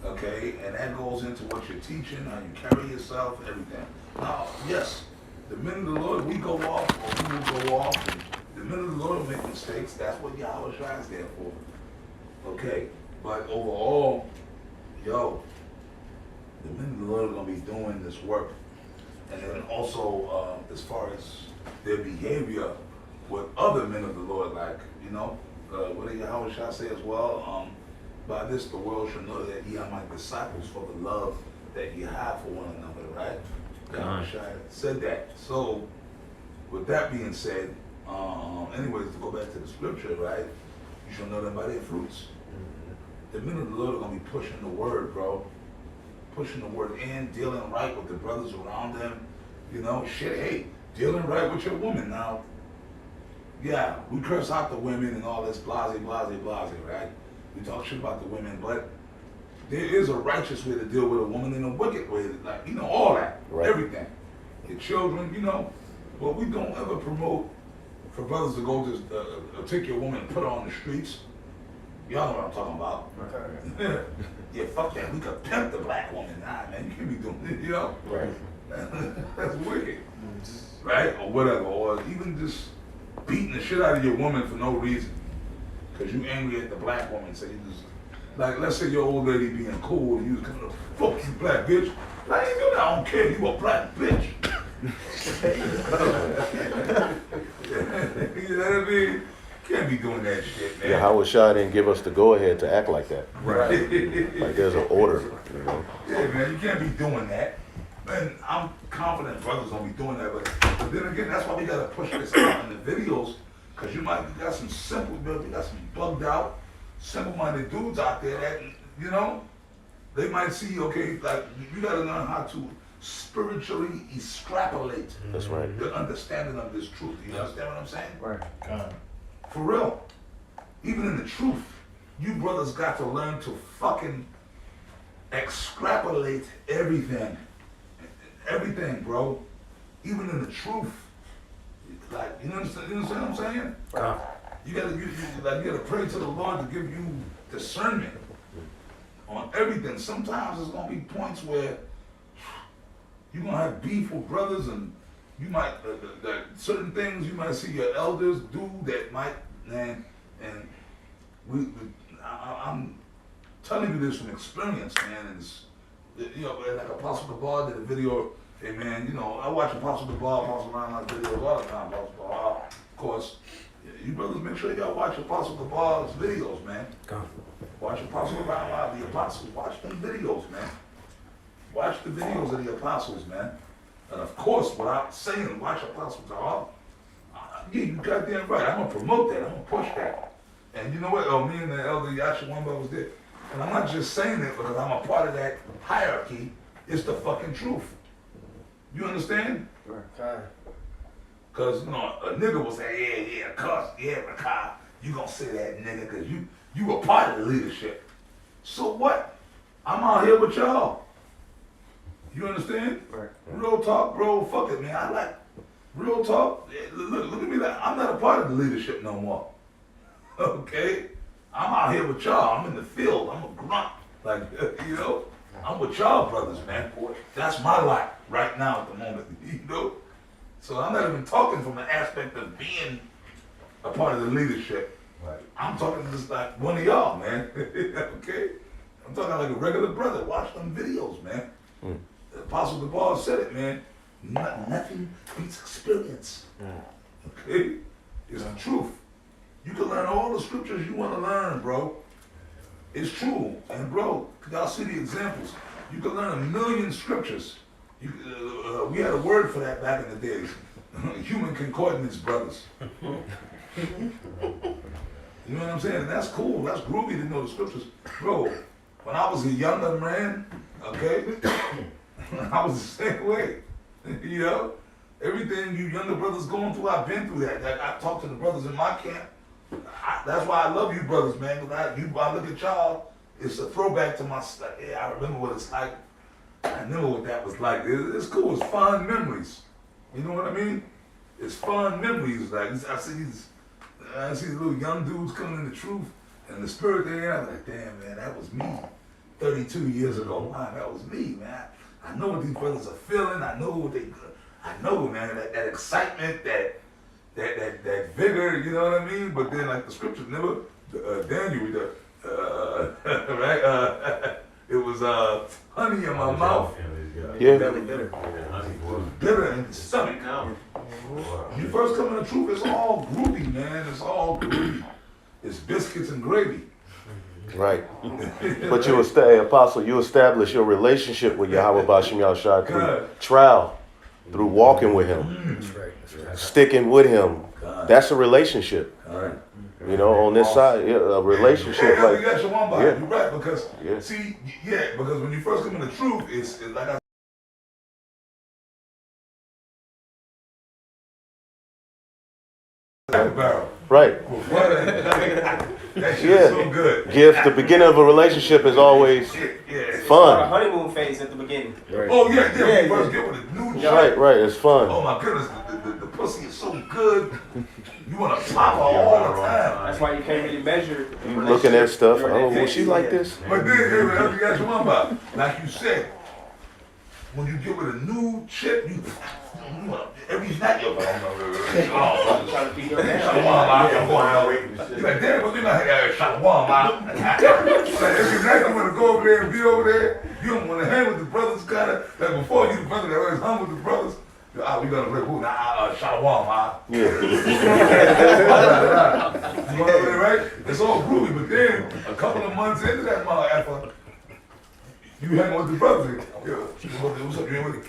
O: Okay, and that goes into what you're teaching, how you carry yourself, everything. Now, yes, the men of the Lord, we go off, or we will go off, and the men of the Lord will make mistakes. That's what Yahweh Shai is there for. Okay, but overall, yo, the men of the Lord are going to be doing this work. And then also, as far as their behavior with other men of the Lord, like, you know, what did Yahweh Shai say as well? By this the world shall know that ye are my disciples for the love that you have for one another, right? Yahweh Shai said that. So, with that being said, anyways, to go back to the scripture, right? You shall know them by their fruits. the men of the Lord are gonna be pushing the word, bro. Pushing the word in, dealing right with the brothers around them. You know, shit, hey, dealing right with your woman now. Yeah, we curse out the women and all this blase, right? We talk shit about the women, but there is a righteous way to deal with a woman and a wicked way, like, you know, all that, everything. Your children, you know, but we don't ever promote for brothers to go just take your woman and put her on the streets. Y'all know what I'm talking about. Yeah, fuck that. We could pimp the black woman. Nah, man, you can't be doing it, you know? Right. That's wicked. Right? Or whatever. Or even just beating the shit out of your woman for no reason. Because you angry at the black woman. So you just, like, let's say your old lady being cool and you just come to, fuck you, black bitch. I ain't doing that. I don't care. You a black bitch. You know what I mean? Can't be doing that shit, man.
P: Yeah, Howard Shah didn't give us the go-ahead to act like that.
O: Right.
P: Like there's an order, you know.
O: Yeah, man, you can't be doing that. And I'm confident brothers don't be doing that, but then again, that's why we gotta push this out in the videos, because you got some you got some bugged out, simple-minded dudes out there that, you know, they might see, okay, like, you gotta learn how to spiritually extrapolate
P: That's right.
O: the understanding of this truth. You understand what I'm saying?
J: Right.
O: For real. Even in the truth, you brothers got to learn to fucking extrapolate everything. Everything, bro. Even in the truth. Like, you understand what I'm saying? You gotta pray to the Lord to give you discernment on everything. Sometimes there's gonna be points where you're gonna have beef with brothers, and you might certain things you might see your elders do that might, man, and I'm telling you this from experience, man. And it's, you know, like Apostle Gabar did a video. Hey, man, you know, I watch Apostle Gabar, Apostle Ryan videos all the time. Apostle Gabar, of course. You brothers, make sure y'all watch Apostle Gabar's videos, man. Watch Apostle Ryan, the apostles. Watch them videos, man. Watch the videos of the apostles, man. And of course, without saying watch Apostle Gabar, yeah, you goddamn right. I'm gonna promote that. I'm gonna push that. And you know what? Oh, me and the elder Yashawamba was there. And I'm not just saying it because I'm a part of that hierarchy. It's the fucking truth. You understand?
J: Okay.
O: Because, you know, a nigga will say, yeah, cuz, yeah, Rakai, you gonna say that, nigga, because you were part of the leadership. So what? I'm out here with y'all. You understand?
J: Right.
O: Real talk, bro. Fuck it, man. I like real talk. Look at me. Like, I'm not a part of the leadership no more. Okay? I'm out here with y'all. I'm in the field. I'm a grunt. Like, you know? I'm with y'all brothers, man. That's my life right now at the moment. You know? So I'm not even talking from the aspect of being a part of the leadership. Right. I'm talking just like one of y'all, man. Okay? I'm talking like a regular brother. Watch them videos, man. The Apostle Gabar said it, man. Nothing beats experience. Okay? It's the truth. You can learn all the scriptures you want to learn, bro. It's true. And bro, y'all see the examples. You can learn 1 million scriptures. We had a word for that back in the days. Human concordance, brothers. You know what I'm saying? And that's cool. That's groovy to know the scriptures. Bro, when I was a younger man, okay, I was the same way. You know? Everything you younger brothers going through, I've been through that. I talk to the brothers in my camp. That's why I love you brothers, man. I look at y'all, it's a throwback to my, yeah, I remember what it's like. I know what that was like. It's cool. It's fond memories. You know what I mean? It's fond memories. Like I see these little young dudes coming in the truth, and the spirit there. I'm like, damn, man, that was me 32 years ago. Wow, that was me, man. I know what these brothers are feeling. I know what I know, man. That excitement, that vigor. You know what I mean? But then, like the scriptures never. Daniel, right? It was honey in my mouth.
P: Yeah.
O: Bitter. Bitter in the stomach. You first come in the truth, it's all groovy, man. It's all groovy. It's biscuits and gravy.
P: Right. But Apostle, you establish your relationship with Yahweh Bashim Yahushua through trial, through walking with him,
O: That's right.
P: sticking with him. That's a relationship.
O: All right.
P: You know, on this side, yeah, a relationship
O: Yeah,
P: like
O: you got your one body.
P: yeah.
O: You're right because
P: Yeah.
O: see, yeah, because when you first come in the truth, it's like I barrel.
P: Right.
O: That shit
P: Yeah.
O: is so good.
P: Gift. The beginning of a relationship is always
B: The
P: fun.
B: honeymoon phase at the beginning.
O: Oh yeah, yeah. When you first get with a new chick.
P: Right, right. It's fun.
O: Oh my goodness, the pussy is so good. You want to pop her all the time.
B: That's why you can't really measure.
P: You looking at stuff. Oh, was she like this?
O: But then, you got your mom about. Like you said, when you get with a new chick, you every night you're trying to feed your man. You're like, damn, but you're not shot one out. Like every night you want to go over there and be over there. You don't want to hang with the brothers, kind of like before you the brother that always hung with the brothers. We gonna play pool now. Shot one out.
P: Yeah.
O: You know what I mean, right? It's all groovy, but then a couple of months into that motherfucker, you hang with the brothers. Yo, what's up? You ain't with it?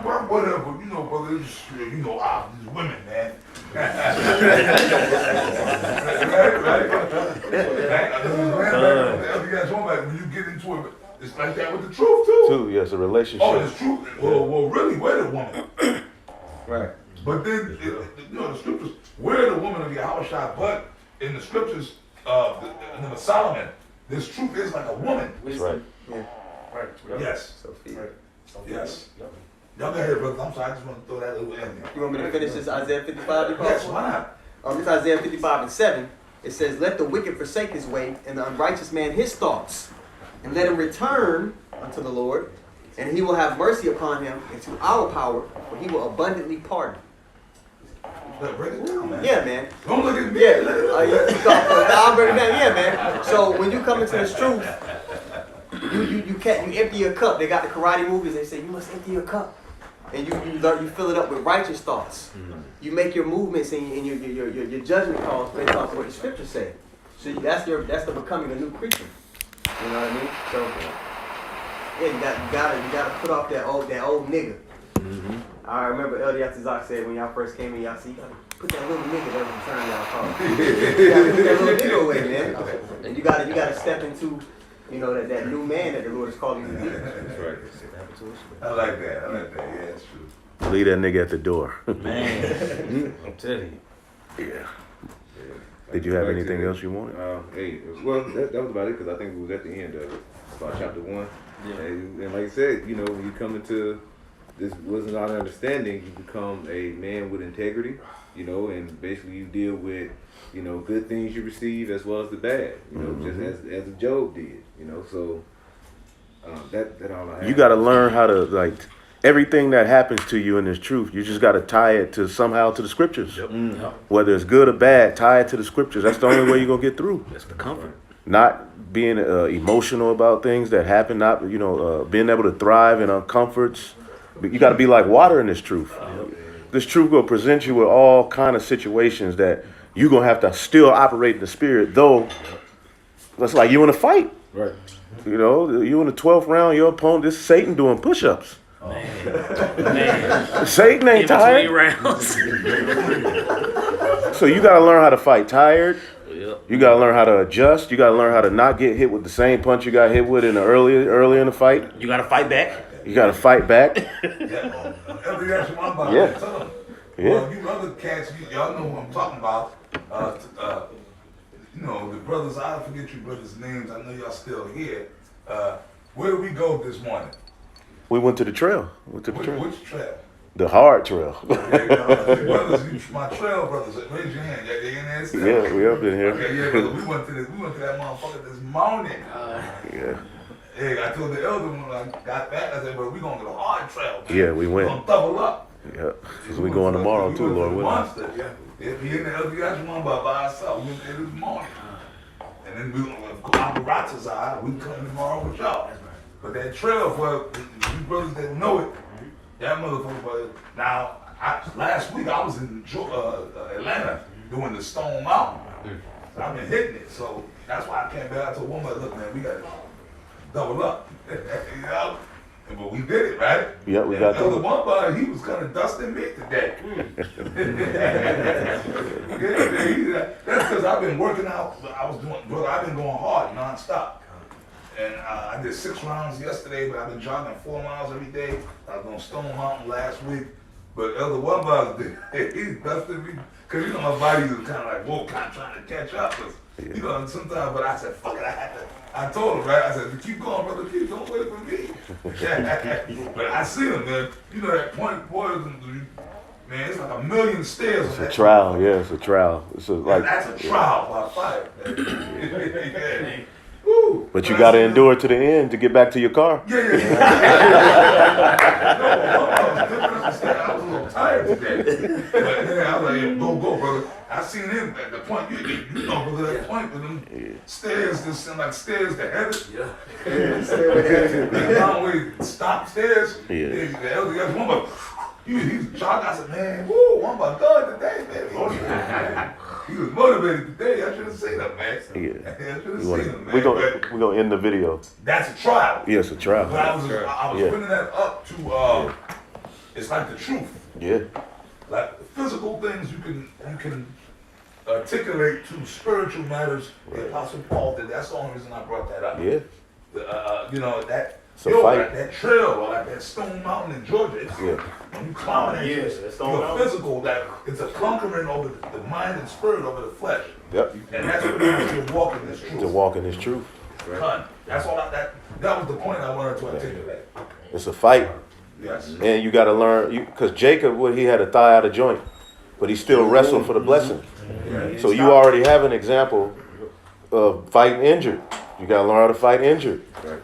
O: Whatever. You know, brother. These women, man. Right. When you get into it, it's like that with the truth too.
P: Too, yes, a relationship.
O: Oh, it's true. Well, really, we're the woman.
P: Right.
O: But then, the scriptures, we're the woman of Yahushua, but in the scriptures, in the Solomon, this truth is like a woman.
P: That's right.
O: Yeah. Right. Yes.
B: Sophia.
O: Yes. Y'all go ahead, brother. I'm sorry, I just want to throw that little in there.
Q: You want me to finish this Isaiah 55?
O: Yes, why not?
Q: This Isaiah 55:7. It says, "Let the wicked forsake his way, and the unrighteous man his thoughts, and let him return unto the Lord, and he will have mercy upon him, and to our power, for he will abundantly pardon."
O: Break it down, man.
Q: Yeah, man.
O: Don't look at me.
Q: Yeah, I'll break it down. Yeah, man. So when you come into this truth, you empty your cup. They got the karate movies. They say you must empty your cup, and you fill it up with righteous thoughts. You make your movements and your judgment calls based off of what the scriptures say. So that's the becoming a new creature. You know what I mean? So yeah, you gotta put off that old nigga. I remember Elder Yatzizak said when y'all first came in, y'all see, you gotta put that little nigga that was turn y'all call. You gotta put that little nigga away, man. And you gotta step into, that new man that the Lord is calling you to be.
O: That's right. I like that. Yeah, it's true.
P: Leave that nigga at the door.
I: Man, I'm telling you.
P: Yeah. Did you have anything else you wanted?
D: Well, that was about it because I think we was at the end of it, about chapter 1.
I: Yeah.
D: And like I said, when you come into this wasn't our understanding, you become a man with integrity, and basically you deal with, good things you receive as well as the bad, just as Job did, so that all I have.
P: You got to learn how to, everything that happens to you in this truth, you just got to tie it to somehow to the scriptures.
I: Yep.
P: Whether it's good or bad, tie it to the scriptures. That's the only way you're going to get through.
I: That's the comfort.
P: Not being emotional about things that happen, not, being able to thrive in our comforts. You got to be like water in this truth. This truth will present you with all kind of situations that you're going to have to still operate in the spirit, though that's like you in a fight.
D: Right.
P: You in the 12th round, your opponent, this is Satan doing push-ups.
I: Man.
P: Satan ain't tired.
I: Rounds.
P: So you got to learn how to fight tired.
I: Yep.
P: You got to learn how to adjust. You got to learn how to not get hit with the same punch you got hit with in the early in the fight.
I: You got to fight back.
P: You got to fight back.
O: Yeah.
P: Yeah.
O: Well, you other cats, y'all know who I'm talking about. The brothers, I forget you brothers' names. I know y'all still here. Where did we go this morning?
P: We went to the trail.
O: Which trail?
P: The hard trail.
O: Brothers, my trail brothers, raise your hand. They in there still?
P: Yeah, we up in here.
O: Okay, yeah, brother. We went to that motherfucker this morning.
P: Yeah.
O: Hey, I told the elder when I got back, I said, bro, we going to the hard trail. Man.
P: Yeah, we went.
O: We're going to double up.
P: Yeah. Because we going tomorrow too, Lord willing.
O: Monster. Yeah, we in the elder got one by ourselves. We went there this morning. And then we went to Ambaratazai. We coming tomorrow with y'all. But that trail for you brothers that know it, that motherfucker. Now, last week I was in Atlanta doing the Stone Mountain. So I've been hitting it. So that's why I came back. I told one mother, look, man, we got to double up. But we did it, right?
P: Yeah, we got
O: the other one buddy, he was kind of dusting me today. That's because I I've been working out. Brother, I've been going hard nonstop. And I did 6 rounds yesterday, but I've been jogging 4 miles every day. I was on Stone Mountain last week. But Elder Wumba, he busted me. Because, you know, my body was kind of like, whoa, kind of trying to catch up. You know, and sometimes, but I said, fuck it, I told him, right? I said, keep going, brother, don't wait for me. But I see him, man. You know, that point, man, it's like a million stairs.
P: It's a trial, yeah, it's a trial. It's a, like,
O: that's a trial by fire. Yeah. Woo.
P: But you got to endure to the end to get back to your car.
O: Yeah. No, I was a little tired today. But then I was like, go, brother. I seen him at the point, you know, brother, that point with them stairs, this seem like stairs to heaven. Yeah. Long way stop stairs. Yeah. The elder guy, one but he's jogging. I said, man, woo, one but done today, baby. He was motivated today. I should have seen him, man.
P: Yeah.
O: I should have seen him, man.
P: We're gonna end the video.
O: That's a trial.
P: Yeah, it's a trial.
O: But I was bringing that up to, it's like the truth.
P: Yeah.
O: Like physical things you can articulate to spiritual matters. The Apostle Paul did. That's the only reason I brought that up.
P: Yeah.
O: You know, that
P: fight.
O: that trail or like that Stone Mountain in Georgia. When you climb it, you're physical. That it's a conquering over the mind and spirit over the flesh.
P: Yep.
O: And that's what it is to walk in this truth.
P: To walk in this truth.
O: Right. That's all. That was the point I wanted to articulate.
P: It's a fight.
O: Yes.
P: And you got to learn, because Jacob, he had a thigh out of joint, but he still wrestled for the blessing. So you already have an example of fighting injured. You got to learn how to fight injured.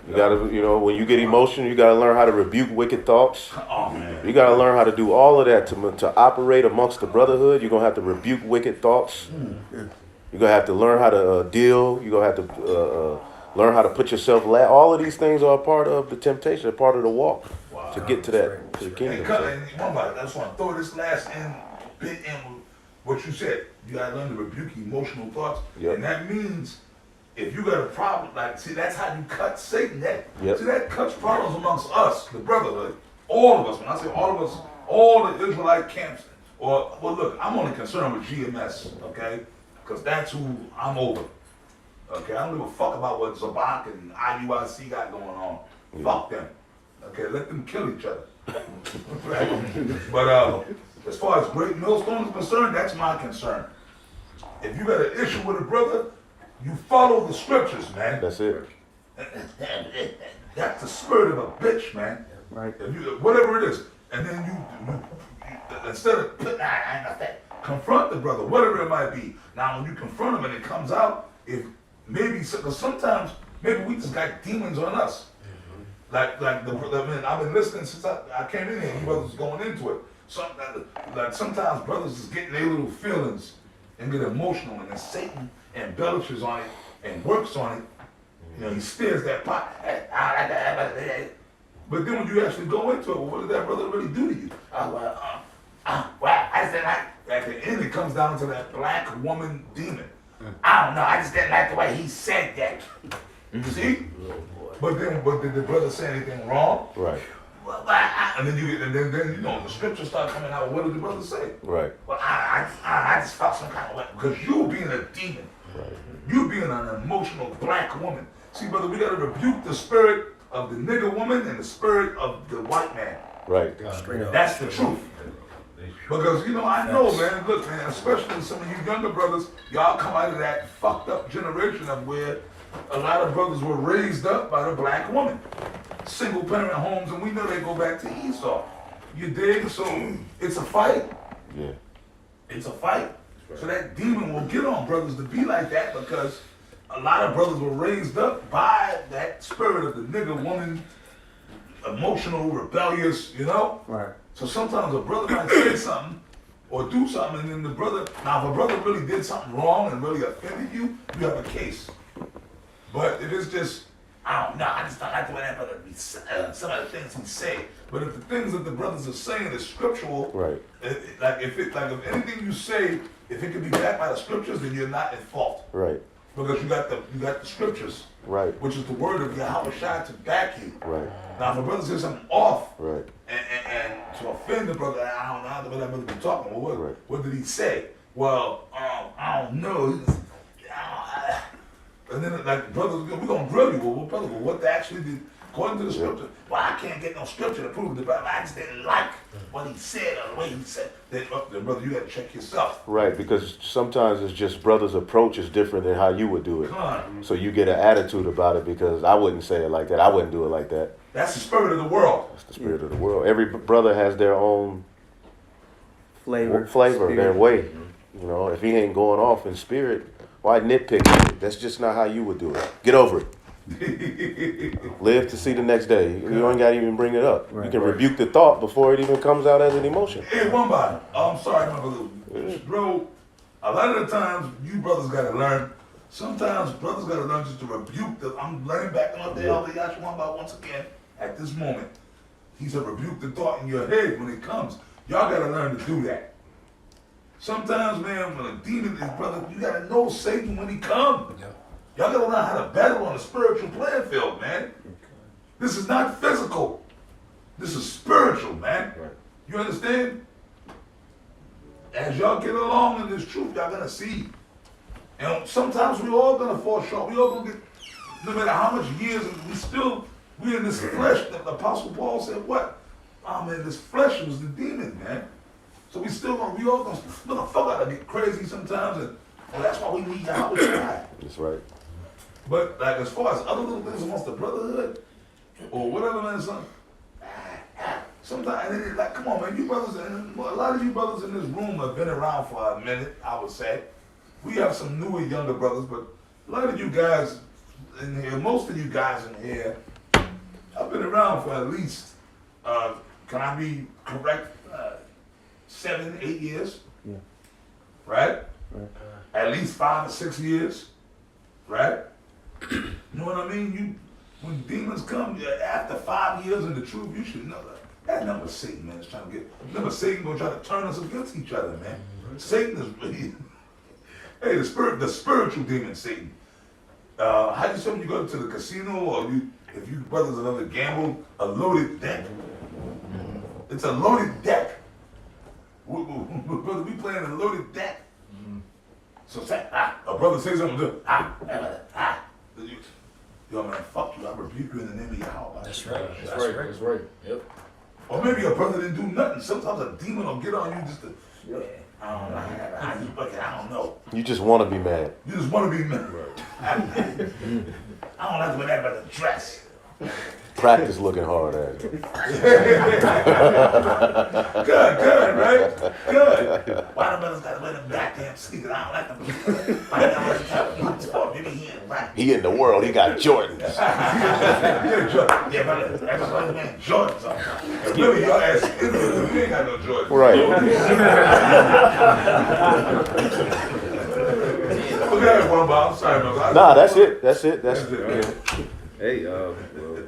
P: You got to, you know, when you get emotional, you got to learn how to rebuke wicked thoughts. You got to learn how to do all of that to operate amongst the brotherhood. You're going to have to rebuke wicked thoughts. You're going to have to learn how to deal. You're going to have to learn how to put yourself last. All of these things are a part of the temptation, a part of the walk to get to that, to the kingdom.
O: And I just want to throw this last bit in what you said. You got to learn to rebuke emotional thoughts.
P: Yep.
O: And that means if you got a problem, like, see, that's how you cut Satan.
P: Yep.
O: See, that cuts problems amongst us, the brotherhood. All of us. When I say all of us, all the Israelite camps. Well, look, I'm only concerned with GMS, okay? Because that's who I'm over. Okay, I don't give a fuck about what Zabak and IUIC got going on. Fuck them. Okay, let them kill each other. But as far as Great Millstone is concerned, that's my concern. If you got an issue with a brother, you follow the scriptures, man.
P: That's it.
O: That's the spirit of a bitch, man.
P: Right.
O: If you, whatever it is, and then you instead of confront the brother, whatever it might be. Now, when you confront him and it comes out, if maybe because sometimes maybe we just got demons on us. Like man, I've been listening since I came in here. You brothers going into it. Like sometimes brothers just getting their little feelings and get emotional, and then Satan embellishes on it and works on it. You know, he stirs that pot. But then when you actually go into it, well, what did that brother really do to you? Well, I said at the end it comes down to that black woman demon. I don't know. I just didn't like the way he said that. See? But did the brother say anything wrong?
P: Right.
O: Well, and then you know the scriptures start coming out. What did the brother say?
P: Right.
O: Well, I just felt some kind of way because you being a demon, you being an emotional black woman. See, brother, we got to rebuke the spirit of the nigger woman and the spirit of the white man.
P: Right.
O: That's the truth. Because, you know, I know, man, look, man, especially some of you younger brothers, y'all come out of that fucked up generation of where a lot of brothers were raised up by the black woman. Single parent homes, and we know they go back to Esau. You dig? So it's a fight.
P: Yeah.
O: It's a fight. So that demon will get on brothers to be like that because a lot of brothers were raised up by that spirit of the nigger woman, emotional, rebellious, you know?
G: Right.
O: So sometimes a brother might say something or do something, and then the brother, now if a brother really did something wrong and really offended you, you have a case. But if it's just, I don't know, I just don't like the way that brother be some of the things he say. But if the things that the brothers are saying is scriptural,
P: right?
O: If anything you say, if it can be backed by the scriptures, then you're not at fault.
P: Right.
O: Because you got the scriptures.
P: Right.
O: Which is the word of Yahweh Shai to back you.
P: Right.
O: Now if a brother says something off,
P: right,
O: and to offend the brother, I don't know what that brother be talking. Well, what did he say? Well, I don't know. And then like brothers, we're gonna drill you. Well, brother, well, what they actually did according to the scripture? Well, I can't get no scripture to prove it, but I just didn't like what he said or the way he said. Then brother, you gotta check yourself.
P: Right, because sometimes it's just brothers' approach is different than how you would do it.
O: Come on.
P: So you get an attitude about it because I wouldn't say it like that. I wouldn't do it like that.
O: That's the spirit of the world.
P: That's the spirit of the world. Every brother has their own
G: flavor,
P: their way. You know, if he ain't going off in spirit, why nitpick it? That's just not how you would do it. Get over it. Live to see the next day. You don't got to even bring it up. You can rebuke the thought before it even comes out as an emotion.
O: Hey, one body. I'm sorry, my brother. Bro, a lot of the times you brothers gotta learn. Sometimes brothers gotta learn just to rebuke the. I'm learning back on the Elder Yashua once again at this moment. He said rebuke the thought in your head when it comes. Y'all gotta learn to do that. Sometimes, man, when a demon is, brother, you gotta know Satan when he comes. Y'all gotta learn how to battle on the spiritual playing field, man. This is not physical. This is spiritual, man. You understand? As y'all get along in this truth, y'all gonna see. And sometimes we all gonna fall short. We all gonna get, no matter how much years, we in this flesh. The Apostle Paul said, what? Oh man, this flesh was the demon, man. So we all gonna fuck out and get crazy sometimes, and well, that's why we need Yahweh Shai.
P: That's right.
O: But like as far as other little things amongst the brotherhood, or whatever, man, sometimes, and it, like, come on, man, you brothers, and a lot of you brothers in this room have been around for a minute, I would say. We have some newer, younger brothers, but a lot of you guys in here, most of you guys in here, I've been around for at least, can I be correct, 7, 8 years?
G: Yeah.
O: Right? At least 5 or 6 years, right? You know what I mean? When demons come, after 5 years in the truth, you should know that. That number Satan, man, is trying to get. Remember, Satan gonna try to turn us against each other, man. Satan is really. Hey, the spiritual demon, Satan. How you say when you go to the casino or if you brothers have ever gambled, a loaded deck. It's a loaded deck. Brother, we playing a loaded deck. So say, a brother say something, yo man, fuck you, I rebuke you in the name of Yahweh.
H: That's right.
I: That's right. Yep.
O: Or maybe a brother didn't do nothing. Sometimes a demon will get on you just to, I don't know, how you bucket, I don't know.
P: You just want to be mad.
O: You just want to be mad. I don't like to be mad about the dress.
P: Practice looking hard at it.
O: Good, right? Good. Why the brothers gotta wear them goddamn sneakers? I don't like them. Why the brothers gotta sport? Maybe he ain't right.
P: He in the world, he got Jordans.
O: Yeah, brother, that's what man, Jordans on. Really, your ass, you ain't got no Jordans.
P: Right.
O: Okay, one ball. I'm sorry, brother.
P: Nah, that's it. That's it.
D: Hey,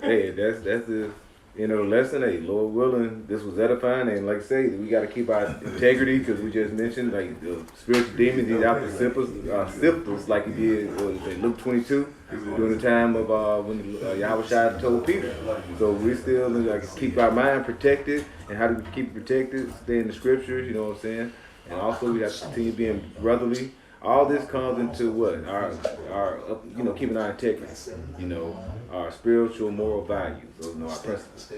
D: hey, that's the lesson. Hey, Lord willing, this was edifying, and like I say, we got to keep our integrity because we just mentioned like the spiritual demons. He's out to sift us like he did. What is it, Luke 22 during the time of when Yahweh Shai told Peter. So we still like keep our mind protected, and how do we keep it protected? Stay in the scriptures. You know what I'm saying? And also we have to continue being brotherly. All this comes into what our keeping our integrity, our spiritual moral values, those are our principles.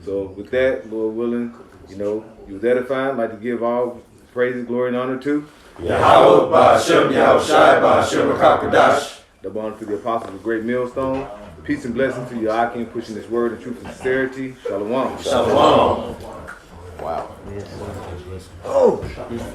D: So with that, Lord willing, you was edifying. I'd like to give all praises, glory, and honor to
M: Yahweh Ba'Shem Yahushai Ba'Shem HaKadosh.
D: Double honor to the apostles of Great Millstone. Peace and blessings to Yahakim pushing this word in truth and sincerity. Shalom.
M: Shalom.
P: Wow.
G: Oh.